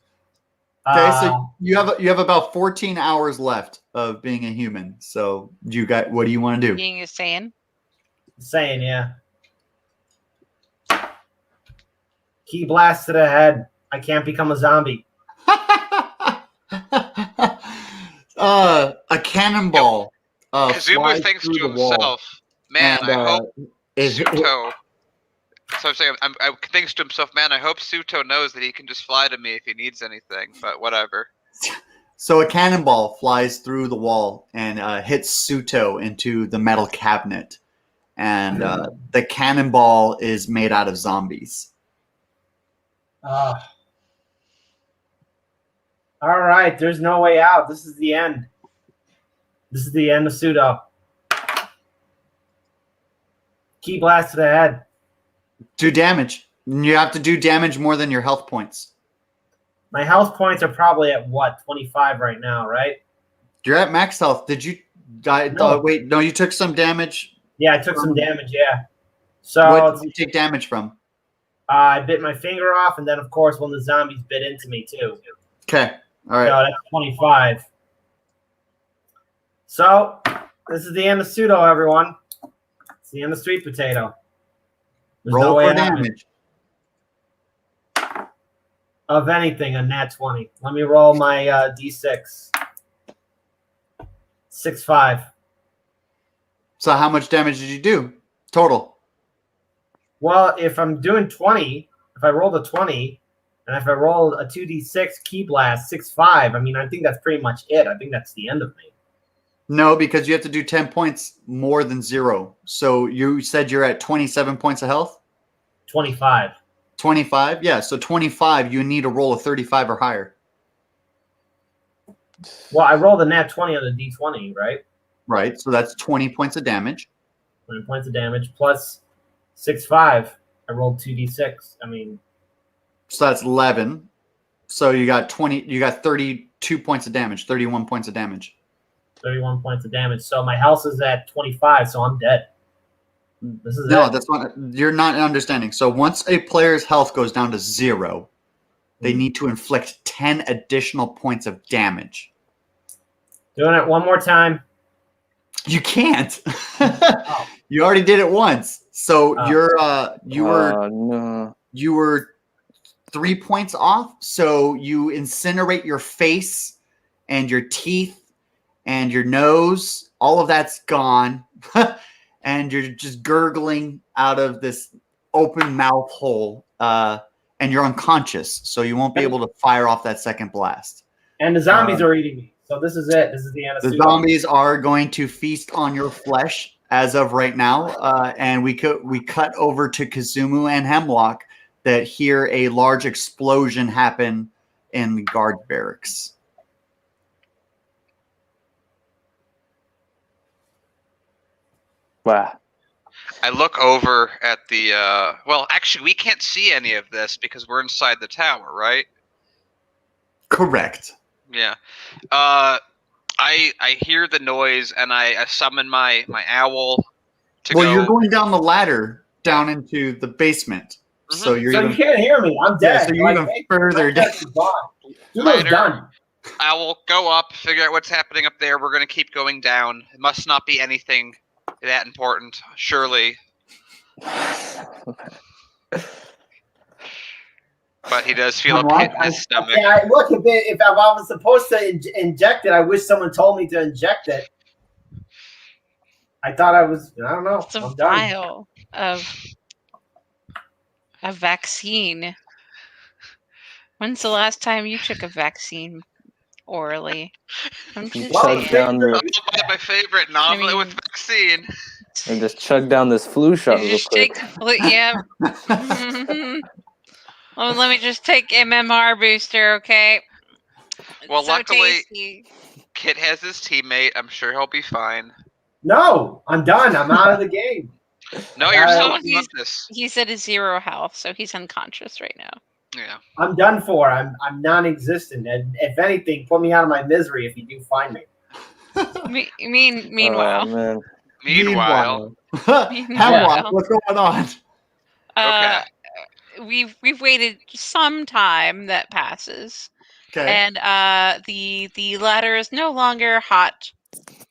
Okay, so you have about 14 hours left of being a human. So what do you want to do? Being insane. Saying, yeah. Key blast to the head. I can't become a zombie. A cannonball. Kazuma flies thinks through to the wall. himself, "Man, And, I hope it- Suto." So I'm saying, I thinks to himself, "Man, I hope Suto knows that he can just fly to me if he needs anything." But whatever. So a cannonball flies through the wall and hits Suto into the metal cabinet. And the cannonball is made out of zombies. All right, there's no way out. This is the end. This is the end of Suto. Key blast to the head. Do damage. You have to do damage more than your health points. My health points are probably at what, 25 right now, right? You're at max health. Did you die? No. Wait, no, you took some damage. Yeah, I took some damage, yeah. So What did you take damage from? I bit my finger off, and then, of course, when the zombies bit into me, too. Okay. All right. So that's 25. So this is the end of Suto, everyone. It's the end of Sweet Potato. There's Roll no way for out damage. of anything, a nat 20. Let me roll my D6. 6-5. So how much damage did you do total? Well, if I'm doing 20, if I rolled a 20, and if I rolled a 2d6 key blast 6-5, I mean, I think that's pretty much it. I think that's the end of me. No, because you have to do 10 points more than 0. So you said you're at 27 points of health? 25. 25? Yeah, so 25, you need a roll of 35 or higher. Well, I rolled a nat 20 on the d20, right? Right, so that's 20 points of damage. 20 points of damage plus 6-5. I rolled 2d6. I mean, So that's 11. So you got 32 points of damage, 31 points of damage. 31 points of damage. So my health is at 25, so I'm dead. This is No, it. that's not. You're not understanding. So once a player's health goes down to 0, they need to inflict 10 additional points of damage. Doing it one more time. You can't. You already did it once. So you were 3 points off. So you incinerate your face and your teeth and your nose. All of that's gone. And you're just gurgling out of this open mouth hole. And you're unconscious. So you won't be able to fire off that second blast. And the zombies are eating me. So this is it. This is the end of the zombies are going to feast on your flesh as of right now. And we cut over to Kazumu and Hemlock that hear a large explosion happen in the guard barracks. Wow. I look over at the. Well, actually, we can't see any of this because we're inside the tower, right? Correct. Yeah. I hear the noise and I summon my owl to Well, go. you're going down the ladder down into the basement. Mhm. So you're So even, you can't hear me. I'm dead. yeah, so you're even further down. Dude's done. I will go up, figure out what's happening up there. We're going to keep going down. It must not be anything that important, surely. But he does feel a pit in his stomach. Yeah, look, if I was supposed to inject it, I wish someone told me to inject it. I thought I was. I don't know. It's a I'm done. vial of a vaccine. When's the last time you took a vaccine orally? I'm just Chug down the, My favorite novel with vaccine. and just chug down this flu shot real just quick. take the flu. Yeah. Oh, let me just take MMR booster, okay? Well, So luckily, tasty. Kit has his teammate. I'm sure he'll be fine. No, I'm done. I'm out of the game. No, you're still Oh, unconscious. he's at a 0 health, so he's unconscious right now. Yeah. I'm done for. I'm non-existent. And if anything, put me out of my misery if you do find me. Meanwhile. Man. Meanwhile. Hemlock, what's going on? Okay. We've waited some time that passes. Okay. And the ladder is no longer hot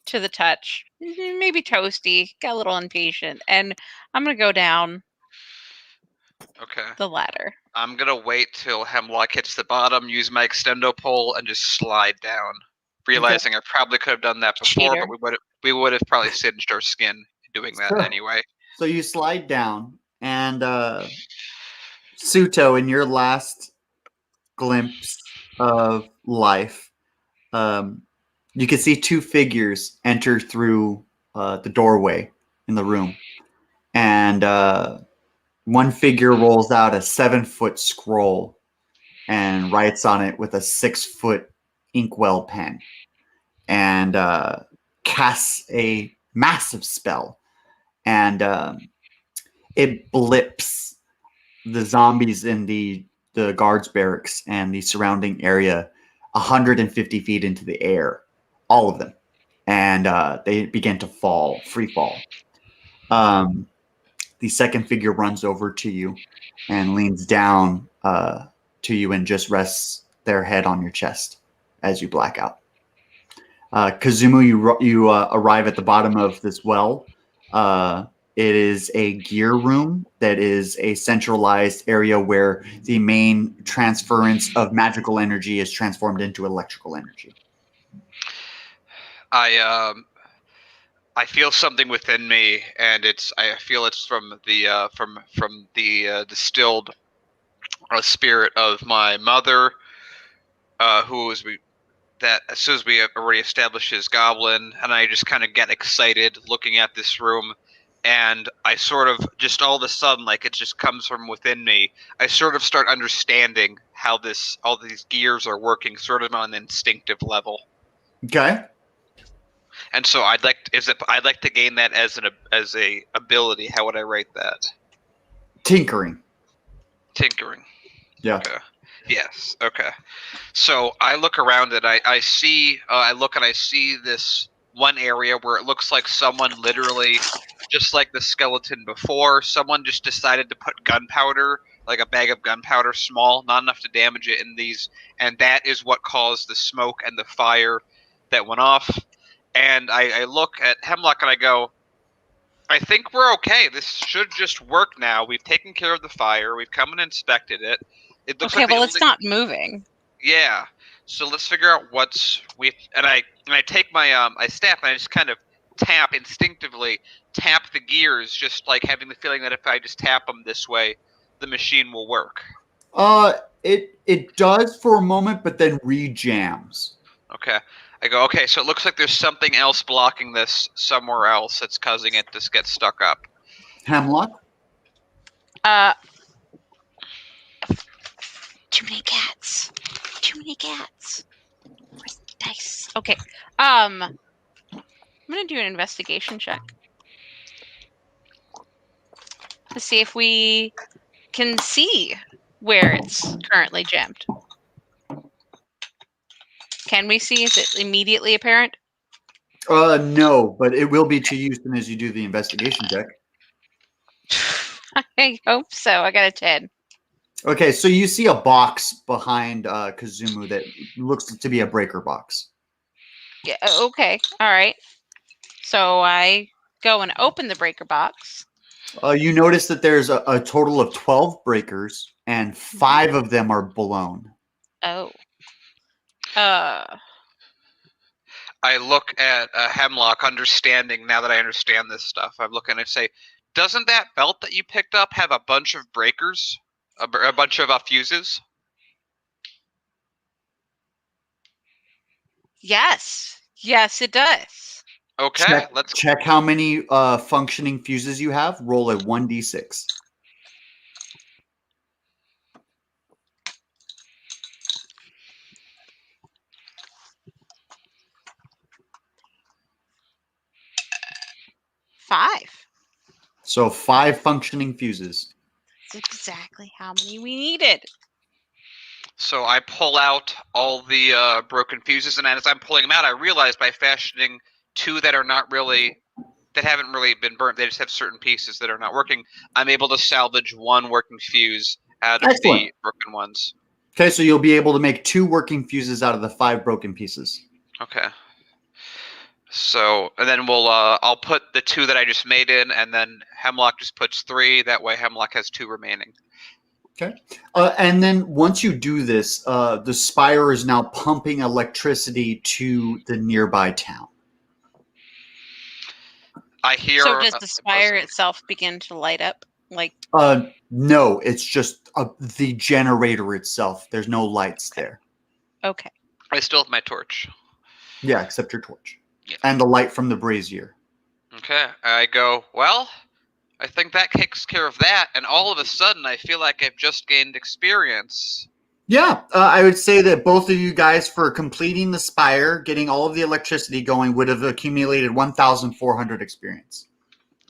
to the touch. Maybe toasty. Got a little impatient. And I'm gonna go down Okay. the ladder. I'm gonna wait till Hemlock hits the bottom, use my extendo pole, and just slide down. Realizing I probably could have done that before, Cheater. but we would have probably singed our skin doing that anyway. So you slide down, and Suto, in your last glimpse of life, you can see two figures enter through the doorway in the room. And one figure rolls out a 7-foot scroll and writes on it with a 6-foot inkwell pen and casts a massive spell. And it blips the zombies in the guards barracks and the surrounding area 150 feet into the air, all of them, and they begin to fall, free fall. The second figure runs over to you and leans down to you and just rests their head on your chest as you black out. Kazumu, you arrive at the bottom of this well. It is a gear room that is a centralized area where the main transference of magical energy is transformed into electrical energy. I feel something within me, and I feel it's from the distilled a spirit of my mother, who was that as soon as we already established his goblin, and I just kind of get excited looking at this room, and I sort of just all of a sudden, like it just comes from within me, I sort of start understanding how all these gears are working, sort of on an instinctive level. Okay. And so I'd like to gain that as a ability. How would I write that? Tinkering. Tinkering. Yeah. Okay. Yes. Okay. So I look around and I see this one area where it looks like someone literally, just like the skeleton before, someone just decided to put gunpowder, like a bag of gunpowder, small, not enough to damage it, in these, and that is what caused the smoke and the fire that went off. And I look at Hemlock and I go, I think we're okay. This should just work now. We've taken care of the fire. We've come and inspected it. It looks Okay, like well, it's not moving. Yeah. So let's figure out and I take my staff and I just kind of instinctively tap the gears, just like having the feeling that if I just tap them this way, the machine will work. It does for a moment, but then rejams. Okay. I go, okay, so it looks like there's something else blocking this somewhere else that's causing it to get stuck up. Hemlock? Too many cats. Too many cats. Where's the dice? Okay. I'm gonna do an investigation check to see if we can see where it's currently jammed. Can we see? Is it immediately apparent? No, but it will be to you as soon as you do the investigation check. I hope so. I got a 10. Okay, so you see a box behind Kazumu that looks to be a breaker box. Yeah. Okay. All right. So I go and open the breaker box. You notice that there's a total of 12 breakers, and 5 of them are blown. Oh. I look at Hemlock, understanding now that I understand this stuff. I'm looking and say, doesn't that belt that you picked up have a bunch of breakers? A bunch of fuses? Yes. Yes, it does. Okay, let's check how many functioning fuses you have. Roll a 1d6. Five. So 5 functioning fuses. That's exactly how many we needed. So I pull out all the broken fuses, and as I'm pulling them out, I realize by fashioning 2 that haven't really been burnt, they just have certain pieces that are not working, I'm able to salvage 1 working fuse out of the broken ones. Okay, so you'll be able to make 2 working fuses out of the 5 broken pieces. Okay. So, and then I'll put the 2 that I just made in, and then Hemlock just puts 3. That way Hemlock has 2 remaining. Okay. And then once you do this, the spire is now pumping electricity to the nearby town. I hear. So does the spire itself begin to light up? No, it's just the generator itself. There's no lights there. Okay. I still have my torch. Yeah, except your torch. Yeah. And the light from the brazier. Okay. I go, well, I think that takes care of that, and all of a sudden I feel like I've just gained experience. Yeah, I would say that both of you guys, for completing the spire, getting all of the electricity going, would have accumulated 1,400 experience.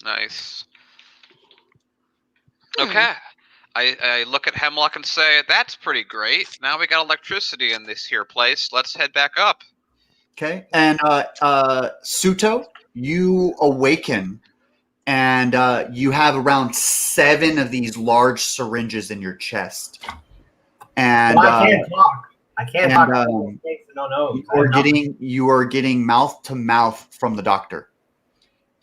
Nice. Okay. I look at Hemlock and say, that's pretty great. Now we got electricity in this here place. Let's head back up. Okay. And Suto, you awaken, and you have around 7 of these large syringes in your chest. And I can't talk. I can't talk. You are getting mouth to mouth from the doctor,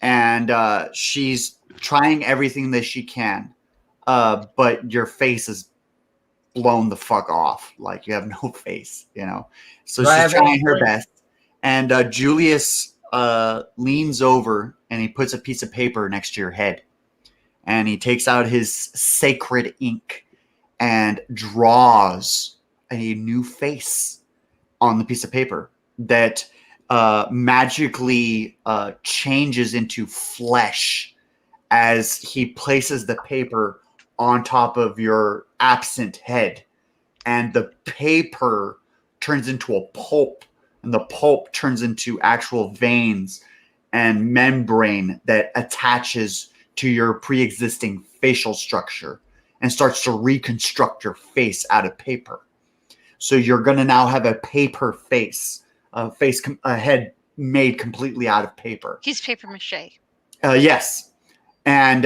and she's trying everything that she can, but your face is blown the fuck off. Like you have no face, you know. So she's trying her best, and Julius leans over and he puts a piece of paper next to your head, and he takes out his sacred ink. and draws a new face on the piece of paper that magically changes into flesh as he places the paper on top of your absent head. And the paper turns into a pulp, and the pulp turns into actual veins and membrane that attaches to your pre-existing facial structure and starts to reconstruct your face out of paper. So you're going to now have a paper face, a head made completely out of paper. He's paper mache. Yes, and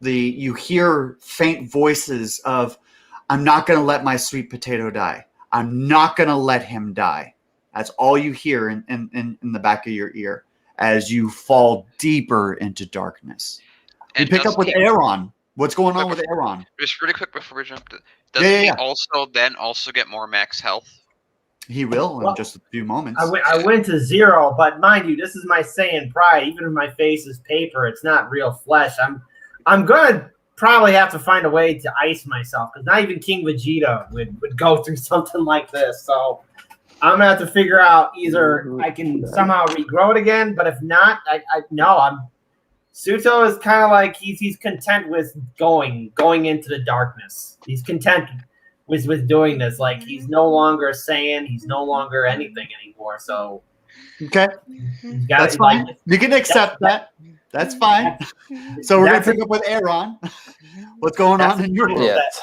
you hear faint voices of, "I'm not going to let my sweet potato die. I'm not going to let him die." That's all you hear in the back of your ear as you fall deeper into darkness. You pick up with Aaron. What's going on with Aaron? Just really quick before we jump, doesn't he also get more max health? He will in just a few moments. I went to 0, but mind you, this is my Saiyan pride. Even if my face is paper, it's not real flesh. I'm gonna probably have to find a way to ice myself, because not even King Vegeta would go through something like this. So I'm gonna have to figure out either I can somehow regrow it again, but if not, Suto is kind of like he's content with going into the darkness. He's content with doing this. Like, he's no longer Saiyan, he's no longer anything anymore. So okay, that's fine. You can accept that. That's fine. So we're gonna pick up with Aaron. What's going on in your world? Yes.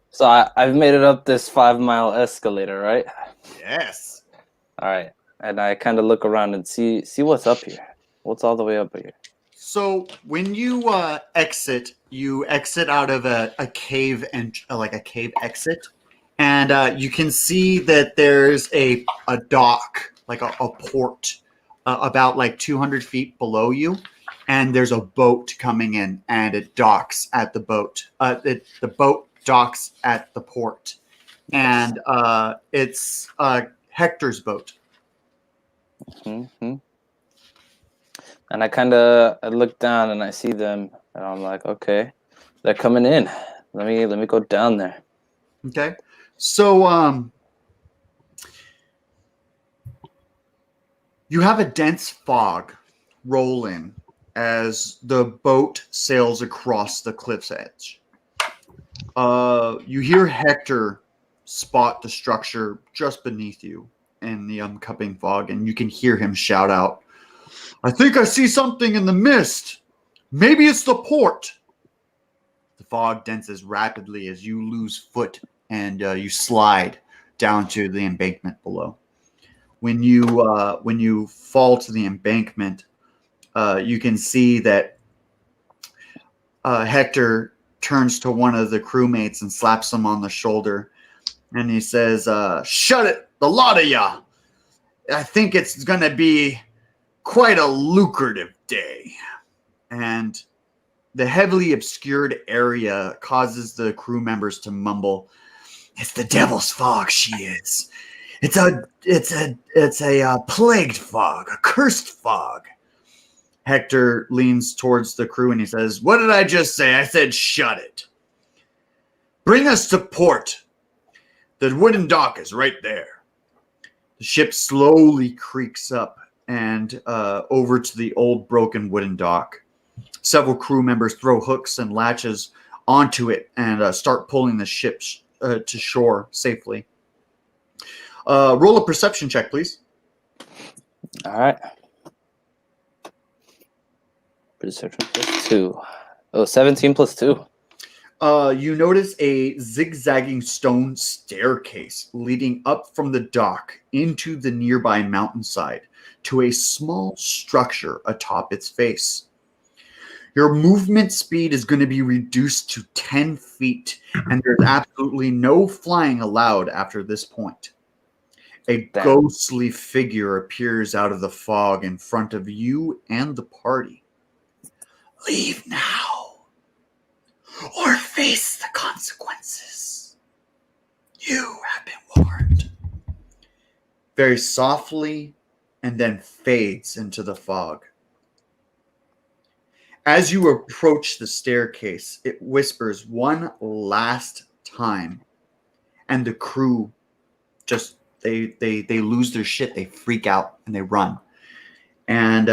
So I've made it up this 5-mile escalator, right? Yes. All right, and I kind of look around and see what's up here. What's all the way up here? So when you exit out of a cave and like a cave exit, and you can see that there's a dock, like a port, about like 200 feet below you, and there's a boat coming in, and it docks at the boat. The boat docks at the port, and it's Hector's boat. Mm-hmm. And I look down and I see them, and I'm like, okay, they're coming in. Let me go down there. Okay, so you have a dense fog roll in as the boat sails across the cliff's edge. You hear Hector spot the structure just beneath you in the cupping fog, and you can hear him shout out, "I think I see something in the mist. Maybe it's the port." The fog denses rapidly as you lose foot and you slide down to the embankment below. When you fall to the embankment, you can see that Hector turns to one of the crewmates and slaps him on the shoulder, and he says, "Shut it, the lot of ya. I think it's going to be quite a lucrative day." And the heavily obscured area causes the crew members to mumble, "It's the devil's fog, she is. It's a plagued fog, a cursed fog." Hector leans towards the crew and he says, "What did I just say? I said shut it. Bring us to port. The wooden dock is right there." The ship slowly creaks up and over to the old broken wooden dock. Several crew members throw hooks and latches onto it and start pulling the ship to shore safely. Roll a perception check, please. All right. Perception plus 2. Oh, 17 plus 2. You notice a zigzagging stone staircase leading up from the dock into the nearby mountainside to a small structure atop its face. Your movement speed is going to be reduced to 10 feet, and there's absolutely no flying allowed after this point. A ghostly figure appears out of the fog in front of you and the party. "Leave now, or face the consequences. You have been warned." Very softly, and then fades into the fog. As you approach the staircase, it whispers one last time, and the crew just they lose their shit. They freak out and they run, and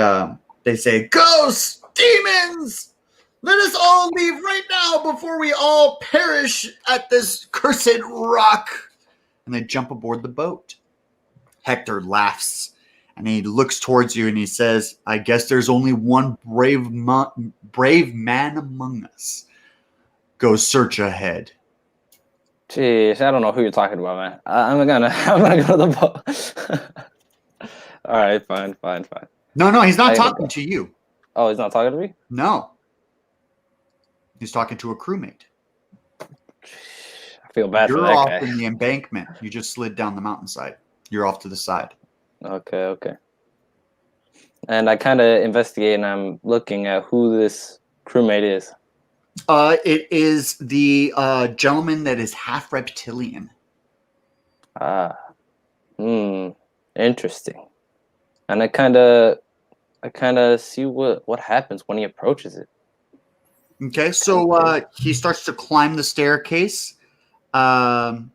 they say, "Ghosts, demons! Let us all leave right now before we all perish at this cursed rock." And they jump aboard the boat. Hector laughs and he looks towards you and he says, "I guess there's only one brave man among us. Go search ahead." Jeez, I don't know who you're talking about, man. I'm gonna go to the boat. All right, fine. No, he's not talking to you. Oh, he's not talking to me? No. He's talking to a crewmate. I feel bad for You're that off guy. in the embankment. You just slid down the mountainside. You're off to the side. Okay. And I kind of investigate and I'm looking at who this crewmate is. It is the gentleman that is half reptilian. Interesting. And I kind of see what happens when he approaches it. Okay, so he starts to climb the staircase, and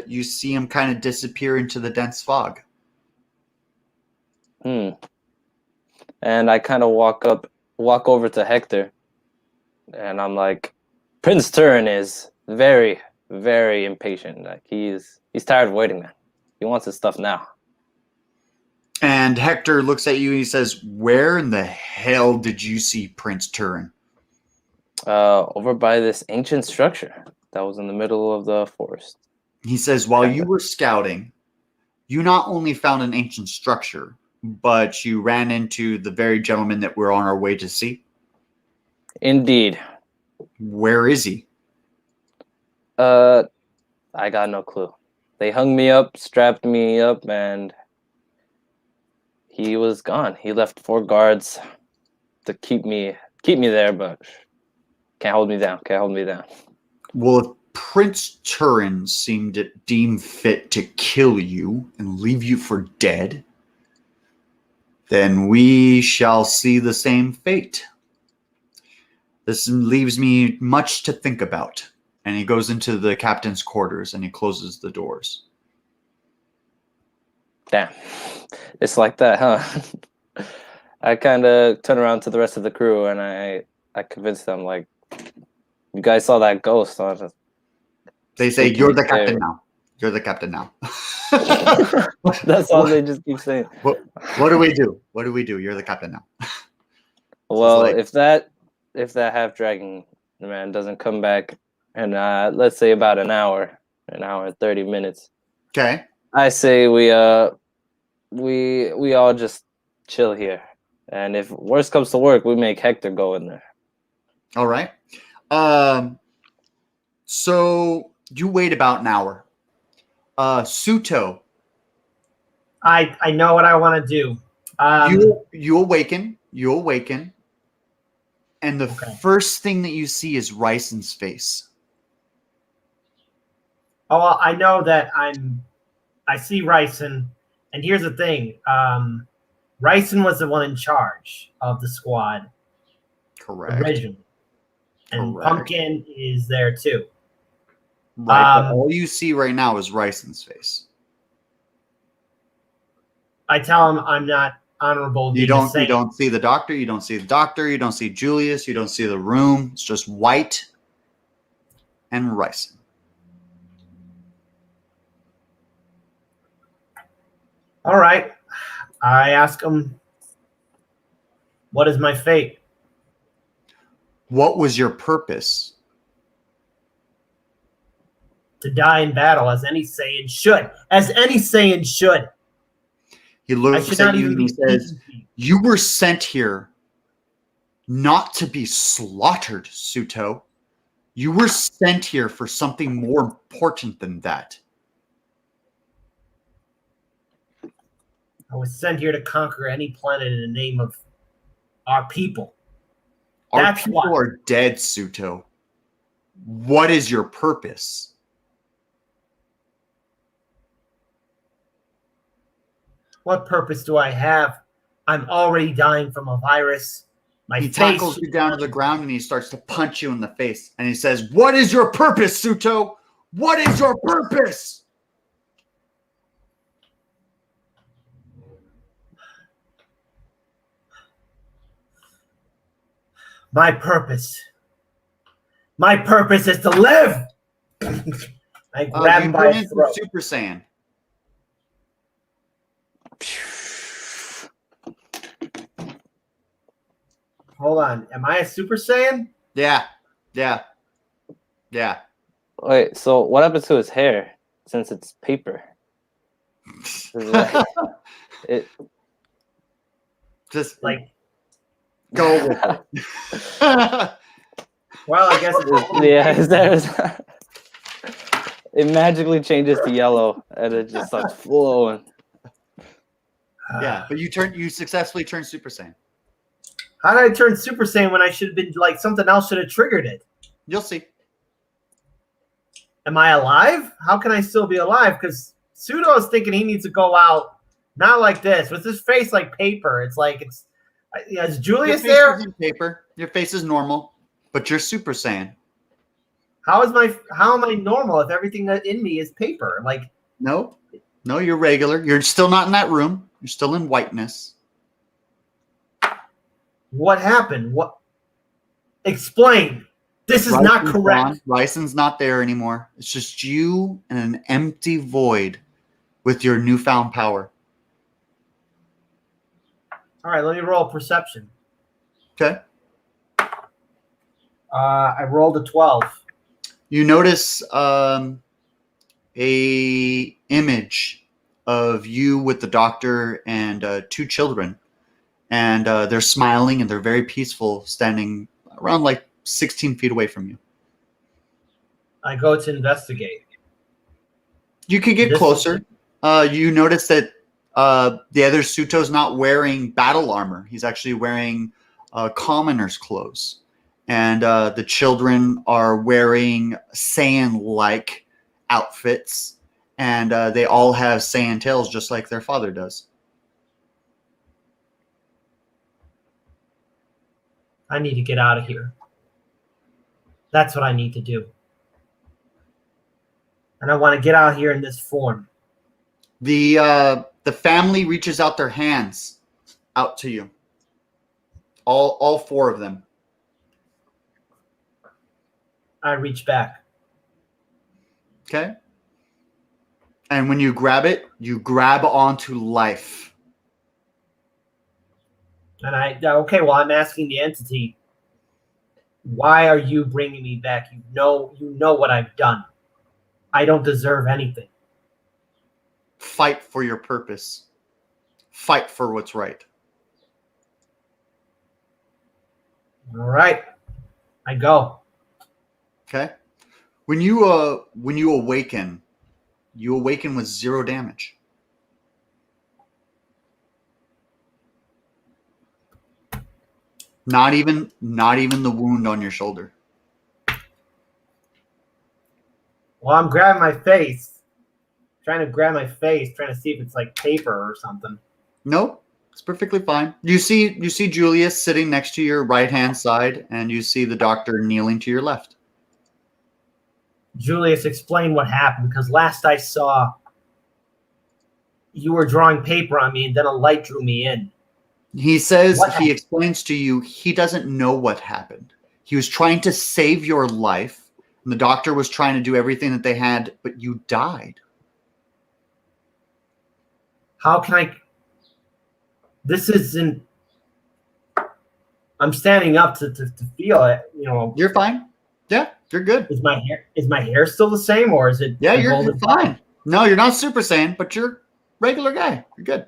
you see him kind of disappear into the dense fog. And I kind of walk over to Hector, and I'm like, Prince Turin is very, very impatient. Like he's tired of waiting, man. He wants his stuff now. And Hector looks at you and he says, "Where in the hell did you see Prince Turin?" Over by this ancient structure that was in the middle of the forest. He says, "While you were scouting, you not only found an ancient structure, but you ran into the very gentleman that we're on our way to see." Indeed. "Where is he?" I got no clue. They hung me up, strapped me up, and he was gone. He left 4 guards to keep me there, but can't hold me down. "Well, if Prince Turin seemed to deem fit to kill you and leave you for dead, then we shall see the same fate. This leaves me much to think about." And he goes into the captain's quarters and he closes the doors. Damn. It's like that, huh? I kind of turn around to the rest of the crew and I convince them, like, you guys saw that ghost. Huh? They say, "You're the captain now. You're the captain now." That's all they just keep saying. What do we do? What do we do? You're the captain now. Well, like- if that half dragon man doesn't come back in let's say about an hour and 30 minutes, Okay. I say we all just chill here, and if worst comes to work, we make Hector go in there. All right. So you wait about an hour. Suto, I know what I want to do. you awaken, and the Okay. first thing that you see is Ryson's face. Oh, well, I know that I see Ryson, and here's the thing. Ryson was the one in charge of the squad Correct. originally. And Correct. Pumpkin is there too. Right, but all you see right now is Ryson's face. I tell him I'm not honorable. You don't see the doctor, you don't see Julius, you don't see the room. It's just White and Ryson. All right. I ask him, what is my fate? What was your purpose? To die in battle, as any Saiyan should. As any Saiyan should. He I looks should at not you even and he be says, speaking. "You were sent here not to be slaughtered, Suto. You were sent here for something more important than that." I was sent here to conquer any planet in the name of our people. Our That's people why. are dead, Suto. What is your purpose? What purpose do I have? I'm already dying from a virus. My He face. tackles you down to the ground and he starts to punch you in the face. And he says, "What is your purpose, Suto? What is your purpose?" My purpose. My purpose is to live. I grab him by his throat. Super Saiyan. Hold on. Am I a Super Saiyan? Yeah. Wait, so what happens to his hair since it's paper? It Just Like, go with it. well, I guess it's it magically changes to yellow and it just starts flowing. Yeah, but you successfully turn Super Saiyan. How did I turn Super Saiyan when I should have been like something else should have triggered it? You'll see. Am I alive? How can I still be alive? Because Pseudo is thinking he needs to go out not like this with his face like paper. It's like is Julius Your face there? isn't paper. Your face is normal, but you're Super Saiyan. How am I normal if everything in me is paper? Like, No, you're regular. You're still not in that room. You're still in whiteness. what happened? What? Explain. This is not correct. Ryson's not there anymore. It's just you and an empty void with your newfound power. All right, let me roll perception. Okay. I rolled a 12. You notice a image of you with the doctor and two children, and they're smiling and they're very peaceful, standing around like 16 feet away from you. I go to investigate. You could get closer. You notice that the other Suto's not wearing battle armor. He's actually wearing commoner's clothes. And the children are wearing Saiyan-like outfits. And they all have Saiyan tails just like their father does. I need to get out of here. That's what I need to do. And I want to get out here in this form. The family reaches out their hands out to you. All four of them. I reach back. Okay. And when you grab it, you grab onto life. And okay, well, I'm asking the entity, why are you bringing me back? You know what I've done. I don't deserve anything. Fight for your purpose. Fight for what's right. All right. I go. Okay. When you awaken, you awaken with 0 damage. Not even the wound on your shoulder. Well, I'm grabbing my face. Trying to grab my face, trying to see if it's like paper or something. Nope. It's perfectly fine. You see Julius sitting next to your right-hand side, and you see the doctor kneeling to your left. Julius, explain what happened, because last I saw, you were drawing paper on me, and then a light drew me in. He says, he explains to you, he doesn't know what happened. He was trying to save your life, and the doctor was trying to do everything that they had, but you died. How can I? This isn't. I'm standing up to feel it. You're fine. Yeah, you're good. Is my hair still the same, or is it? Yeah, you're fine. No, you're not Super Saiyan, but you're regular guy. You're good.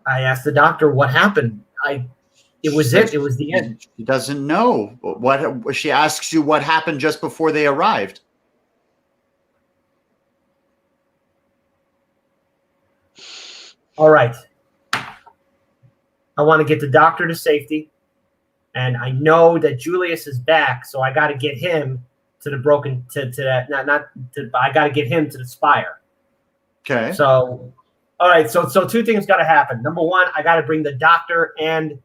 I asked the doctor what happened. It was the end. She doesn't know what. She asks you what happened just before they arrived. All right. I want to get the doctor to safety, and I know that Julius is back, so I got to get him to the broken I got to get him to the spire. Okay. So, all right. So two things got to happen. Number one, I got to bring the doctor and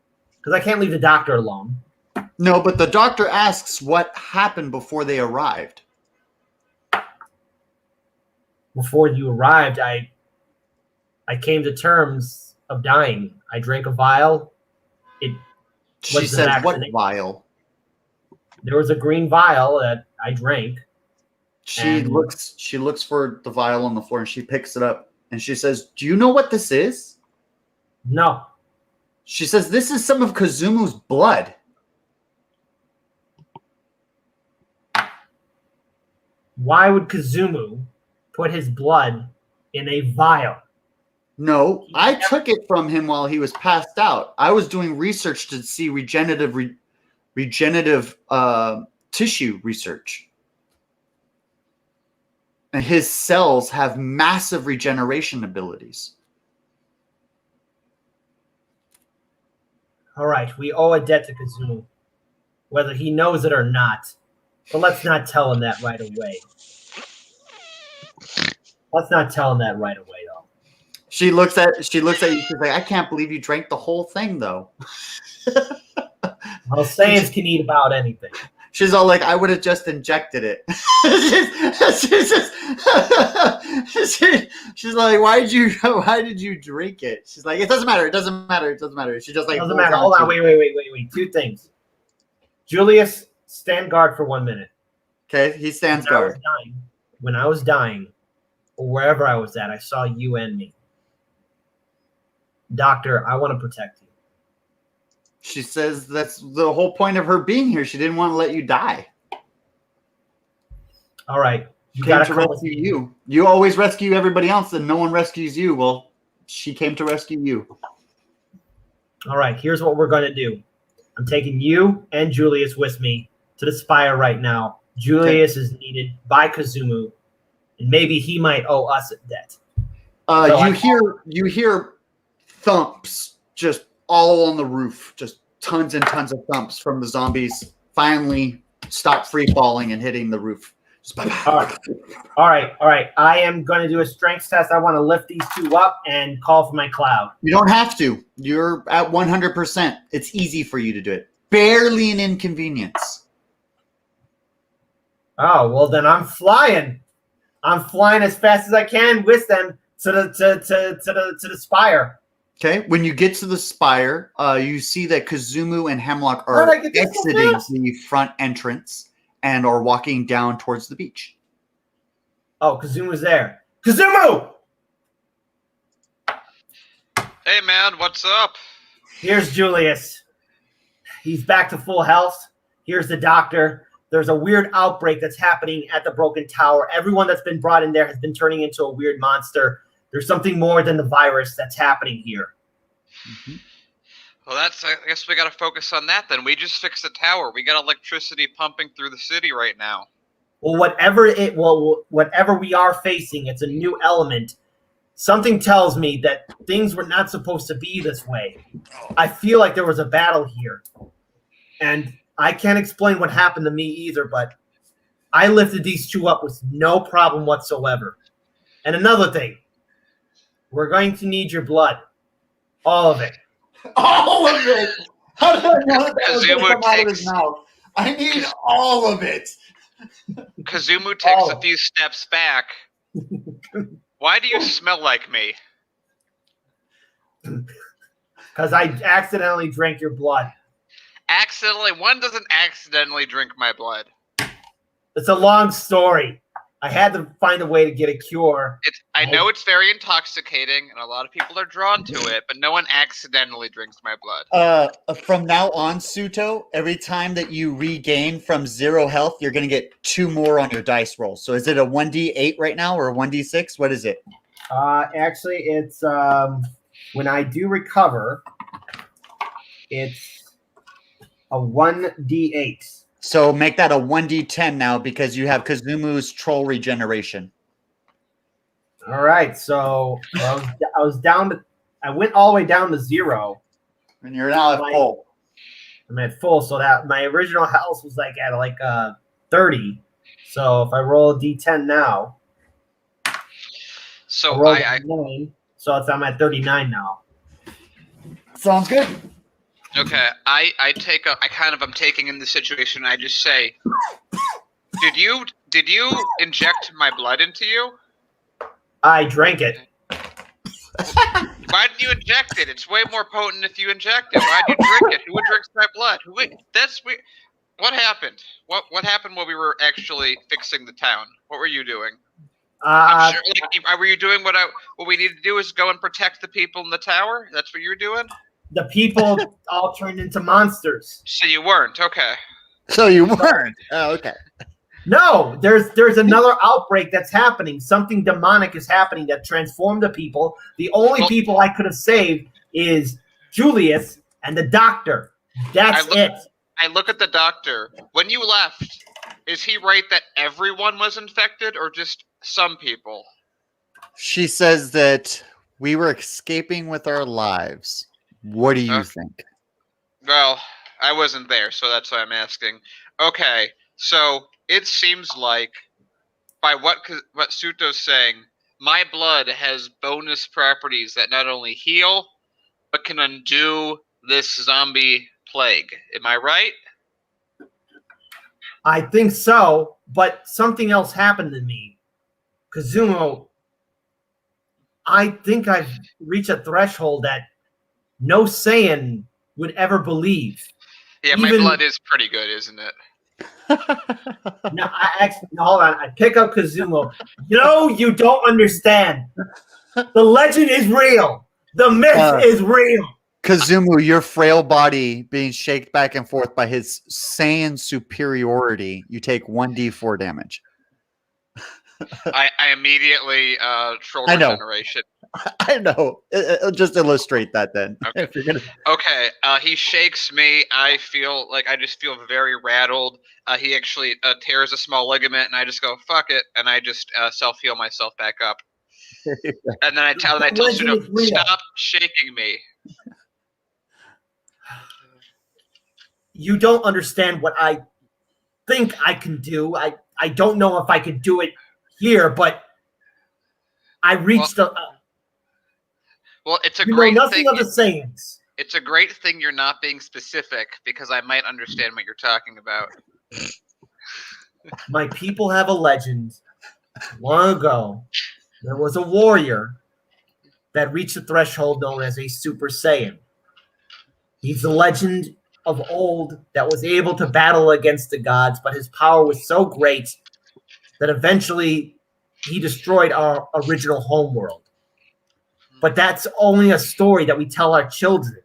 Because I can't leave the doctor alone. No, but the doctor asks what happened before they arrived. Before you arrived, I came to terms of dying. I drank a vial. She Was the says, "What vaccinate- vial?" There was a green vial that I drank. She And- looks for the vial on the floor and she picks it up and she says, "Do you know what this is?" No. She says, "This is some of Kazumu's blood." Why would Kazumu put his blood in a vial? No, I took it from him while he was passed out. I was doing research to see regenerative tissue research. And his cells have massive regeneration abilities. All right, we owe a debt to Kazumu, whether he knows it or not. But let's not tell him that right away. Let's not tell him that right away, though. She looks at you. She's like, "I can't believe you drank the whole thing, though." Well, Saiyans can eat about anything. She's all like, "I would have just injected it." she's like, "Why did you drink it?" She's like, "It doesn't matter. It doesn't matter. It doesn't matter." She just like Doesn't matter. Hold on. Wait. Two things. Julius, stand guard for 1 minute. Okay, he stands guard. When I was dying, or wherever I was at, I saw you and me. Doctor, I want to protect you. She says that's the whole point of her being here. She didn't want to let you die. All right. You came to rescue you. You always rescue everybody else, and no one rescues you. Well, she came to rescue you. All right. Here's what we're going to do. I'm taking you and Julius with me to the Spire right now. Julius is needed by Kazumu, and maybe he might owe us a debt. You hear thumps just all on the roof, just tons and tons of thumps from the zombies. Finally, stop free falling and hitting the roof. All right. I am going to do a strength test. I want to lift these two up and call for my cloud. You don't have to. You're at 100%. It's easy for you to do it. Barely an inconvenience. Oh, well then I'm flying. I'm flying as fast as I can with them to the Spire. Okay, when you get to the Spire, you see that Kazumu and Hemlock are exiting the front entrance and are walking down towards the beach. Oh, Kazumu's there. Kazumu! Hey, man, what's up? Here's Julius. He's back to full health. Here's the doctor. There's a weird outbreak that's happening at the Broken Tower. Everyone that's been brought in there has been turning into a weird monster. There's something more than the virus that's happening here. Mm-hmm. Well, I guess we got to focus on that then. We just fixed the tower. We got electricity pumping through the city right now. Well, whatever we are facing, it's a new element. Something tells me that things were not supposed to be this way. I feel like there was a battle here. And I can't explain what happened to me either, but I lifted these two up with no problem whatsoever. And another thing, we're going to need your blood. All of it. All of it! How did I know that was going to come out of his mouth? I need all of it! Kazumu takes a few steps back. Why do you smell like me? Because I accidentally drank your blood. Accidentally? One doesn't accidentally drink my blood. It's a long story. I had to find a way to get a cure. I know it's very intoxicating, and a lot of people are drawn to it, but no one accidentally drinks my blood. From now on, Suto, every time that you regain from 0 health, you're going to get 2 more on your dice roll. So is it a 1d8 right now or a 1d6? What is it? Actually, it's when I do recover, it's a 1d8. So make that a 1d10 now because you have Kazumu's troll regeneration. All right. So I was down to, I went all the way down to 0. And you're now at full. I'm at full. So that my original health was like at 30. So if I roll a d10 now, so I'm at 39 now. Sounds good. Okay, I I'm taking in the situation. And I just say, did you inject my blood into you? I drank it. Why didn't you inject it? It's way more potent if you inject it. Why'd you drink it? Who drinks my blood? That's weird. What happened? What happened while we were actually fixing the town? What were you doing? I'm sure. Like, were you doing what we needed to do? Is go and protect the people in the tower? That's what you were doing. The people all turned into monsters. So you weren't. Okay. So you weren't. Oh, okay. No, there's another outbreak that's happening. Something demonic is happening that transformed the people. The only people I could have saved is Julius and the doctor. That's it. I look at the doctor. When you left, is he right that everyone was infected or just some people? She says that we were escaping with our lives. What do you think? Well, I wasn't there, so that's why I'm asking. Okay, so it seems like, by what Suto's saying, my blood has bonus properties that not only heal, but can undo this zombie plague. Am I right? I think so, but something else happened to me. Kazumo, I think I've reached a threshold that no Saiyan would ever believe. Yeah, my blood is pretty good, isn't it? No, hold on. I pick up Kazumo. No, you don't understand. The legend is real. The myth is real. Kazumu, your frail body being shaked back and forth by his Saiyan superiority, you take 1d4 damage. I immediately troll regeneration. I know. It'll just illustrate that then. Okay. Okay. He shakes me. I just feel very rattled. He actually tears a small ligament, and I just go, "Fuck it," and I just self-heal myself back up. And then I tell Sudo, "Stop shaking me." You don't understand what I think I can do. I don't know if I could do it here, but I reached Well, it's a great nothing thing. Of the Saiyans. It's a great thing you're not being specific because I might understand what you're talking about. My people have a legend. Long ago, there was a warrior that reached the threshold known as a Super Saiyan. He's the legend of old that was able to battle against the gods, but his power was so great that eventually he destroyed our original homeworld. But that's only a story that we tell our children.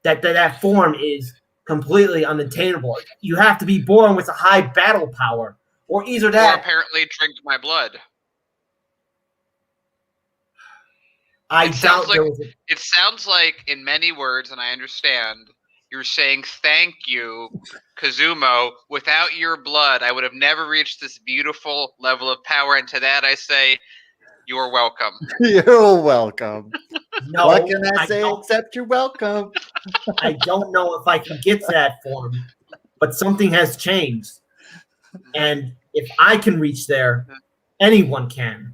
That form is completely unattainable. You have to be born with a high battle power, or either that. Or apparently drink my blood. I doubt there was. It sounds like, in many words, and I understand, you're saying thank you, Kazumo. Without your blood, I would have never reached this beautiful level of power. And to that, I say, you're welcome. You're welcome. No, what can I say except you're welcome? I don't know if I can get to that form, but something has changed. And if I can reach there, anyone can.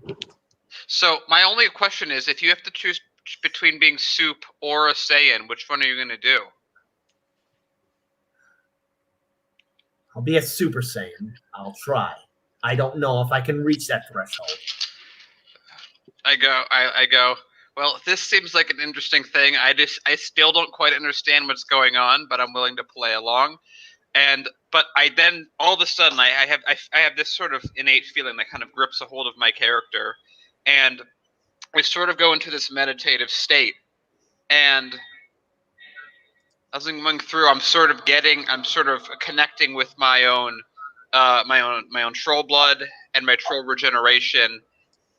So my only question is, if you have to choose between being Soup or a Saiyan, which one are you going to do? I'll be a Super Saiyan. I'll try. I don't know if I can reach that threshold. I go, well, this seems like an interesting thing. I still don't quite understand what's going on, but I'm willing to play along. But I then, all of a sudden, I have this sort of innate feeling that kind of grips a hold of my character. And I sort of go into this meditative state. And as I'm going through, I'm sort of connecting with my own troll blood and my troll regeneration.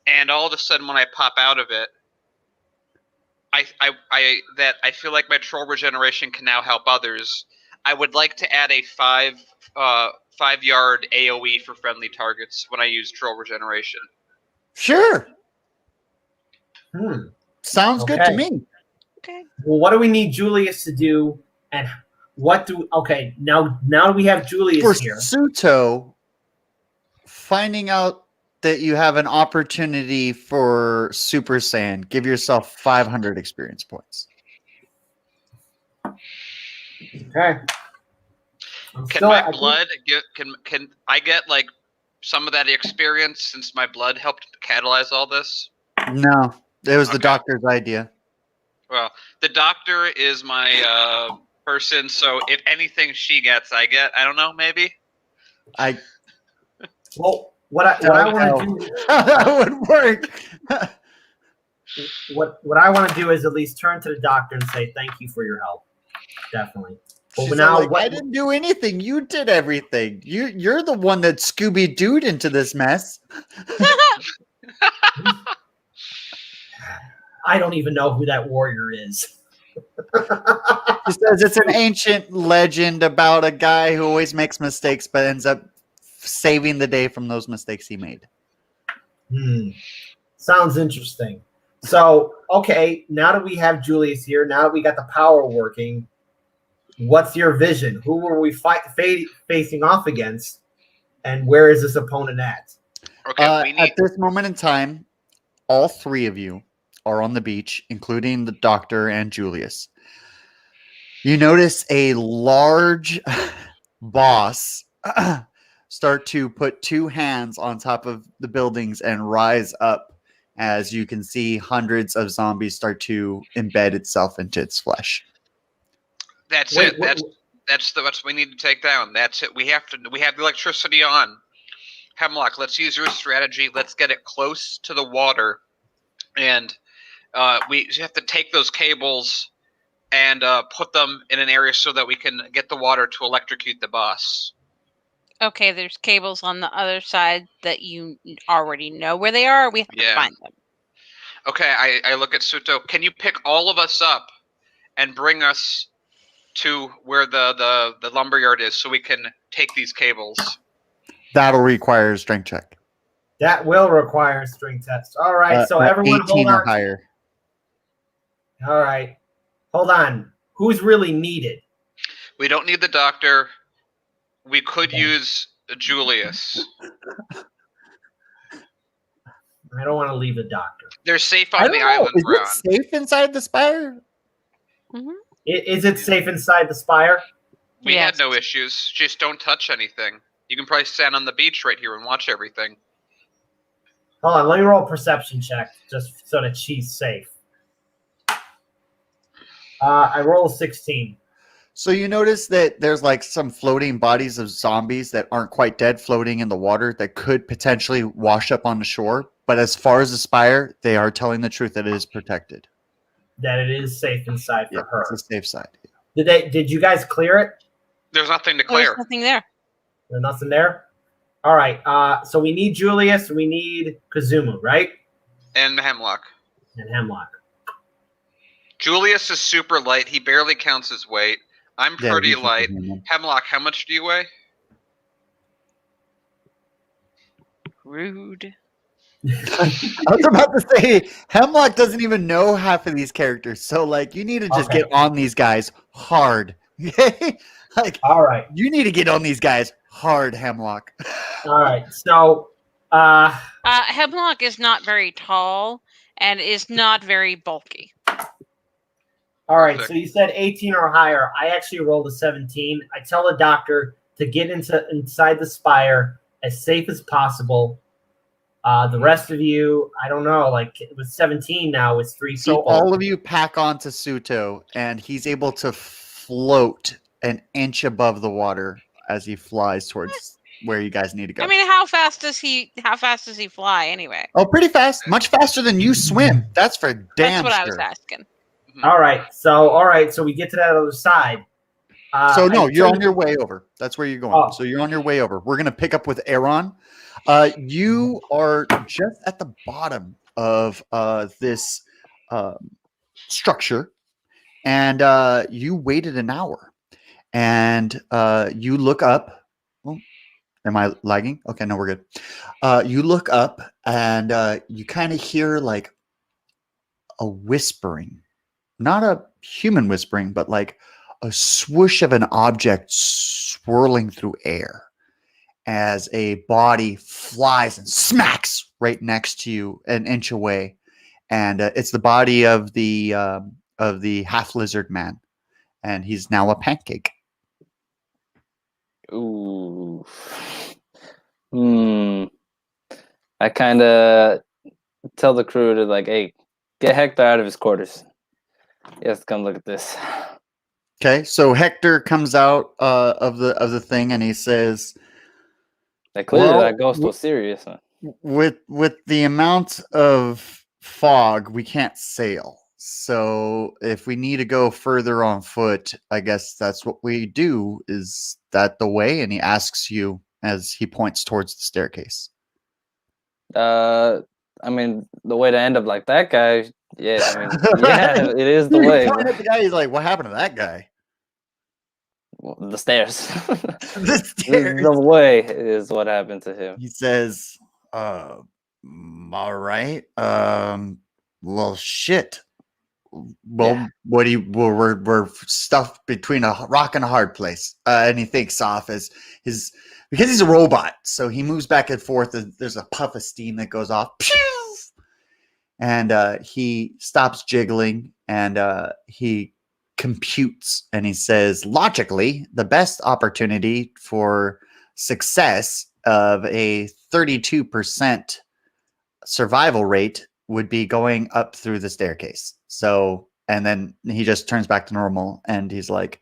And all of a sudden, when I pop out of it, I feel like my troll regeneration can now help others. I would like to add a 5-yard AOE for friendly targets when I use troll regeneration. Sure. Sounds good to me. Okay. Well, what do we need Julius to do? And now we have Julius here. For Suto, finding out that you have an opportunity for Super Saiyan, give yourself 500 experience points. Okay. Can my blood can I get like some of that experience since my blood helped catalyze all this? No, it was the Okay. doctor's idea. Well, the doctor is my person, so if anything she gets, I get. I don't know, maybe. I Well, what I don't want know to do how that would work. what I want to do is at least turn to the doctor and say thank you for your help. Definitely. But She's now, like, I didn't do anything. You did everything. You're the one that Scooby Dooed into this mess. I don't even know who that warrior is. She says it's an ancient legend about a guy who always makes mistakes but ends up saving the day from those mistakes he made. Sounds interesting. So, okay, now that we have Julius here, now that we got the power working, what's your vision? Who were we facing off against, and where is this opponent at? Okay, At this moment in time, all three of you are on the beach, including the doctor and Julius. You notice a large boss start to put two hands on top of the buildings and rise up as you can see hundreds of zombies start to embed itself into its flesh. That's it. That's what we need to take down. That's it. We have the electricity on. Hemlock, let's use your strategy. Let's get it close to the water, and we have to take those cables and put them in an area so that we can get the water to electrocute the boss. Okay, there's cables on the other side that you already know where they are. Or we have to find them. Okay, I look at Suto. Can you pick all of us up and bring us to where the lumberyard is so we can take these cables? That'll require a strength check. That will require a strength test. All right, so everyone 18 hold or on. higher. All right. Hold on. Who's really needed? We don't need the doctor. We could use Julius. I don't want to leave the doctor. They're safe on the island we're on. Is it safe inside the spire? Mm-hmm. Is it safe inside the spire? We had no issues. Just don't touch anything. You can probably stand on the beach right here and watch everything. Hold on. Let me roll a perception check just so that she's safe. I roll a 16. So you notice that there's like some floating bodies of zombies that aren't quite dead floating in the water that could potentially wash up on the shore. But as far as the spire, they are telling the truth that it is protected. That it is safe inside for her. It's a safe side. Did you guys clear it? There's nothing to clear. There's nothing there. There's nothing there? All right. So we need Julius. We need Kazumu, right? And Hemlock. And Hemlock. Julius is super light. He barely counts his weight. I'm pretty light. Hemlock, how much do you weigh? Rude. I was about to say, Hemlock doesn't even know half of these characters. So, like, you need to just get on these guys hard. Okay? Like, all right. You need to get on these guys hard, Hemlock. All right. So, Hemlock is not very tall and is not very bulky. All right, so you said 18 or higher. I actually rolled a 17. I tell the doctor to get inside the spire as safe as possible. The rest of you, I don't know, like it was 17 now, it's 3 So people. all of you pack onto Suto, and he's able to float an inch above the water as he flies towards where you guys need to go. I mean, how fast does he fly anyway? Oh, pretty fast. Much faster than you swim. That's for damn That's what sure. I was asking. All right, so we get to that other side. So no, you're on your way over. That's where you're going. Oh. So you're on your way over. We're gonna pick up with Aaron. You are just at the bottom of this structure, and you waited an hour, and you look up. Oh, am I lagging? Okay, no, we're good. You look up, and you kind of hear like a whispering. Not a human whispering, but like a swoosh of an object swirling through air as a body flies and smacks right next to you an inch away. And it's the body of the half lizard man. and he's now a pancake. Ooh. I kind of tell the crew to like, hey, get Hector out of his quarters. He has to come look at this. Okay, so Hector comes out of the thing, and he says, Like clearly "Well, that ghost was serious. Huh? with the amount of fog, we can't sail. So if we need to go further on foot, I guess that's what we do. Is that the way?" And he asks you as he points towards the staircase. I mean, the way to end up like that guy, yeah, I mean, yeah, it is the way. You point at the guy. He's like, "What happened to that guy?" The stairs. The stairs. The way is what happened to him. He says, all right. Well, shit. Well, Yeah. what do you? Well, we're stuffed between a rock and a hard place." And he thinks off as his because he's a robot, so he moves back and forth. And there's a puff of steam that goes off, pew! And he stops jiggling, and he computes, and he says, logically, the best opportunity for success of a 32% survival rate would be going up through the staircase. So, and then he just turns back to normal, and he's like,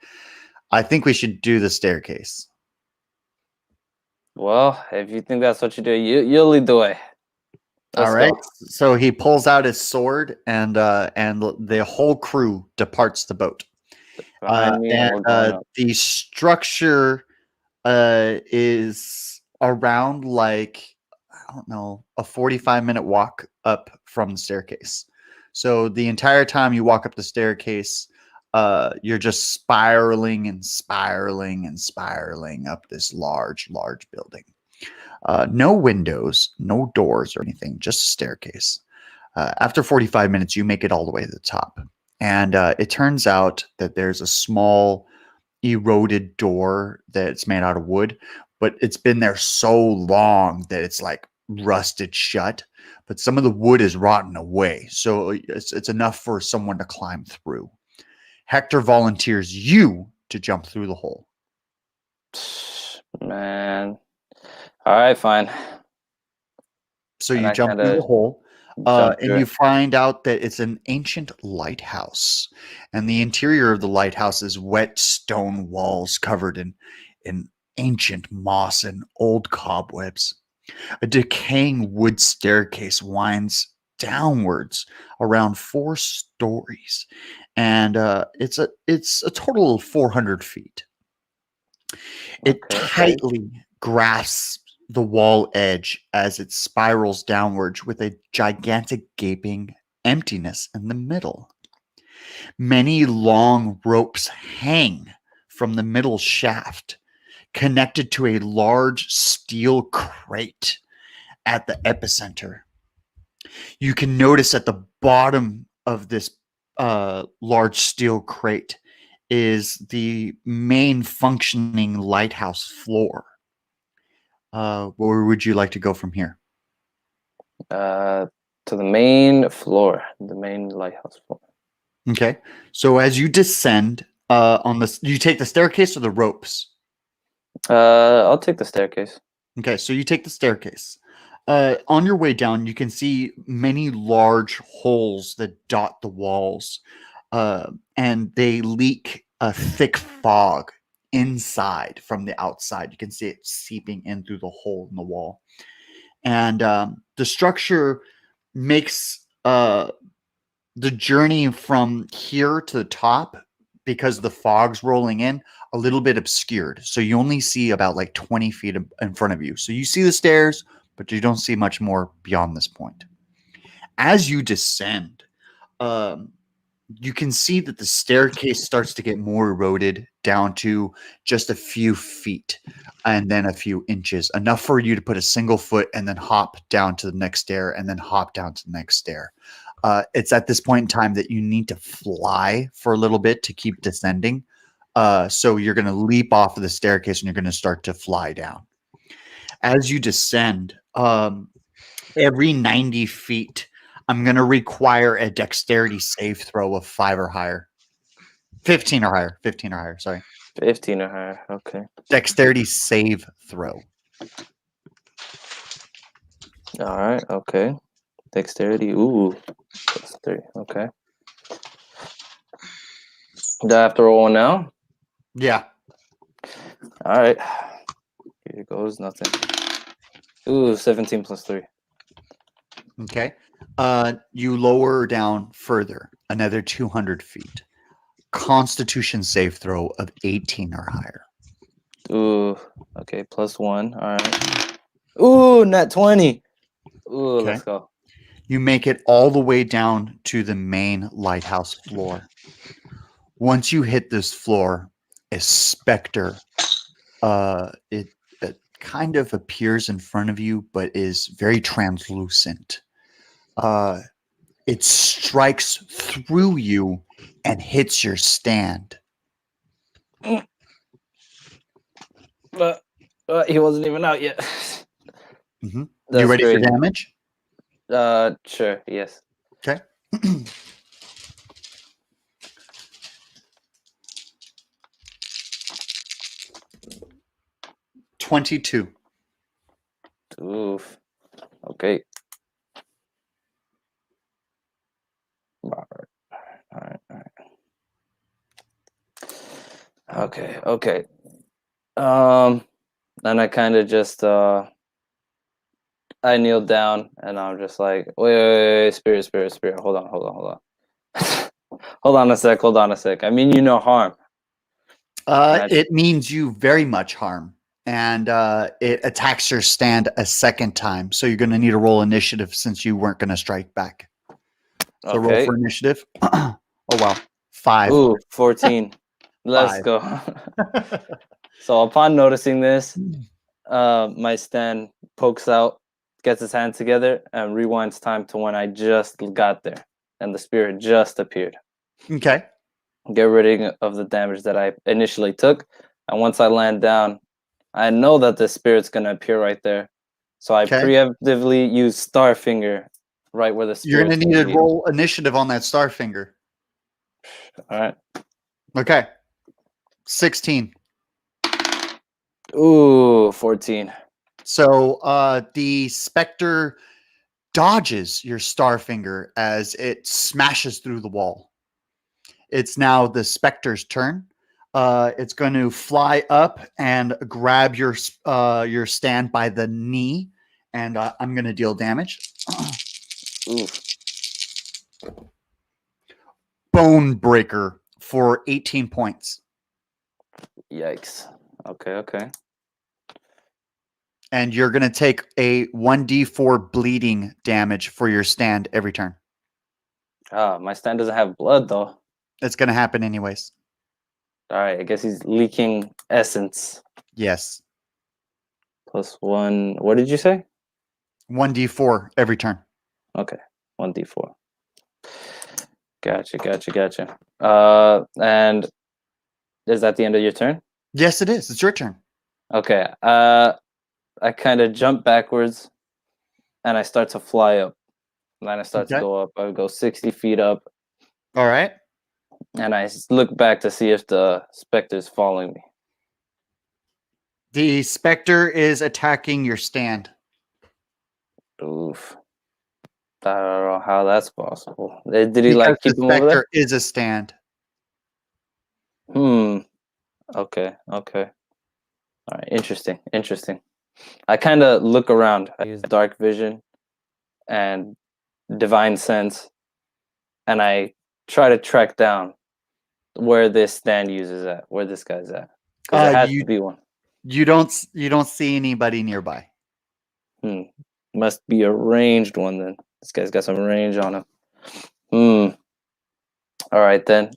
I think we should do the staircase. Well, if you think that's what you do, you'll lead the way. Let's All right. go. So he pulls out his sword, and the whole crew departs the boat. Behind me, and we're going up. The structure is around like, I don't know, a 45-minute walk up from the staircase. So the entire time you walk up the staircase, you're just spiraling and spiraling and spiraling up this large building. No windows, no doors or anything, just a staircase. After 45 minutes, you make it all the way to the top. And it turns out that there's a small eroded door that's made out of wood, but it's been there so long that it's like rusted shut. But some of the wood is rotten away. So it's enough for someone to climb through. Hector volunteers you to jump through the hole. Man. All right, fine. So And you I jump through kinda the hole, jump and through you it. find out that it's an ancient lighthouse. And the interior of the lighthouse is wet stone walls covered in ancient moss and old cobwebs. A decaying wood staircase winds downwards around 4 stories, and it's a total of 400 feet. It Okay. tightly grasps the wall edge as it spirals downwards with a gigantic gaping emptiness in the middle. Many long ropes hang from the middle shaft, connected to a large steel crate at the epicenter. You can notice at the bottom of this large steel crate is the main functioning lighthouse floor. Where would you like to go from here? To the main floor, the main lighthouse floor. Okay. So as you descend on this, you take the staircase or the ropes? I'll take the staircase. Okay, so you take the staircase. On your way down, you can see many large holes that dot the walls, and they leak a thick fog inside from the outside. You can see it seeping in through the hole in the wall. And the structure makes the journey from here to the top, because the fog's rolling in, a little bit obscured. So you only see about like 20 feet in front of you. So you see the stairs, but you don't see much more beyond this point. As you descend, you can see that the staircase starts to get more eroded down to just a few feet and then a few inches, enough for you to put a single foot and then hop down to the next stair and then hop down to the next stair. It's at this point in time that you need to fly for a little bit to keep descending. So you're going to leap off of the staircase and you're going to start to fly down. As you descend, every 90 feet, I'm going to require a dexterity save throw of 5 or higher. 15 or higher. 15 or higher. Sorry. 15 or higher. Okay. Dexterity save throw. All right. Okay. Dexterity. Ooh. Plus 3. Okay. Do I have to roll one now? Yeah. All right. Here goes nothing. Ooh, 17 plus 3. Okay. You lower down further, another 200 feet. Constitution save throw of 18 or higher. Ooh. Okay. Plus 1. All right. Ooh, nat 20. Ooh, Okay. let's go. You make it all the way down to the main lighthouse floor. Once you hit this floor, a specter, it kind of appears in front of you, but is very translucent. It strikes through you and hits your stand. But he wasn't even out yet. You That's ready crazy. for damage? Sure. Yes. Okay. 22. Oof. Okay. All right. Okay. And I kind of just I kneeled down and I'm just like, wait, spirit. Hold on. Hold on a sec. I mean, you no harm. It means you very much harm, and it attacks your stand a second time. So you're going to need to roll initiative since you weren't going to strike back. So roll Okay. for initiative. Oh wow, 5. Ooh, 14. Let's 5. go. So upon noticing this, my stand pokes out, gets his hand together, and rewinds time to when I just got there, and the spirit just appeared. Okay. Get rid of the damage that I initially took, and once I land down, I know that the spirit's gonna appear right there, so I Okay. preemptively use Starfinger right where the You're spirit's going to need to be. roll initiative on that star finger. All right. Okay. 16. Ooh, 14. So the specter dodges your star finger as it smashes through the wall. It's now the specter's turn. It's going to fly up and grab your stand by the knee, and I'm going to deal damage. Oof. Bone breaker for 18 points. Yikes. Okay. And you're going to take a 1d4 bleeding damage for your stand every turn. My stand doesn't have blood though. It's going to happen anyways. All right, I guess he's leaking essence. Yes. Plus 1. What did you say? 1d4 every turn. Okay, 1d4. Gotcha. And is that the end of your turn? Yes, it is. It's your turn. Okay. I kind of jump backwards, and I start to fly up. And then I start to Okay. go up. I would go 60 feet up, All right. and I look back to see if the specter's following me. The specter is attacking your stand. Oof. I don't know how that's possible. Did he Because like keep the him over there? specter is a stand. Okay. All right. Interesting. I kind of look around. I use dark vision and divine sense, and I try to track down where this stand uses at, where this guy's at, because it has to be one. You don't see anybody nearby. Must be a ranged one then. This guy's got some range on him. All right then.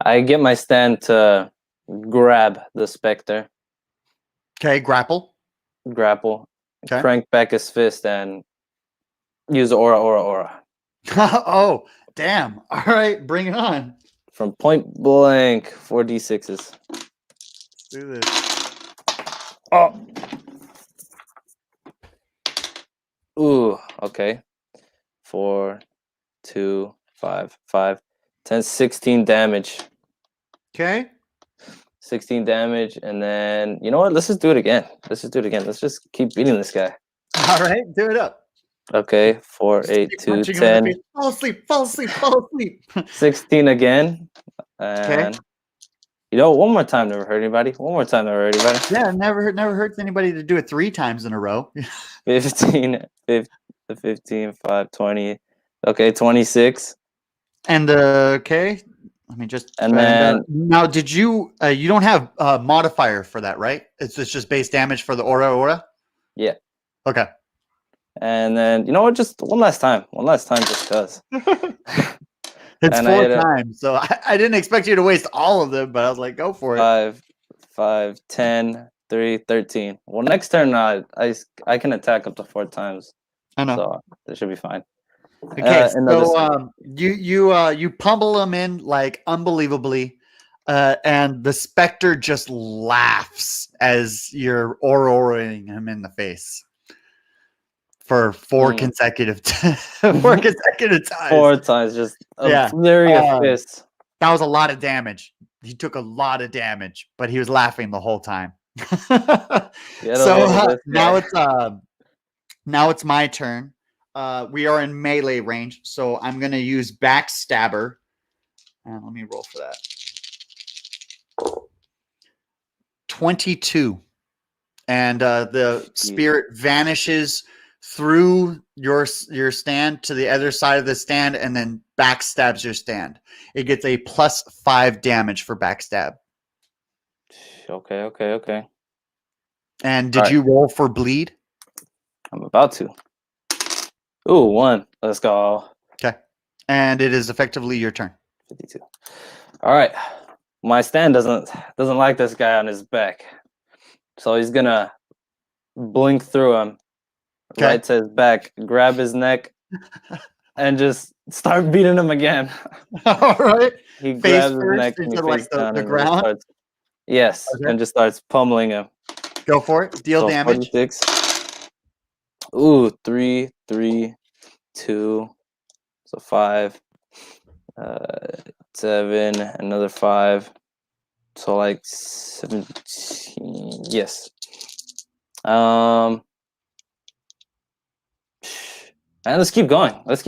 I get my stand to grab the specter, Okay, grapple. Okay. Crank back his fist, and use aura. Oh, damn. All right, bring it on. From point blank, 4d6s. Let's do this. Oh. Ooh, Okay. 4, 2, 5, 5, 10, 16 damage. Okay. 16 damage, and then you know what? Let's just do it again. Let's just keep beating this guy. All right, do it up. Okay, 4, Just 8, keep 2, punching him in the 10, face. Fall asleep, fall asleep, fall asleep. 16 again. Okay. And you know, one more time never hurt anybody. One more time never hurt anybody. Yeah, never hurts anybody to do it 3 times in a row. 15, 15, 5, 20. Okay, 26. And okay, let me just And then now did you you don't have a modifier for that, right? It's just base damage for the aura? yeah. Okay. And then you know what? Just one last time. One last time just cuz. It's And I 4 hit it. times, so I didn't expect you to waste all of them, but I was like, go for it. 5, 10, 3, 13. Well, next turn, I can attack up to 4 times, I know. so that should be fine. Okay, Another so you pummel him in like unbelievably, and the specter just laughs as you're auraing him in the face for 4 consecutive 4 consecutive times. 4 times, just a Yeah. flurry of fists. That was a lot of damage. He took a lot of damage, but he was laughing the whole time. Get So over this now guy. it's my turn. We are in melee range, so I'm gonna use backstabber. Let me roll for that. 22, and the spirit vanishes through your stand to the other side of the stand, and then backstabs your stand. It gets a +5 damage for backstab. Okay. And did you roll for bleed? I'm about to. Ooh, 1. Let's go. Okay. And it is effectively your turn. 52. All right. My stand doesn't like this guy on his back, so he's gonna blink through him, right to his back, grab his neck, and just start beating him again. All right. He Face grabs his first neck and into he like face the down and ground. starts, yes, Okay. and just starts pummeling him. Go for it. Deal So damage. 46. Ooh, 3, 2. So 5, 7, another 5. So like 17. Yes. And let's keep going. Let's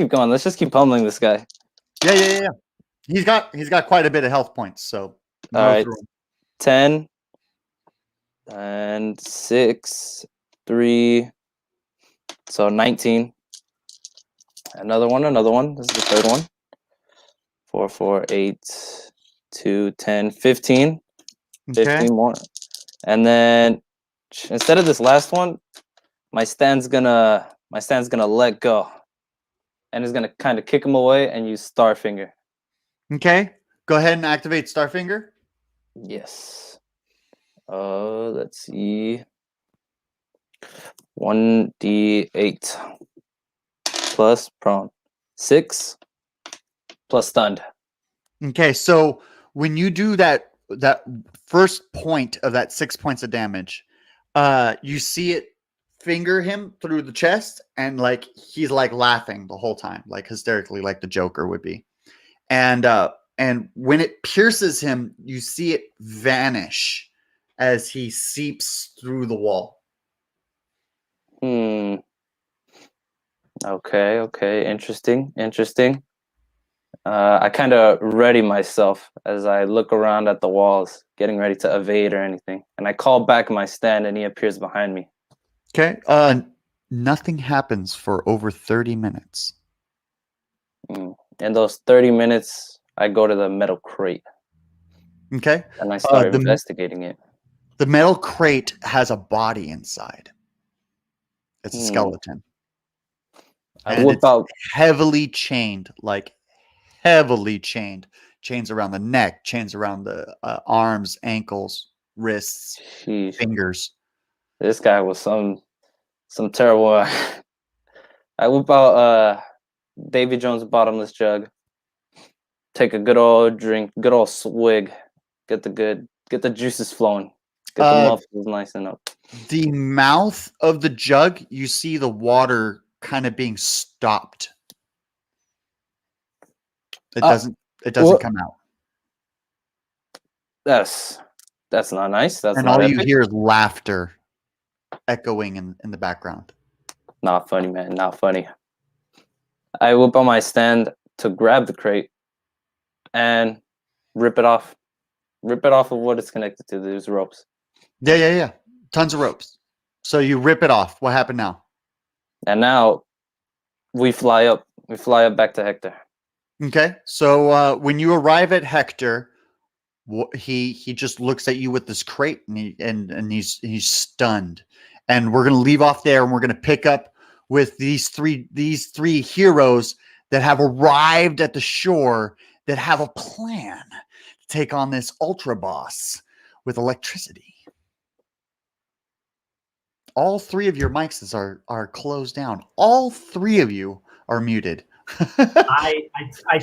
just keep pummeling this guy. Yeah. He's got quite a bit of health points, so All right. through him. 10 and 6, 3. So 19. Another one. This is the third one. 4, 4, 8, 2, 10, 15. 15 more. And then instead of this last one, my stand's gonna let go. And it's gonna kind of kick him away and use Starfinger. Okay. Go ahead and activate Starfinger. Yes. Let's see. 1d8 plus prone. 6 plus stunned. Okay, so when you do that first point of that 6 points of damage, you see it finger him through the chest, and like he's like laughing the whole time, like hysterically, like the Joker would be. And when it pierces him, you see it vanish as he seeps through the wall. Okay. Interesting. I kind of ready myself as I look around at the walls, getting ready to evade or anything. And I call back my stand, and he appears behind me. Okay. Nothing happens for over 30 minutes. In those 30 minutes, I go to the metal crate. Okay. And I start investigating it. The metal crate has a body inside. It's a skeleton. I whip out heavily chained, chains around the neck, chains around the arms, ankles, wrists, fingers. This guy was some terrible. I whip out Davy Jones' bottomless jug. Take a good old drink, good old swig. Get the juices flowing. Get the muscles nicing up. The mouth of the jug, you see the water kind of being stopped. It Uh, doesn't well- come out. That's not nice. That's And not all you epic. hear is laughter echoing in the background. Not funny, man. Not funny. I whip on my stand to grab the crate and rip it off. Rip it off of what it's connected to. There's ropes. Yeah. Tons of ropes. So you rip it off. What happened now? And now we fly up. We fly up back to Hector. Okay. So when you arrive at Hector, he just looks at you with this crate and he's stunned. And we're gonna leave off there and we're gonna pick up with these three heroes that have arrived at the shore that have a plan to take on this ultra boss with electricity. All three of your mics are closed down. All three of you are muted. I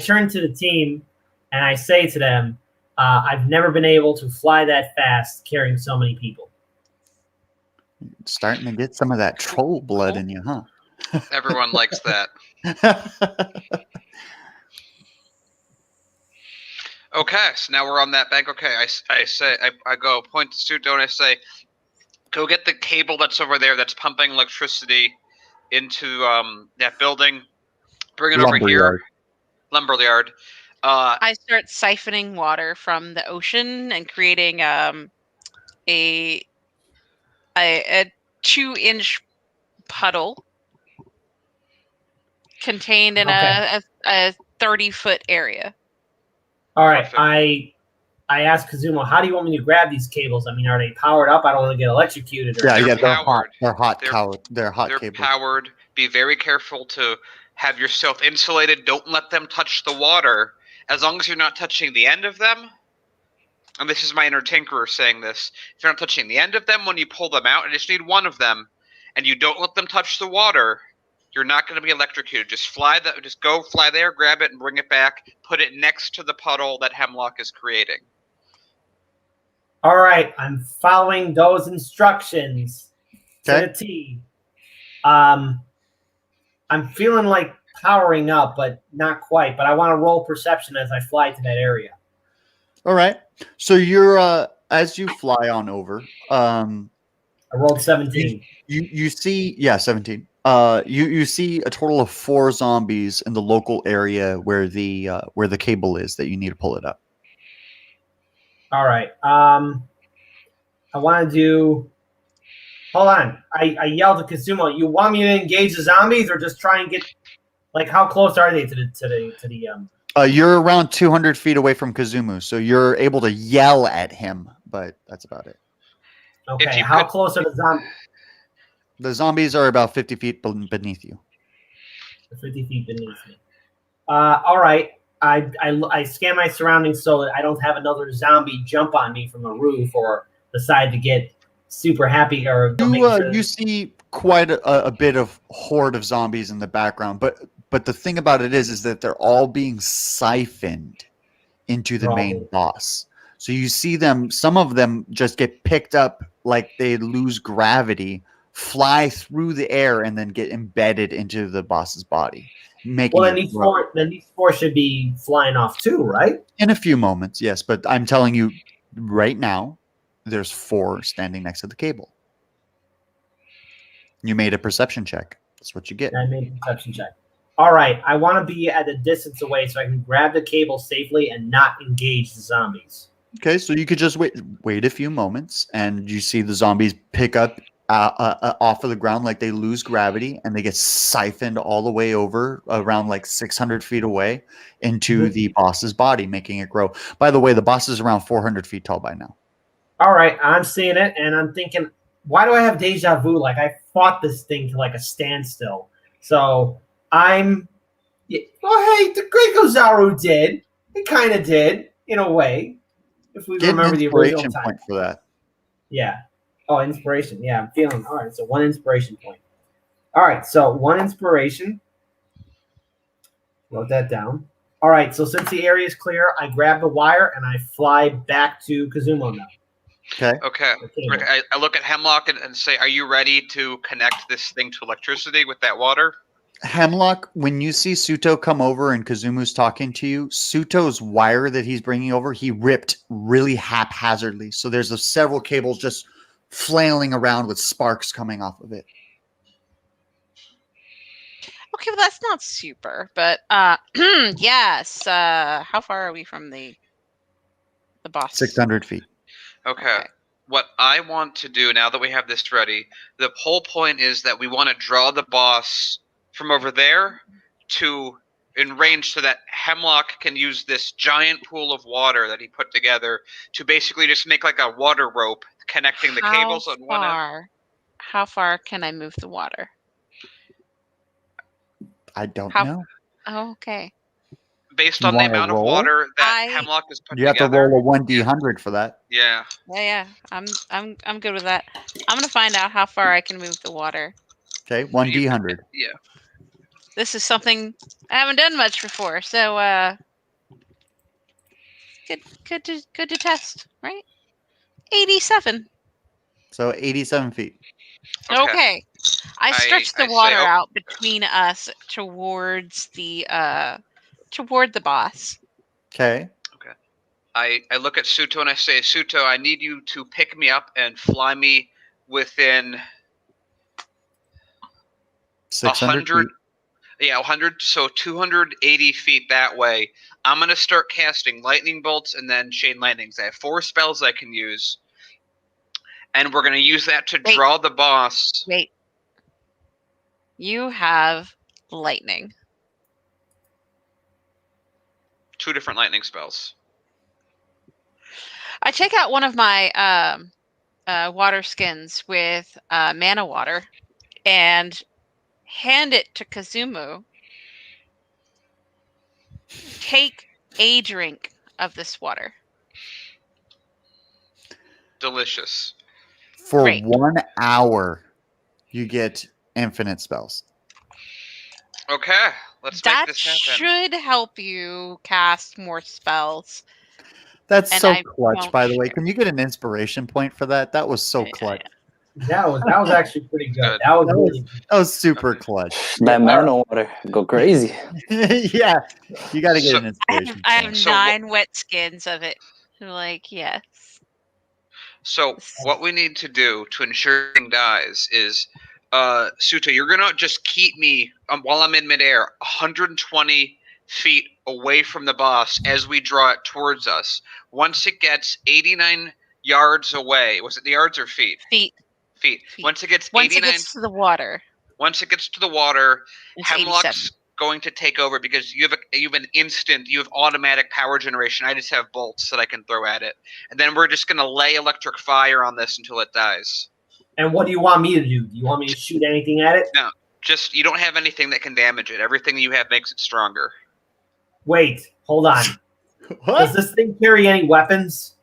turn to the team and I say to them, I've never been able to fly that fast carrying so many people. Starting to get some of that troll blood in you, huh? Everyone likes that. Okay, so now we're on that bank. Okay, I go point to Stuto and I say, go get the cable that's over there that's pumping electricity into that building. Bring it over here. Lumberyard. I start siphoning water from the ocean and creating a 2-inch puddle contained in Okay. a 30-foot area. All right. Perfect. I asked Kazumo, how do you want me to grab these cables? I mean, are they powered up? I don't want to get electrocuted. Or Yeah, They're they're hot. powered. They're hot. They're Hot They're cables. powered. Be very careful to have yourself insulated. Don't let them touch the water. As long as you're not touching the end of them, and this is my inner tinkerer saying this, if you're not touching the end of them when you pull them out, and just need one of them, and you don't let them touch the water, you're not going to be electrocuted. Just go fly there, grab it, and bring it back. Put it next to the puddle that Hemlock is creating. All right, I'm following those instructions to Okay. the T. I'm feeling like powering up, but not quite. But I want to roll perception as I fly to that area. All right. So you're as you fly on over, I rolled 17. you see 17. You see a total of 4 zombies in the local area where the cable is that you need to pull it up. All right. I want to do. Hold on. I yelled at Kazumo. You want me to engage the zombies, or just try and get? Like, how close are they to the? You're around 200 feet away from Kazumu, so you're able to yell at him, but that's about it. Okay. How close are the zombies? The zombies are about 50 feet beneath you. 50 feet beneath me. All right. I scan my surroundings so that I don't have another zombie jump on me from the roof or decide to get super happy or You see quite a bit of horde of zombies in the background, but the thing about it is that they're all being siphoned into the main boss. So you see them, some of them just get picked up like they lose gravity, fly through the air, and then get embedded into the boss's body. Then these four should be flying off too, right? In a few moments, yes. But I'm telling you right now, there's 4 standing next to the cable. You made a perception check. That's what you get. I made a perception check. All right. I want to be at a distance away so I can grab the cable safely and not engage the zombies. Okay, so you could just wait a few moments, and you see the zombies pick up off of the ground like they lose gravity, and they get siphoned all the way over around like 600 feet away into the boss's body, making it grow. By the way, the boss is around 400 feet tall by now. All right, I'm seeing it, and I'm thinking, why do I have deja vu? Like, I fought this thing to like a standstill. So I'm, hey, the Greco-Zaru did. It kind of did, in a way, if we remember the original time. Point for that. Yeah. Oh, inspiration. Yeah, I'm feeling. All right, so 1 inspiration point. All right, so 1 inspiration. Wrote that down. All right, so since the area is clear, I grab the wire and I fly back to Kazumo now. Okay. I look at Hemlock and say, are you ready to connect this thing to electricity with that water? Hemlock, when you see Suto come over and Kazumu's talking to you, Suto's wire that he's bringing over, he ripped really haphazardly. So there's several cables just flailing around with sparks coming off of it. Okay, well that's not super, but yes. How far are we from the boss? 600 feet. Okay. Okay. What I want to do now that we have this ready, the whole point is that we want to draw the boss from over there to in range so that Hemlock can use this giant pool of water that he put together to basically just make like a water rope connecting the cables on one end. How far can I move the water? I don't How- know. Oh, okay. Based You on the wanna amount of roll? water that I- Hemlock has put You have to together. roll a 1d100 for that. Yeah. Yeah. I'm good with that. I'm gonna find out how far I can move the water. Okay, 1d100. Yeah. This is something I haven't done much before, so good to test, right? 87. So 87 feet. Okay. I stretch the I say, water oh. out between us towards the toward the boss. Okay. I look at Suto and I say, Suto, I need you to pick me up and fly me within 600 100. feet. Yeah, 100. So 280 feet that way. I'm gonna start casting lightning bolts and then chain lightnings. I have 4 spells I can use, and we're gonna use that to Wait. draw the boss. Wait. You have lightning. 2 different lightning spells. I take out one of my water skins with mana water and hand it to Kazumu. Take a drink of this water. Delicious. For Great. 1 hour, you get infinite spells. Okay, let's make That this happen. should help you cast more spells. That's And so I clutch, won't by the way. share. Can you get an inspiration point for that? That was so Yeah, clutch. That was actually pretty good. Good. That was That really That was super clutch. That Marino water go crazy. Yeah, you got to get So- an inspiration I have point. So 9 wet skins of it. I'm like, yes. So what we need to do to ensure nothing dies is, Suto, you're gonna just keep me while I'm in midair, 120 feet away from the boss as we draw it towards us. Once it gets 89 yards away, was it the yards or feet? Feet. Feet. Feet. Once it gets Once 89, it gets to the water, once it gets to the water, it's Hemlock's 87. going to take over because you have automatic power generation. I just have bolts that I can throw at it, and then we're just gonna lay electric fire on this until it dies. And what do you want me to do? Do you want me to shoot anything at it? Just you don't have anything that can damage it. Everything you have makes it stronger. Wait, hold on. Does What? this thing carry any weapons?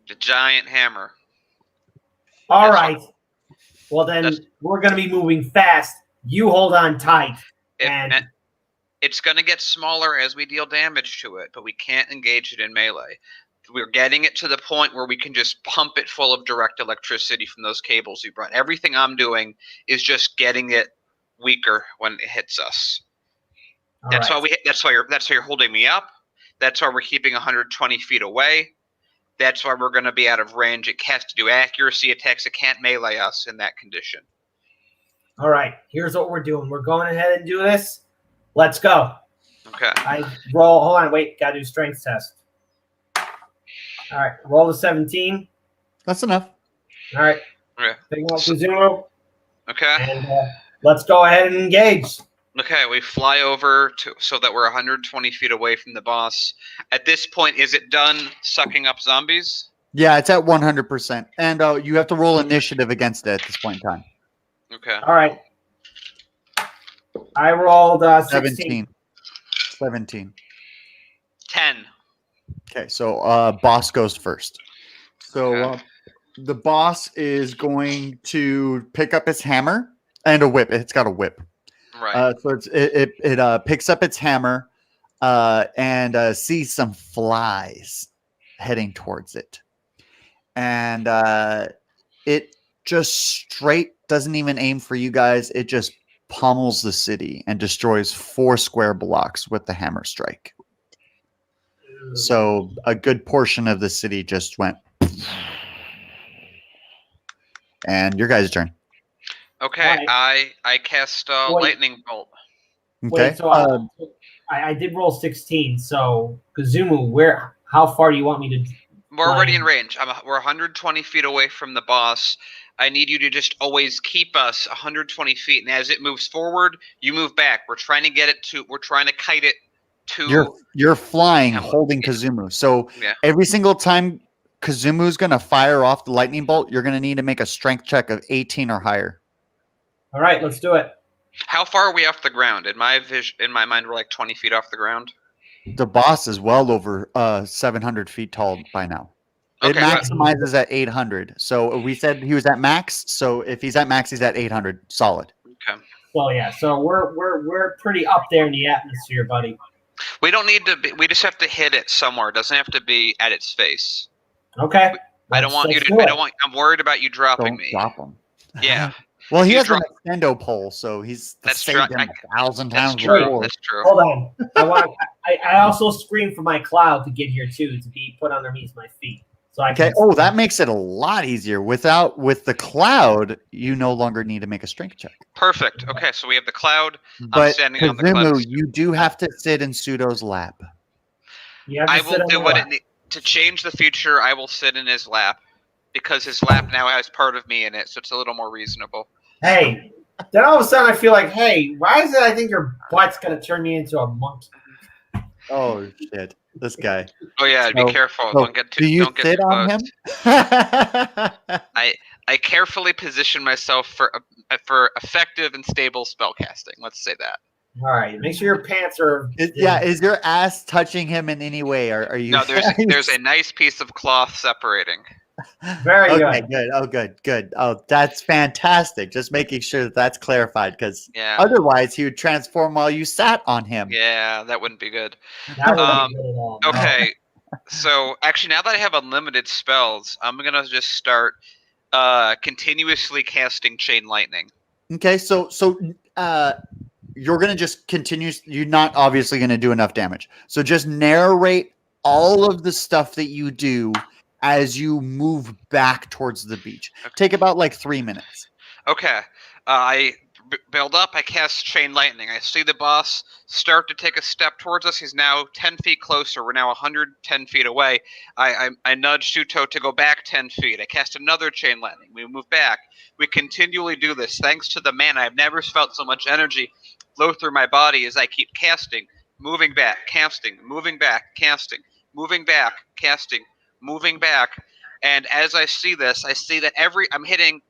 The giant hammer. All That's right. Well, then That's- we're going to be moving fast. You hold on tight. And It's gonna get smaller as we deal damage to it, but we can't engage it in melee. We're getting it to the point where we can just pump it full of direct electricity from those cables we brought. Everything I'm doing is just getting it weaker when it hits us. all That's right. why you're holding me up. That's why we're keeping 120 feet away. That's why we're going to be out of range. It has to do accuracy attacks. It can't melee us in that condition. All right. Here's what we're doing. We're going ahead and do this. Let's go. Okay. I roll. Hold on. Wait. Got to do strength test. All right. Roll the 17. That's enough. All right. Okay. Picking up Kazumo. Okay. And let's go ahead and engage. Okay. We fly over so that we're 120 feet away from the boss. At this point, is it done sucking up zombies? Yeah, it's at 100%. And you have to roll initiative against it at this point in time. Okay. All right. I rolled 16. 17. 10. Okay, so boss goes first. So Okay. the boss is going to pick up its hammer and a whip. It's got a whip. Right. So it picks up its hammer and sees some flies heading towards it. And it just straight doesn't even aim for you guys. It just pummels the city and destroys 4 square blocks with the hammer strike. So a good portion of the city just went. And your guys' turn. Okay, Alright. I cast Wait. lightning bolt. Okay. Wait, so I did roll 16. So Kazumu, how far do you want me to? We're already Flying. in range. We're 120 feet away from the boss. I need you to just always keep us 120 feet, and as it moves forward, you move back. We're trying to kite it to. You're flying, Hemlock, holding yeah. Kazumu. So Yeah. every single time Kazumu's going to fire off the lightning bolt, you're going to need to make a strength check of 18 or higher. All right, let's do it. How far are we off the ground? In my mind, we're like 20 feet off the ground. The boss is well over 700 feet tall by now. It Okay, good. maximizes at 800. So we said he was at max. So if he's at max, he's at 800. Solid. Okay. Well, yeah. So we're pretty up there in the atmosphere, buddy. We don't need to be. We just have to hit it somewhere. It doesn't have to be at its face. Okay. I don't want you let's to. do I it. don't want. I'm worried about you dropping Don't me. drop him. Yeah. Well, he You has drop- an extendo pole, so he's That's true. saved him 1,000 That's times true. before. That's true. Hold on. I also screamed for my cloud to get here too, to be put underneath my feet. So I Okay. can. Oh, that makes it a lot easier. With the cloud, you no longer need to make a strength check. Perfect. Okay, so we have the cloud. But standing on the cloud. Kazumu, you do have to sit in Pseudo's lap. You have to I sit will on do the what lap. to change the future. I will sit in his lap because his lap now has part of me in it, so it's a little more reasonable. Hey, then all of a sudden I feel like, hey, why is it I think your butt's gonna turn me into a monkey? Oh shit! This guy. Oh yeah, So- be careful. so Don't get too. Do you don't get sit too on close. him? I carefully position myself for effective and stable spell casting. Let's say that. All right, make sure your pants are. Is your ass touching him in any way? Are you? No, there's a nice piece of cloth separating. Very Okay, good. good. Oh, good. Oh, that's fantastic. Just making sure that's clarified, because Yeah. otherwise he would transform while you sat on him. Yeah, that wouldn't be good. That wouldn't be good at all. No. Okay, so actually, now that I have unlimited spells, I'm gonna just start continuously casting chain lightning. Okay, so you're gonna just continue. You're not obviously gonna do enough damage. So just narrate all of the stuff that you do as you move back towards the beach. Okay. Take about like 3 minutes. Okay, I build up. I cast chain lightning. I see the boss start to take a step towards us. He's now 10 feet closer. We're now 110 feet away. I nudge Shuto to go back 10 feet. I cast another chain lightning. We move back. We continually do this. Thanks to the mana, I've never felt so much energy flow through my body as I keep casting, moving back, casting, moving back, casting, moving back, casting, moving back. And as I see this, I see that I'm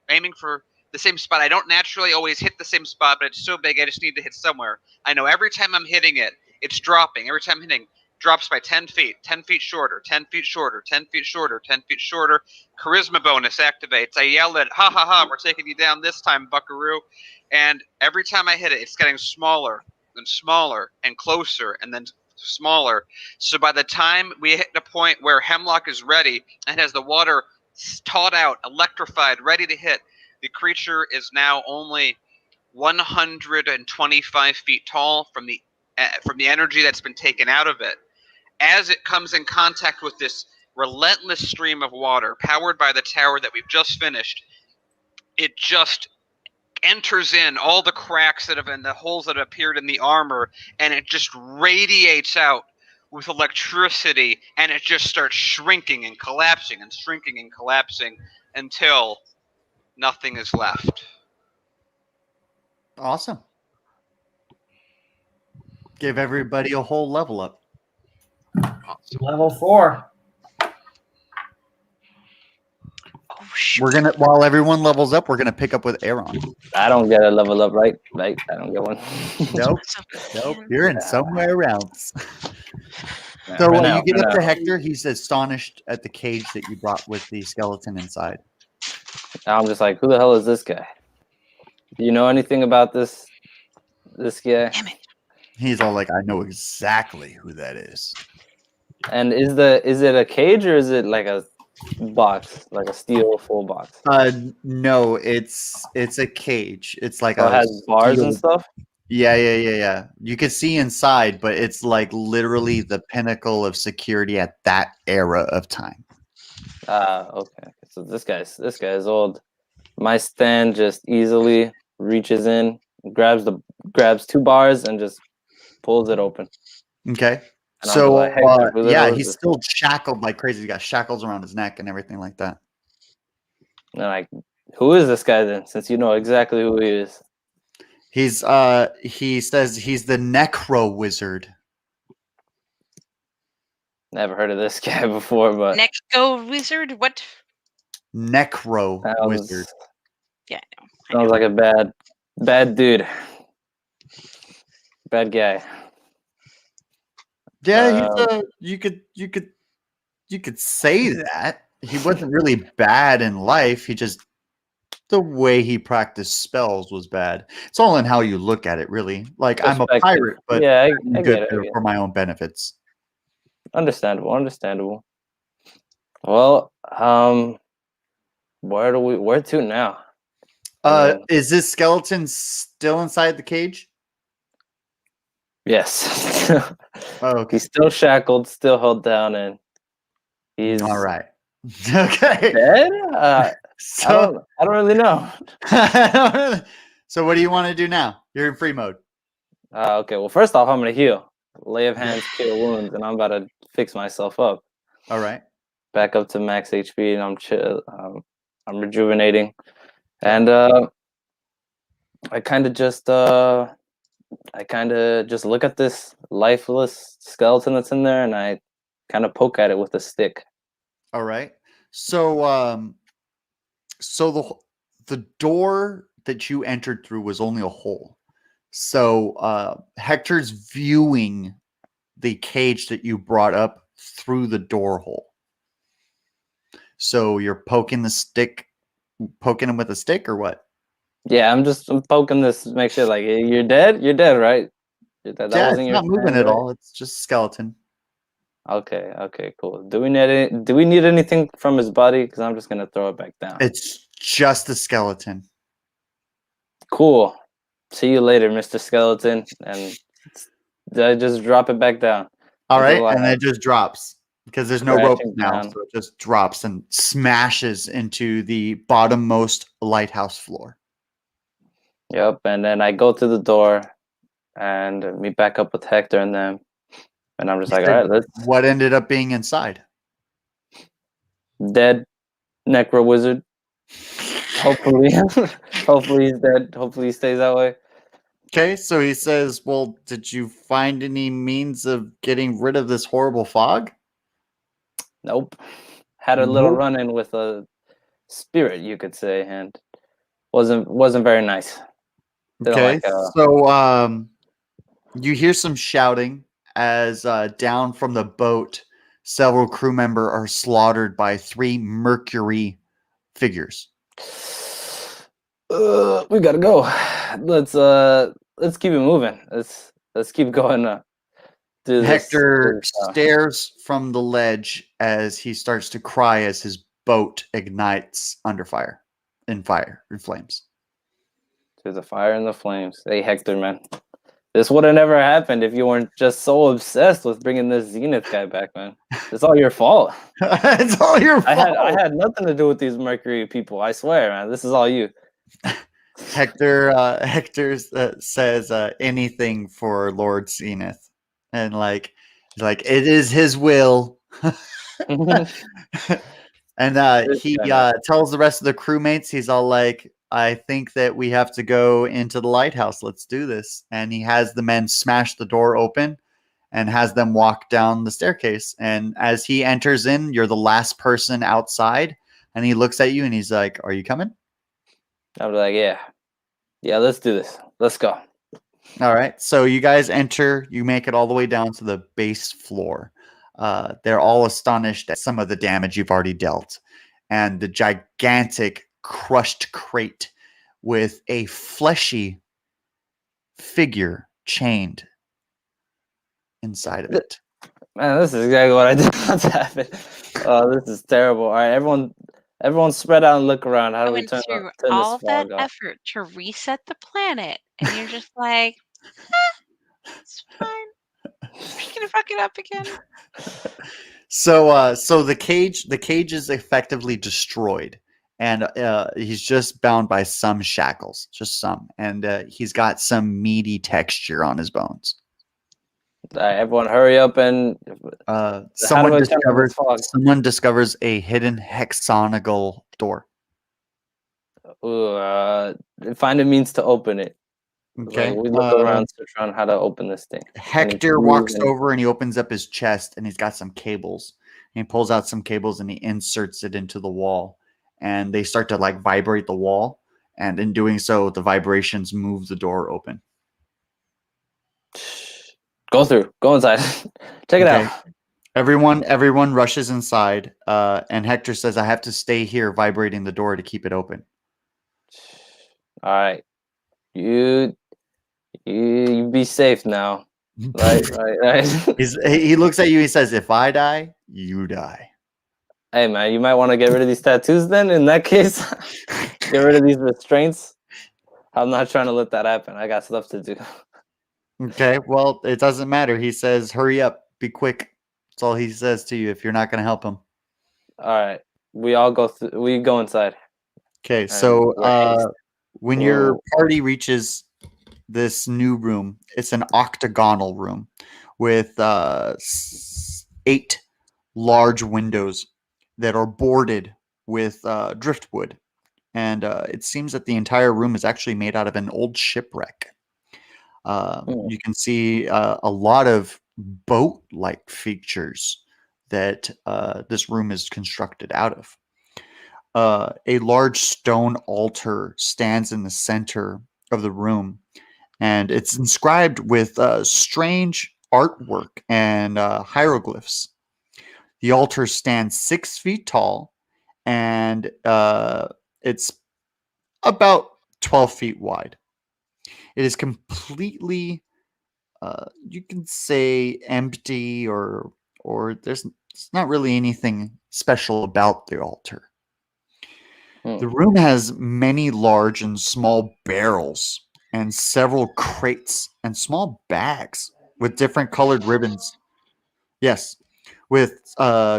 aiming for the same spot. I don't naturally always hit the same spot, but it's so big I just need to hit somewhere. I know every time I'm hitting it, it's dropping. Every time I'm hitting, drops by 10 feet, 10 feet shorter, 10 feet shorter, 10 feet shorter, 10 feet shorter. Charisma bonus activates. I yell it, ha ha ha, we're taking you down this time, buckaroo. And every time I hit it, it's getting smaller and smaller and closer and then smaller. So by the time we hit the point where Hemlock is ready and has the water taut out, electrified, ready to hit, the creature is now only 125 feet tall from the energy that's been taken out of it. As it comes in contact with this relentless stream of water powered by the tower that we've just finished, it just enters in all the cracks that have been the holes that have appeared in the armor, and it just radiates out with electricity, and it just starts shrinking and collapsing and shrinking and collapsing until nothing is left. Awesome. Give everybody a whole level up. Awesome. Level 4. Oh, shoot. We're gonna while everyone levels up, we're gonna pick up with Aaron. I don't get a level up, right? Right? I don't get one. Nope. So- Nope. You're in somewhere else. Yeah, So run you out, get run up to out. Hector. He's astonished at the cage that you brought with the skeleton inside. I'm just like, who the hell is this guy? Do you know anything about this guy? Damn it. He's all like, I know exactly who that is. And is it a cage or is it like a box, like a steel full box. No, it's a cage. It's like So it a has bars and steel. stuff. Yeah. You can see inside, but it's like literally the pinnacle of security at that era of time. Okay. So this guy's old. My stand just easily reaches in, grabs 2 bars and just pulls it open. Okay. And I'm just like, Hector, who the Yeah, hell is he's this? still shackled like crazy. He's got shackles around his neck and everything like that. And I'm like, who is this guy then? Since you know exactly who he is. He says he's the Necro Wizard. Never heard of this guy before, but Next go wizard. What? Necro Wizard. sounds, Yeah, I sounds like a bad dude. Bad guy. Yeah, you could say that. He wasn't really bad in life. He just the way he practiced spells was bad. It's all in how you look at it, really. Like I'm a Perspective. pirate, but Yeah, I'm I good get it. I get for my own benefits. Understandable. Well, where to now? I mean, Is this skeleton still inside the cage? yes. Oh, okay. He's still shackled, still held down, and he's All right. Okay. dead. So I don't really know. so what do you want to do now? You're in free mode. Okay, well, first off, I'm gonna heal. Lay of hands, cure wounds, and I'm about to fix myself up. All right. Back up to max HP, and I'm chill. I'm rejuvenating, and I kind of just look at this lifeless skeleton that's in there, and I kind of poke at it with a stick. All right. So the door that you entered through was only a hole. So Hector's viewing the cage that you brought up through the door hole. So you're poking him with a stick or what? Yeah, I'm poking this, make sure like you're dead. You're dead, right? You're dead. That Yeah, wasn't it's your not moving stand, at right? all. It's just a skeleton. Okay, cool. Do we need anything from his body? Because I'm just gonna throw it back down. It's just a skeleton. Cool. See you later, Mr. Skeleton. And I just drop it back down. All That's right, all I and have. it just drops because there's no rope Crashing now, down. so it just drops and smashes into the bottommost lighthouse floor. Yep. And then I go to the door and meet back up with Hector and them. And I'm just like, all right, let's What ended up being inside? dead necro wizard. Hopefully, hopefully he's dead. Hopefully he stays that way. Okay, so he says, "Well, did you find any means of getting rid of this horrible fog?" Nope. Had a little Nope. run-in with a spirit, you could say, and wasn't very nice. Didn't Okay, like, so you hear some shouting as down from the boat, several crew members are slaughtered by 3 mercury figures. We gotta go. Let's keep it moving. Let's keep going. Do this. Hector stares from the ledge as he starts to cry as his boat ignites under fire, in flames. To the fire and the flames. Hey, Hector, man. This would have never happened if you weren't just so obsessed with bringing this Zenith guy back, man. It's all your fault. It's all your fault. I had nothing to do with these Mercury people. I swear, man. This is all you. Hector says anything for Lord Zenith, and like it is his will. And he tells the rest of the crewmates, he's all like, I think that we have to go into the lighthouse. Let's do this. And he has the men smash the door open and has them walk down the staircase. And as he enters in, you're the last person outside. And he looks at you and he's like, are you coming? I'm like, yeah, let's do this. Let's go. All right. So you guys enter, you make it all the way down to the base floor. They're all astonished at some of the damage you've already dealt. And the gigantic crushed crate with a fleshy figure chained inside of it. Man, this is exactly what I did want to happen. Oh, this is terrible. All right, everyone spread out and look around. How I do we went turn through this all of that fog off? effort to reset the planet, and you're just like, it's fine. We're gonna fuck it up again. So the cage is effectively destroyed, and he's just bound by some shackles, just some, and he's got some meaty texture on his bones. All right, everyone, hurry up and how do Someone I turn off this discovers a hidden hexagonal door. fog? Find a means to open it. Okay. Like, we look around, search around how to open this thing. Hector walks over and he opens up his chest and he's got some cables. And he pulls out some cables and he inserts it into the wall. And they start to like vibrate the wall. And in doing so, the vibrations move the door open. Go through. Go inside. Check it Okay. out. Everyone rushes inside. And Hector says, I have to stay here vibrating the door to keep it open. All right. You be safe now. Right. He looks at you. He says, if I die, you die. Hey, man, you might want to get rid of these tattoos then. In that case, get rid of these restraints. I'm not trying to let that happen. I got stuff to do. Okay, well, it doesn't matter. He says, hurry up, be quick. That's all he says to you if you're not going to help him. All right. We all go through. We go inside. Okay, And so when your Whoa. party reaches this new room, it's an octagonal room with 8 large windows that are boarded with driftwood. And it seems that the entire room is actually made out of an old shipwreck. You can see a lot of boat-like features that this room is constructed out of. A large stone altar stands in the center of the room, and it's inscribed with strange artwork and hieroglyphs. The altar stands 6 feet tall, and it's about 12 feet wide. It is completely, you can say, empty, or there's not really anything special about the altar. The room has many large and small barrels and several crates and small bags with different colored ribbons. Yes, with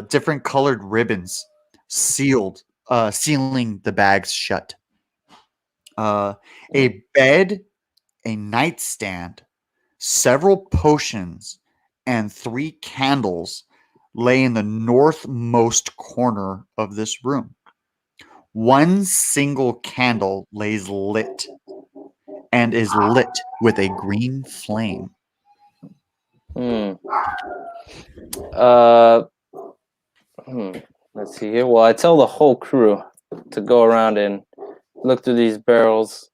different colored ribbons sealing the bags shut. A bed, a nightstand, several potions, and 3 candles lay in the northmost corner of this room. One single candle lays lit and is lit with a green flame. Let's see here. Well, I tell the whole crew to go around and look through these barrels,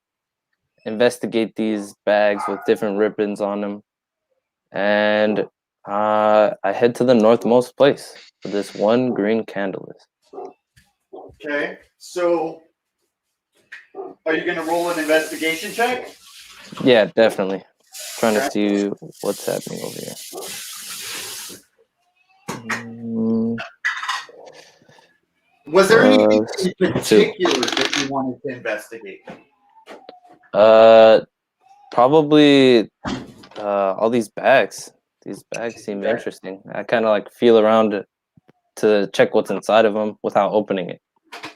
investigate these bags with different ribbons on them, and I head to the northmost place where this one green candle is. Okay, so are you going to roll an investigation check? Yeah, definitely. Trying to see what's happening over here. Was there anything in particular that you wanted to investigate? Probably all these bags. These bags seem interesting. I kind of like feel around to check what's inside of them without opening it.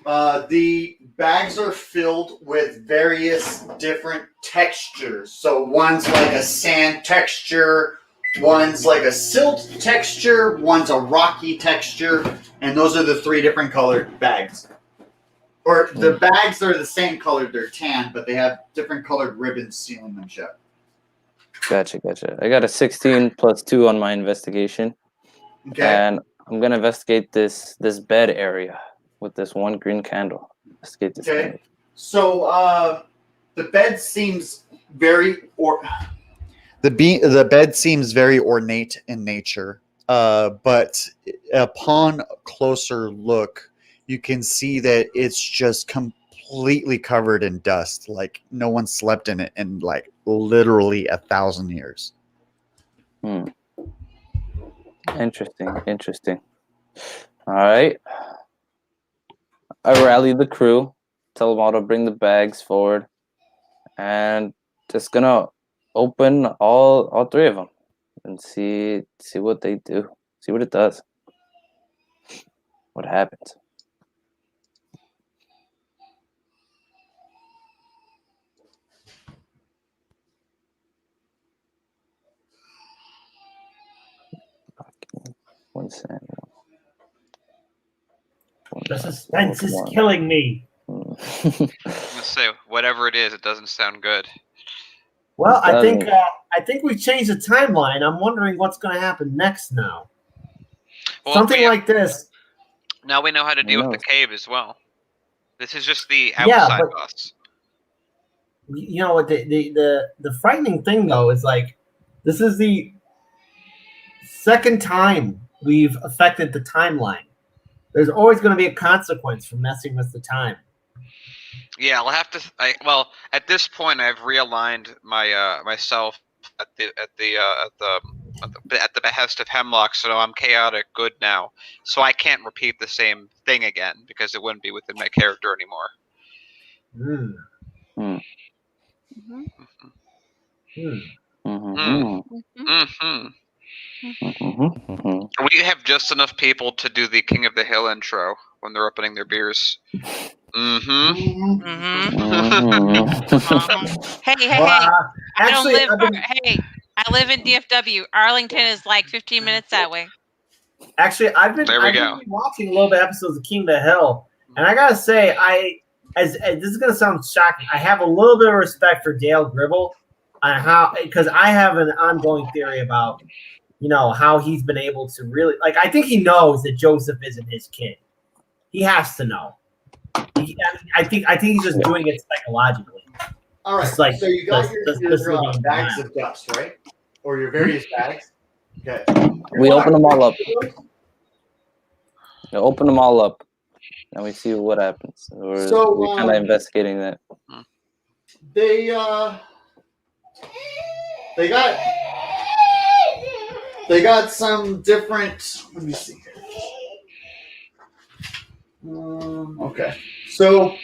The bags are filled with various different textures. So one's like a sand texture, one's like a silt texture, one's a rocky texture, and those are the 3 different colored bags. Or the bags are the same color, they're tan, but they have different colored ribbons sealing them shut. Gotcha. I got a 16 plus 2 on my investigation. Okay. And I'm gonna investigate this bed area with this one green candle. Investigate this. Okay. So the bed seems very the bed seems very ornate in nature. But upon closer look, you can see that it's just completely covered in dust. Like no one slept in it in like literally 1,000 years. Interesting. All right. I rally the crew, tell them all to bring the bags forward, and just gonna open all three of them and see what they do, see what it does, what happens. One second. The suspense is killing me. I'm gonna say whatever it is, it doesn't sound good. Well, It I think doesn't. we changed the timeline. I'm wondering what's going to happen next now. Well, Something like this. Now we know how to Who deal with the knows? cave as well. This is just the Yeah, outside but- boss. You know what? The frightening thing though is like this is the second time we've affected the timeline. There's always going to be a consequence for messing with the time. Yeah, I'll have to. Well, at this point, I've realigned my myself at the behest of Hemlock, so I'm chaotic good now. So I can't repeat the same thing again because it wouldn't be within my character anymore. Hmm. Mhm. Hmm. Mm-hmm. Mm-hmm. We have just enough people to do the King of the Hill intro when they're opening their beers. Mm-hmm. Hey, Well, I don't actually, live I've far. been- Hey, I live in DFW. Arlington is like 15 minutes that way. I've been There we go. watching a little bit of episodes of King of the Hill, and I gotta say, as this is gonna sound shocking, I have a little bit of respect for Dale Gribble on how, because I have an ongoing theory about how he's been able to really, like, I think he knows that Joseph isn't his kid. He has to know. I think he's just doing it psychologically. All right. It's like so you got this your living bags denial. of dust, right? Or your various bags. Okay. We open them all up. We open them all up, and we see what happens. We're kind of investigating that. They got some different. Let me see here. Okay, so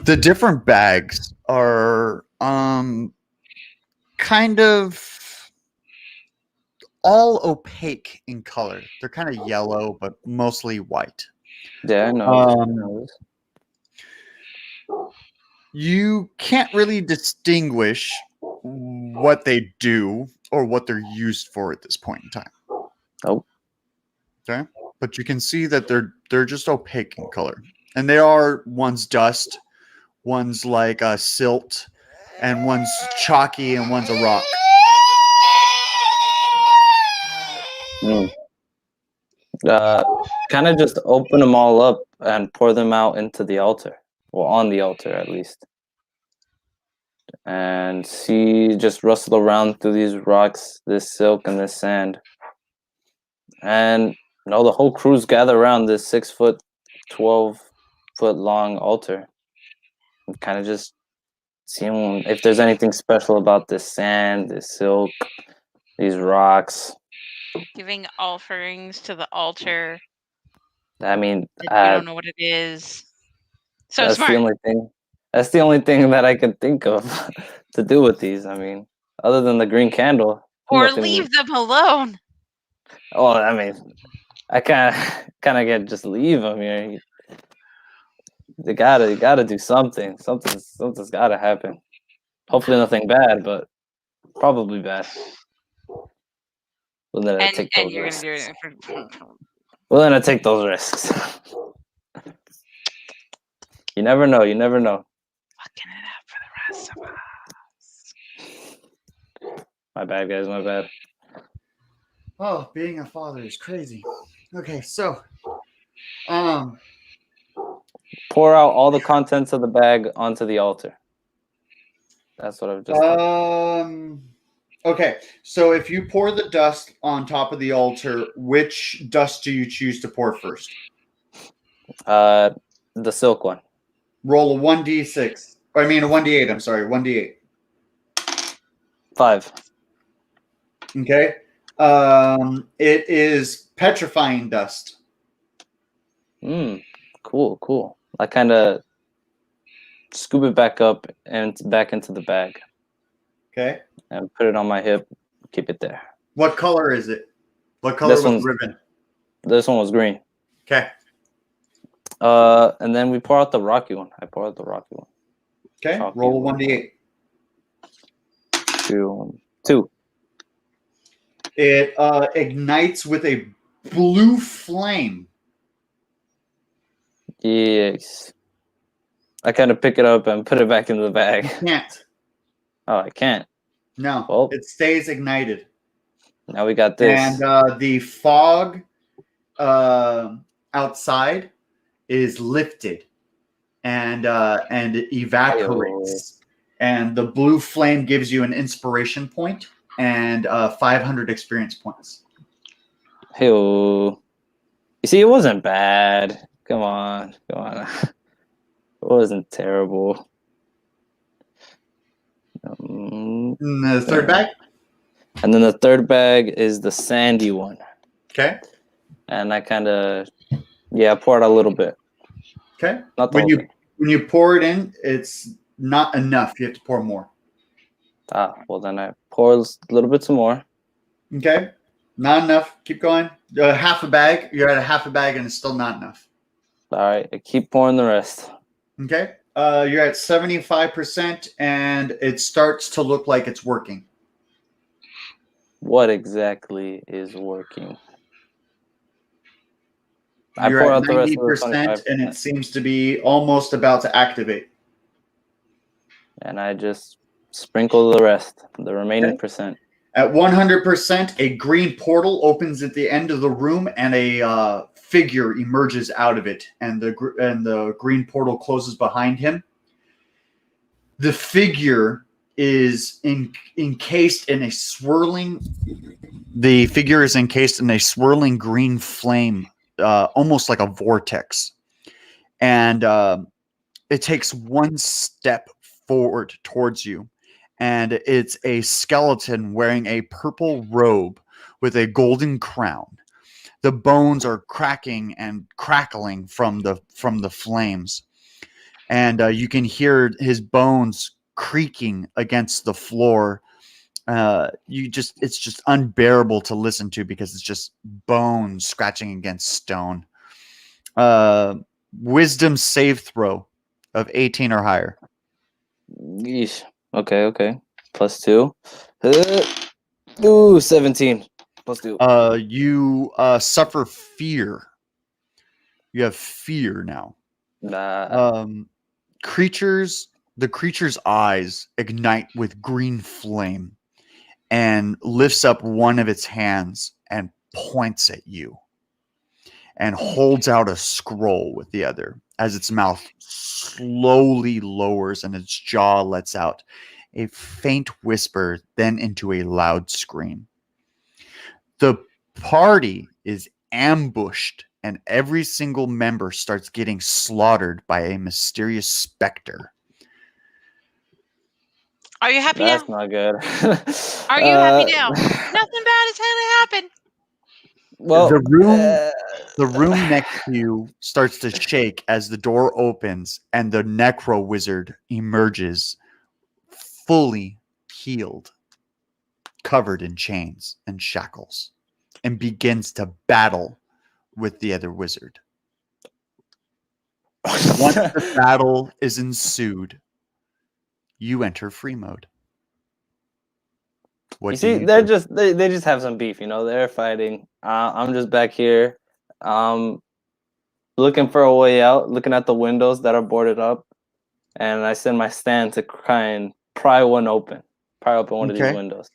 the different bags are kind of all opaque in color. They're kind of yellow, but mostly white. Yeah, I know. You can't really distinguish what they do or what they're used for at this point in time. Oh. Okay. But you can see that they're just opaque in color. And they are one's dust, one's like a silt, and one's chalky and one's a rock. Kind of just open them all up and pour them out into the altar. Well, on the altar at least. And see, just rustle around through these rocks, this silk and this sand. And the whole crew's gather around this 6 foot, 12 foot long altar. And kind of just seeing if there's anything special about this sand, this silk, these rocks. Giving offerings to the altar. I mean, You don't know what it is. So that's smart. the only thing. That's the only thing that I can think of to do with these. I mean, other than the green candle. Or nothing- leave them alone. Oh, I mean, I kind of can't just leave them here. You gotta do something. Something's gotta happen. Hopefully nothing bad, but probably bad. We're gonna take those you're risks. gonna do it. We're gonna take those risks. You never know. You never know. Fucking it up for the rest of us. My bad, guys. My bad. Oh, being a father is crazy. Okay, so Pour out all the contents of the bag onto the altar. That's what I've just done. Okay, so if you pour the dust on top of the altar, which dust do you choose to pour first? The silk one. Roll a 1d6. I mean a 1d8, I'm sorry, 1d8. 5. Okay. It is petrifying dust. Cool. I kind of scoop it back up and back into the bag Okay. and put it on my hip. Keep it there. What color is it? What color was the ribbon? This one was green. Okay. And then we pour out the rocky one. I pour out the rocky one. Okay. Chalky Roll a one. 1d8. 2. It ignites with a blue flame. Yes. I kind of pick it up and put it back into the bag. Can't. Oh, I can't. No. Well, it stays ignited. Now we got this. And the fog outside is lifted and it evaporates. And the blue flame gives you an inspiration point and 500 experience points. Hey-o. You see, it wasn't bad. Come on. It wasn't terrible. And the third bag? And then the third bag is the sandy one. Okay. And I kind of, pour it a little bit. Okay. Not the whole thing. When you pour it in, it's not enough. You have to pour more. Well, then I pour a little bit some more. Okay. Not enough. Keep going. Half a bag. You're at a half a bag and it's still not enough. All right. I keep pouring the rest. Okay. You're at 75% and it starts to look like it's working. What exactly is working? You're at 90% and it seems to be almost about to activate. And I just sprinkle the rest, the remaining percent. At 100%, a green portal opens at the end of the room and a figure emerges out of it. And the green portal closes behind him. The figure is encased in a swirling... The figure is encased in a swirling green flame, almost like a vortex. And it takes one step forward towards you. And it's a skeleton wearing a purple robe with a golden crown. The bones are cracking and crackling from the flames. And you can hear his bones creaking against the floor. It's just unbearable to listen to because it's just bones scratching against stone. Wisdom save throw of 18 or higher. Yeesh. Okay. +2. 17. +2. You suffer fear. You have fear now. The creature's eyes ignite with green flame and lifts up one of its hands and points at you and holds out a scroll with the other as its mouth slowly lowers and its jaw lets out a faint whisper, then into a loud scream. The party is ambushed and every single member starts getting slaughtered by a mysterious specter. Are you happy That's now? not good. Are you happy now? Nothing bad has happened. Well, the room next to you starts to shake as the door opens and the necro wizard emerges, fully healed, covered in chains and shackles, and begins to battle with the other wizard. Once the battle is ensued, you enter free mode. You see, they just have some beef, they're fighting. I'm just back here, looking for a way out, looking at the windows that are boarded up, and I send my stand to try and pry open one of these windows.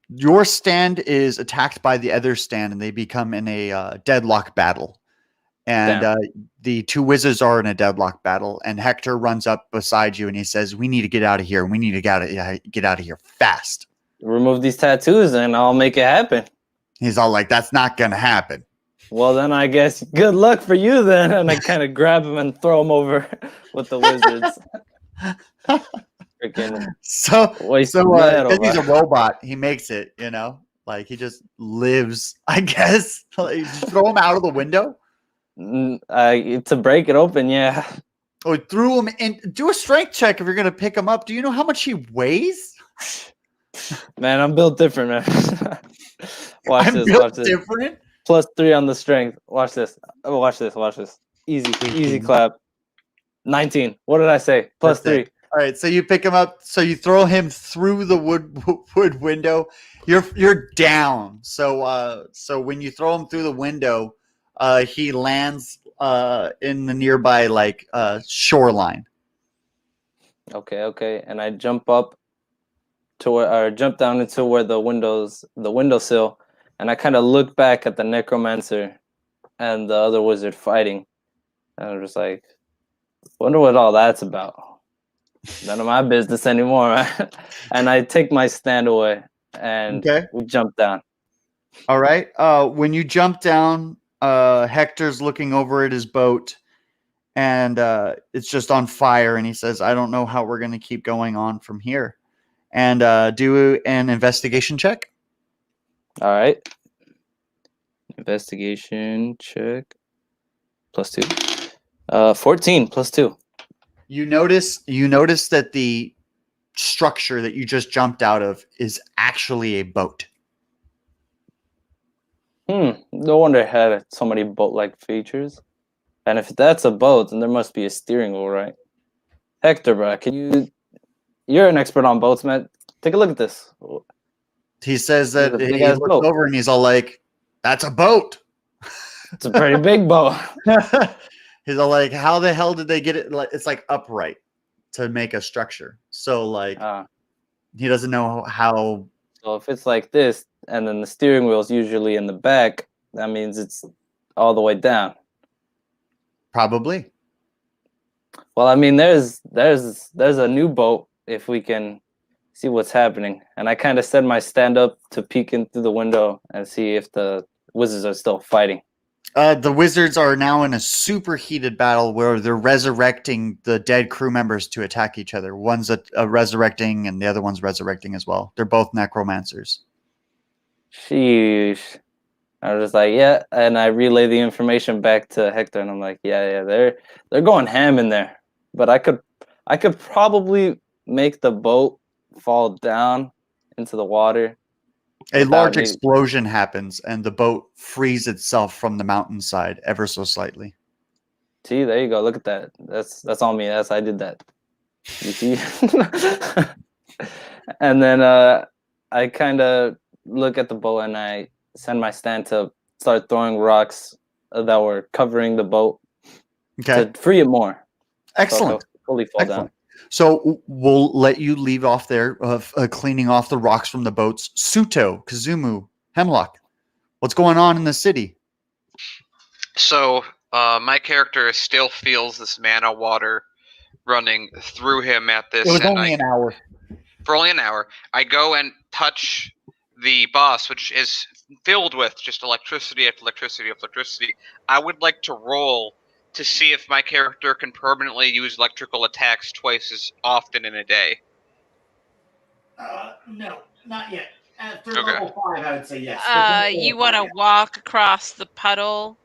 Your stand is attacked by the other stand, and they become in a deadlock battle. And the two wizards are in a deadlock battle, and Hector runs up beside you, and he says, "We need to get out of here. We need to get out of here fast. Remove these tattoos, and I'll make it happen." He's all like, "That's not going to happen." Well, then I guess good luck for you then. And I kind of grab him and throw him over with the wizards. So because he's a robot, he makes it, Like he just lives, I guess. Like, just throw him out of the window. To break it open, yeah. Or threw him in. Do a strength check if you're gonna pick him up. Do you know how much he weighs? Man, I'm built different, man. Watch I'm this. built Watch this. different. +3 on the strength. Watch this. Oh, watch this. Watch this. Easy clap. 19. What did I say? +3. All right, so you pick him up. So you throw him through the wood window. You're down. So when you throw him through the window, he lands in the nearby shoreline. Okay. And I jump up or jump down into where the windowsill, and I kind of look back at the necromancer and the other wizard fighting, and I'm just like, wonder what all that's about. None of my business anymore, right? And I take my stand away, and we jump down. All right. When you jump down, Hector's looking over at his boat, and it's just on fire, and he says, I don't know how we're going to keep going on from here. And do an investigation check. All right. Investigation check. +2. 14 +2. You notice that the structure that you just jumped out of is actually a boat. No wonder it had so many boat-like features. And if that's a boat, then there must be a steering wheel, right? Hector, bro, you're an expert on boats, man. Take a look at this. He says that he looks over and he's all like, that's a boat. It's a pretty big boat. He's all like, how the hell did they get it? It's like upright to make a structure. So he doesn't know how. So if it's like this, and then the steering wheel is usually in the back, that means it's all the way down. Probably. Well, I mean, there's a new boat if we can see what's happening. And I kind of set my stand up to peek in through the window and see if the wizards are still fighting. The wizards are now in a super heated battle where they're resurrecting the dead crew members to attack each other. One's resurrecting and the other one's resurrecting as well. They're both necromancers. Sheesh. I was just like, yeah, and I relay the information back to Hector, and I'm like, yeah, they're going ham in there. But I could probably make the boat fall down into the water. A large explosion happens, and the boat frees itself from the mountainside ever so slightly. See, there you go. Look at that. That's on me. I did that. You see? And then I kind of look at the boat, and I send my stand to start throwing rocks that were covering the boat to free it more. Excellent. So fully fall down. So we'll let you leave off there of cleaning off the rocks from the boats. Suto, Kazumu, Hemlock, what's going on in the city? So my character still feels this mana water running through him at this. It was only an hour. For only an hour. I go and touch the boss, which is filled with just electricity after electricity after electricity. I would like to roll to see if my character can permanently use electrical attacks twice as often in a day. No, not yet. At level 5, I would say yes. You want to walk across the puddle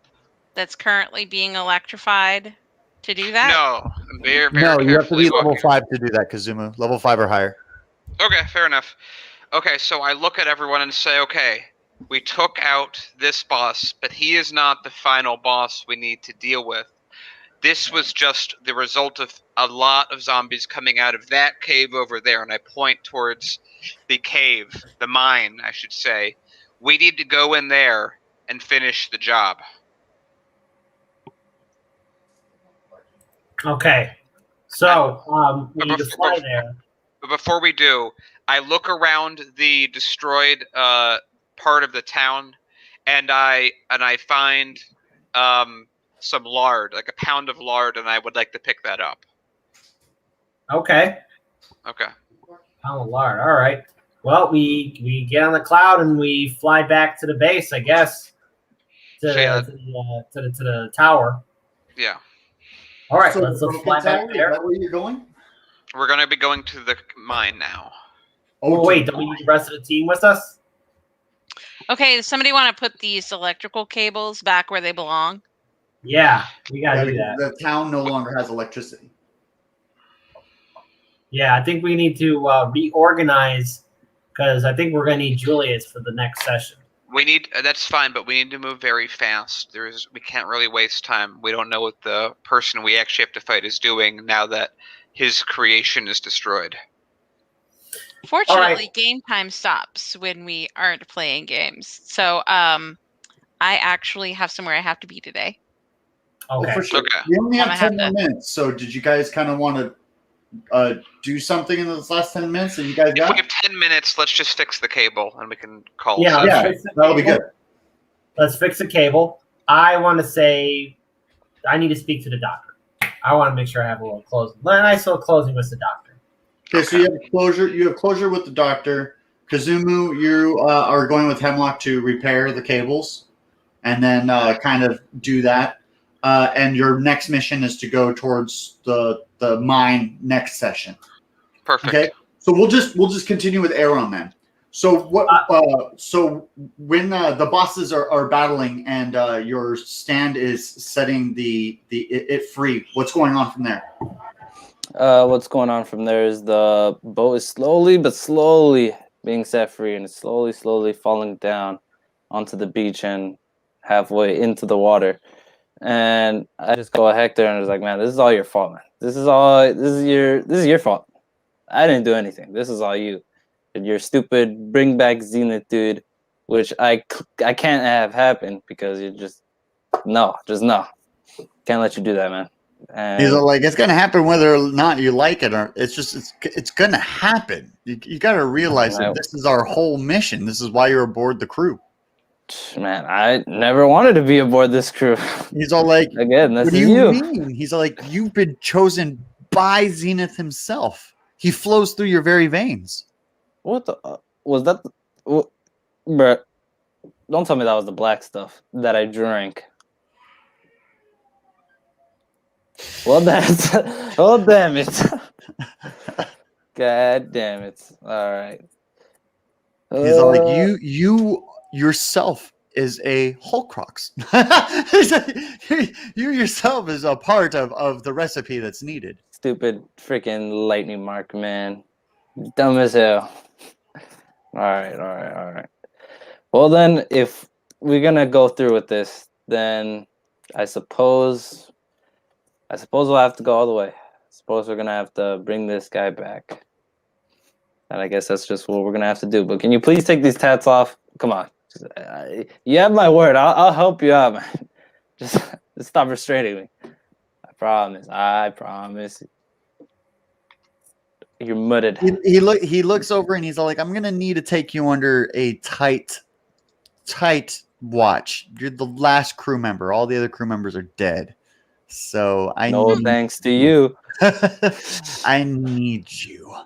that's currently being electrified to do that? No, very, very no, you have to be level walking. 5 to do that, Kazumu. Level 5 or higher. Okay, fair enough. Okay, so I look at everyone and say, okay, we took out this boss, but he is not the final boss we need to deal with. This was just the result of a lot of zombies coming out of that cave over there, and I point towards the cave, the mine, I should say. We need to go in there and finish the job. Okay. So, we need to fly there. But before we do, I look around the destroyed part of the town, and I find some lard, like a pound of lard, and I would like to pick that up. Okay. Okay. Pound of lard. All right. Well, we get on the cloud and we fly back to the base, I guess. To the tower. Yeah. All right. So let's fly back there. Is that where you're going? We're gonna be going to the mine now. Oh wait, don't we need the rest of the team with us? Okay, does somebody want to put these electrical cables back where they belong? Yeah, we gotta Yeah, do that. the town no longer has electricity. Yeah, I think we need to reorganize because I think we're gonna need Julius for the next session. We need that's fine, but we need to move very fast. We can't really waste time. We don't know what the person we actually have to fight is doing now that his creation is destroyed. Fortunately, game time stops when we aren't playing games. So, I actually have somewhere I have to be today. Okay. Oh, for sure. Okay. We only I'm have gonna 10 have more minutes. So did you guys kind of want to do something in those last 10 minutes that you guys If we got? have 10 minutes, let's just fix the cable and we can call. Yeah, session. let's Yeah, fix the that'll be cable. good. Let's fix the cable. I want to say I need to speak to the doctor. I want to make sure I have a little closing. A nice little closing with the doctor. Okay, so you have closure. You have closure with the doctor. Kazumu, you are going with Hemlock to repair the cables, and then kind of do that. And your next mission is to go towards the mine next session. Perfect. Okay, so we'll just continue with Aaron then. So what? So when the bosses are battling and your stand is setting it free, what's going on from there? What's going on from there is the boat is slowly being set free, and it's slowly falling down onto the beach and halfway into the water. And I just go at Hector and I was like, man, this is all your fault, man. This is your fault. I didn't do anything. This is all you. And your stupid bring back Zenith, dude, which I can't have happen because you just no. Can't let you do that, man. And He's like, it's gonna happen whether or not you like it, or it's gonna happen. You got to realize that this is our whole mission. This is why you're aboard the crew. man, I never wanted to be aboard this crew. He's all like, again, this what do is you you. mean? He's like, you've been chosen by Zenith himself. He flows through your very veins. What the was that? Bruh, don't tell me that was the black stuff that I drank. Well, that's oh damn it! God damn it! All right. He's all like, you yourself is a Horcrux. You yourself is a part of the recipe that's needed. Stupid freaking lightning mark, man. Dumb as hell. All right. Well, then, if we're gonna go through with this, then I suppose we'll have to go all the way. I suppose we're gonna have to bring this guy back, and I guess that's just what we're gonna have to do. But can you please take these tats off? Come on, you have my word. I'll help you out, man. Just stop restraining me. I promise. You're mudded. He looks over and he's all like, I'm gonna need to take you under a tight watch. You're the last crew member. All the other crew members are dead. So Thanks to you. I need you.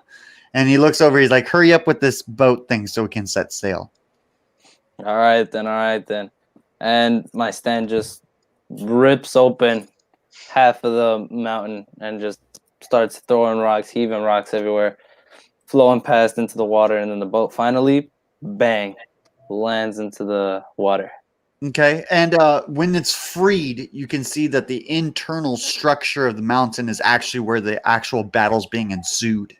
And he looks over, he's like, hurry up with this boat thing so we can set sail. All right then. And my stand just rips open half of the mountain and just starts throwing rocks, heaving rocks everywhere, flowing past into the water, and then the boat finally, bang, lands into the water. Okay, and when it's freed, you can see that the internal structure of the mountain is actually where the actual battle's being ensued.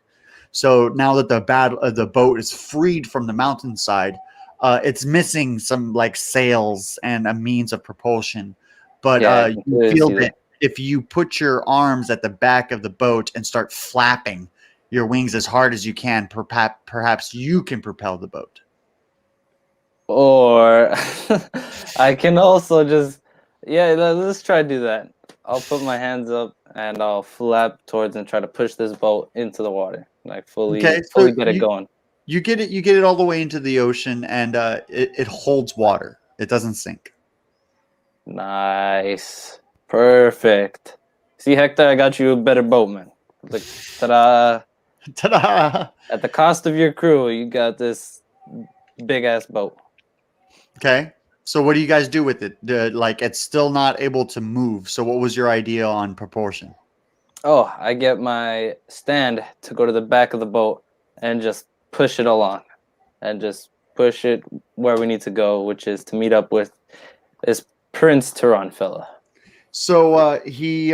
So now that the boat is freed from the mountainside, it's missing some like sails and a means of propulsion. But you feel that if you put your arms at the back of the boat and start flapping your wings as hard as you can, perhaps you can propel the boat. Or I can also just, let's try to do that. I'll put my hands up and I'll flap towards and try to push this boat into the water, like fully get it going. You get it all the way into the ocean, and it holds water. It doesn't sink. Nice, perfect. See, Hector, I got you a better boat, man. Like, ta-da! Ta-da! At the cost of your crew, you got this big ass boat. Okay. So what do you guys do with it? Like, it's still not able to move. So what was your idea on proportion? Oh, I get my stand to go to the back of the boat and just push it along and just push it where we need to go, which is to meet up with this Prince Turon fella. So he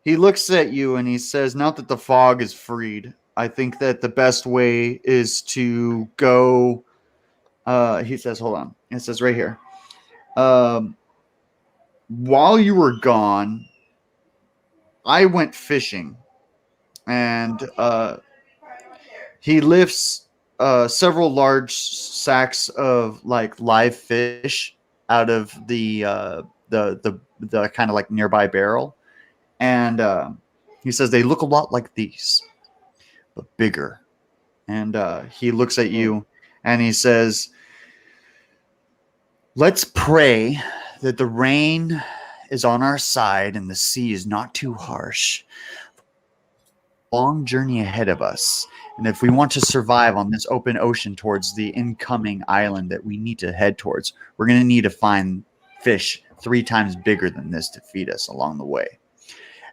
looks at you and he says, "Now that the fog is freed, I think that the best way is to go." He says, "Hold on." It says right here. While you were gone, I went fishing, and he lifts several large sacks of like live fish out of the kind of like nearby barrel, and he says they look a lot like these, but bigger. And he looks at you, and he says, "Let's pray that the rain is on our side and the sea is not too harsh. Long journey ahead of us. And if we want to survive on this open ocean towards the incoming island that we need to head towards, we're going to need to find fish 3 times bigger than this to feed us along the way.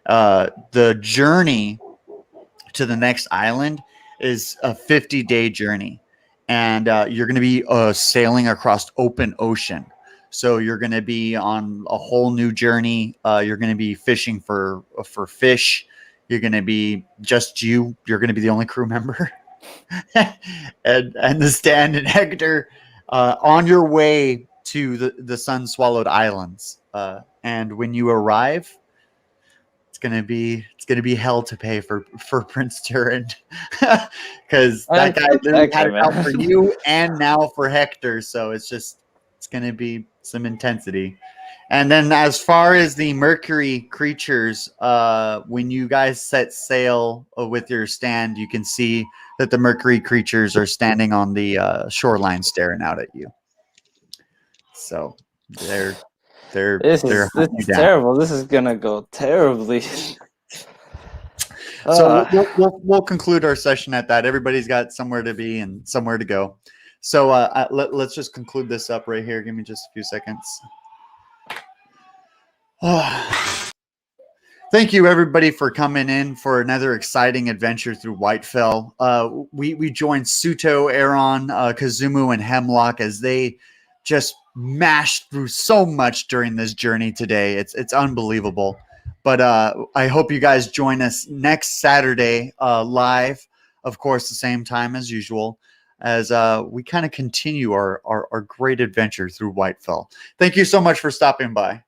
The journey to the next island is a 50-day journey. And you're going to be sailing across open ocean. So you're going to be on a whole new journey. You're going to be fishing for fish. You're going to be just you. You're going to be the only crew member. and the Stan and Hector on your way to the Sun-Swallowed Islands. And when you arrive, it's gonna be hell to pay for Prince Turin, because that guy literally had it out for you and now for Hector. So it's gonna be some intensity. And then as far as the Mercury creatures, when you guys set sail with your stand, you can see that the Mercury creatures are standing on the shoreline staring out at you. So they're This is terrible. This is gonna go terribly. So we'll conclude our session at that. Everybody's got somewhere to be and somewhere to go. So let's just conclude this up right here. Give me just a few seconds. Thank you, everybody, for coming in for another exciting adventure through Whitefell. We joined Suto, Aaron, Kazumu, and Hemlock as they just mashed through so much during this journey today. It's unbelievable. But I hope you guys join us next Saturday live, of course, the same time as usual, as we kind of continue our great adventure through Whitefell. Thank you so much for stopping by.